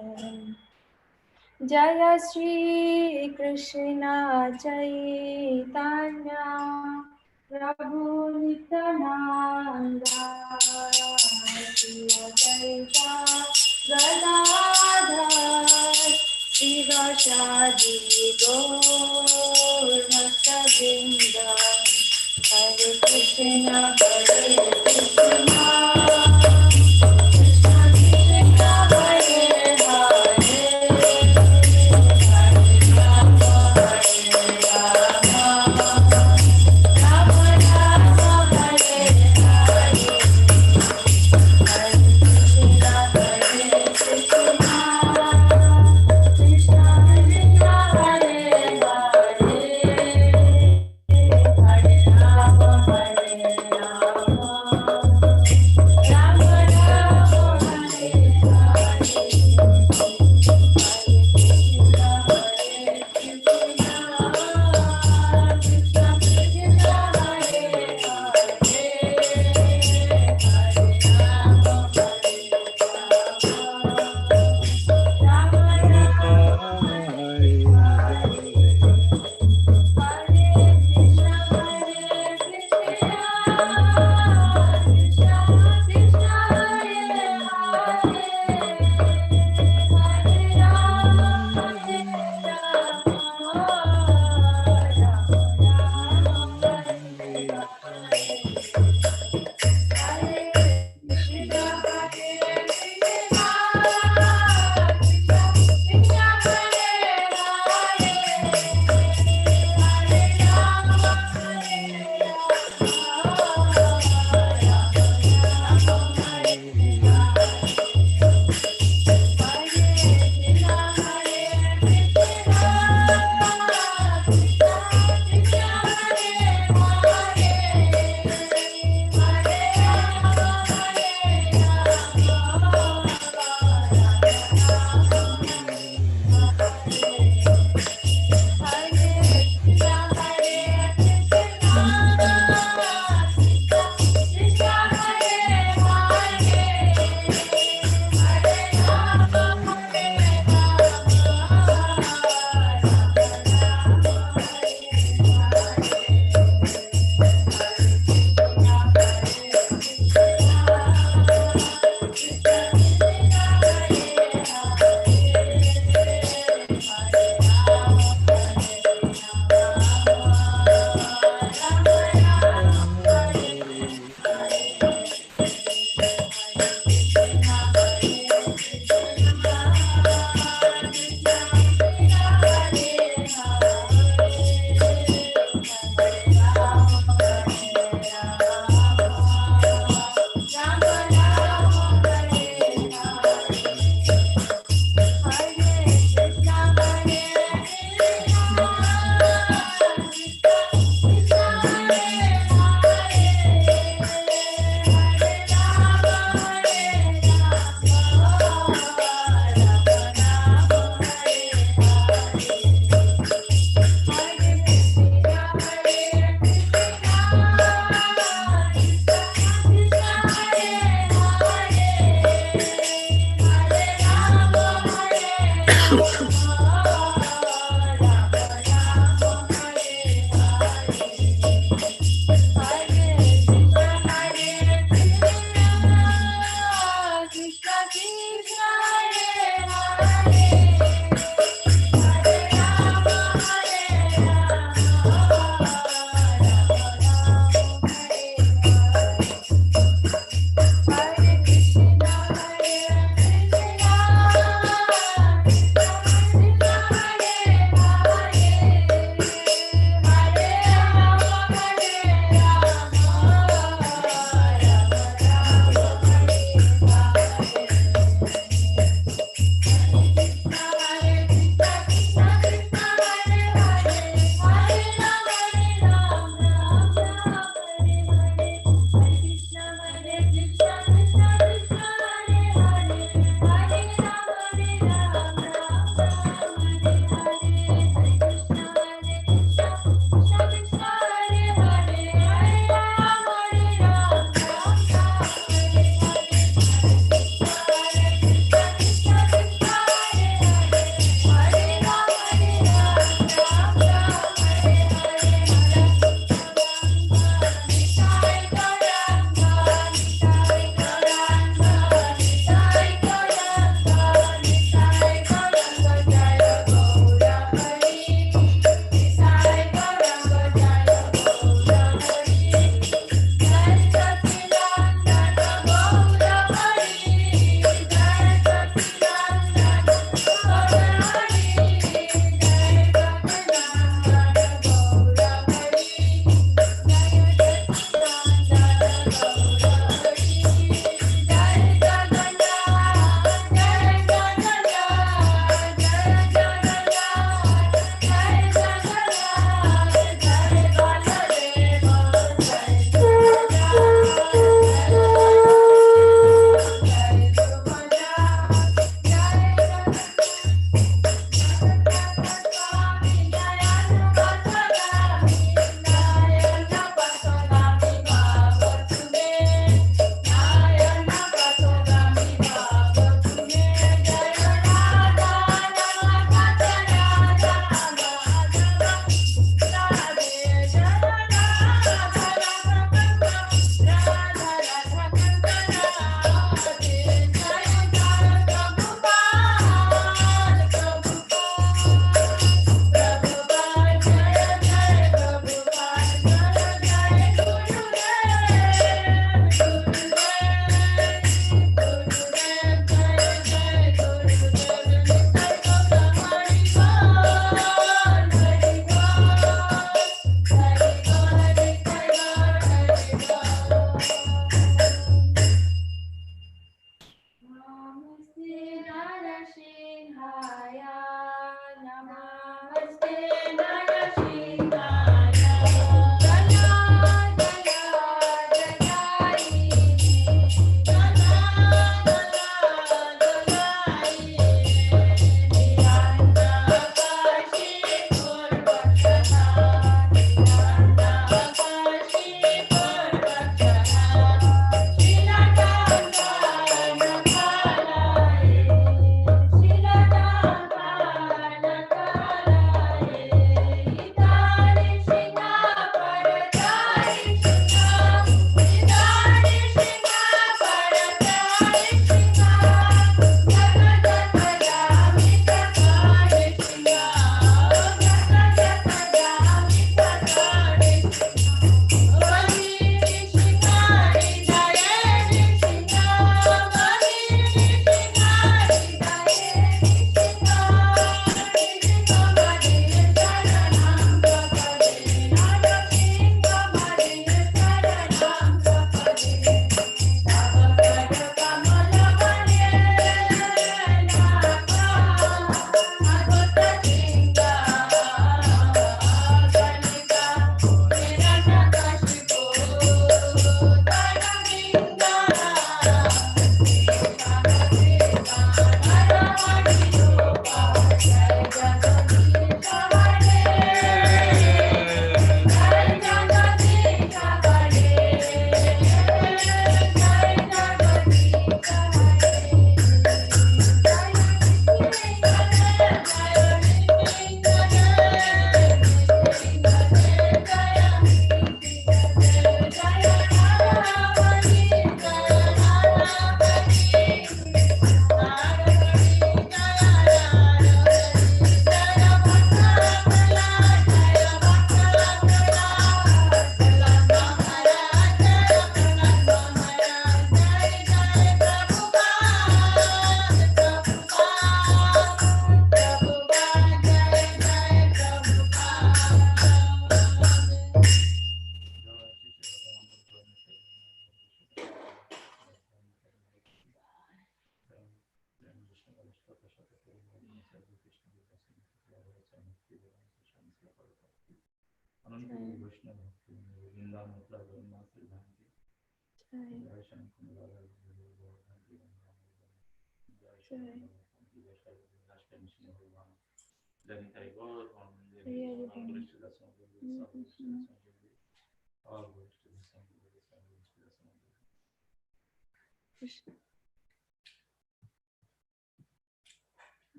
Jaya Shri Krishna Chaitanya Prabhu Nityananda Shri Advaita Gadadhar Srivasadi Gaur Bhakta Hare Krishna Hare Krishna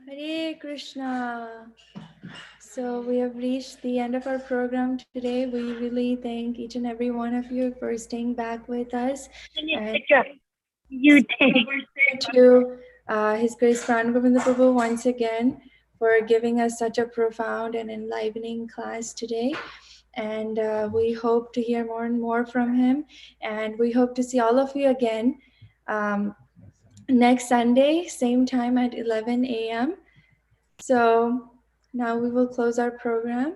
Hare Krishna. So we have reached the end of our program today. We really thank each and every one of you for staying back with us. And You take. to His Grace Pran Govinda Prabhu once again for giving us such a profound and enlivening class today. And we hope to hear more and more from him. And we hope to see all of you again next Sunday, same time at 11 a.m. So now we will close our program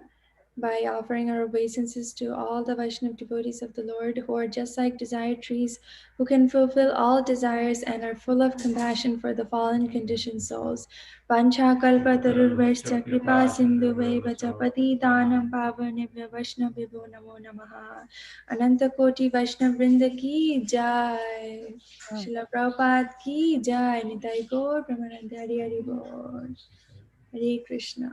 by offering our obeisances to all the Vaishnava devotees of the Lord who are just like desired trees, who can fulfill all desires and are full of compassion for the fallen conditioned souls. Pancha kalpa tarurvaischa kripa sindhu vacha patitanam pavanebhyo Vaishnavibhyo namo namaha. Ananta koti Vaishnav Vrinda ki jai. Srila Prabhupada ki jai. Nitai Gaur Pramananda Hari Hari Bol. Hare Krishna.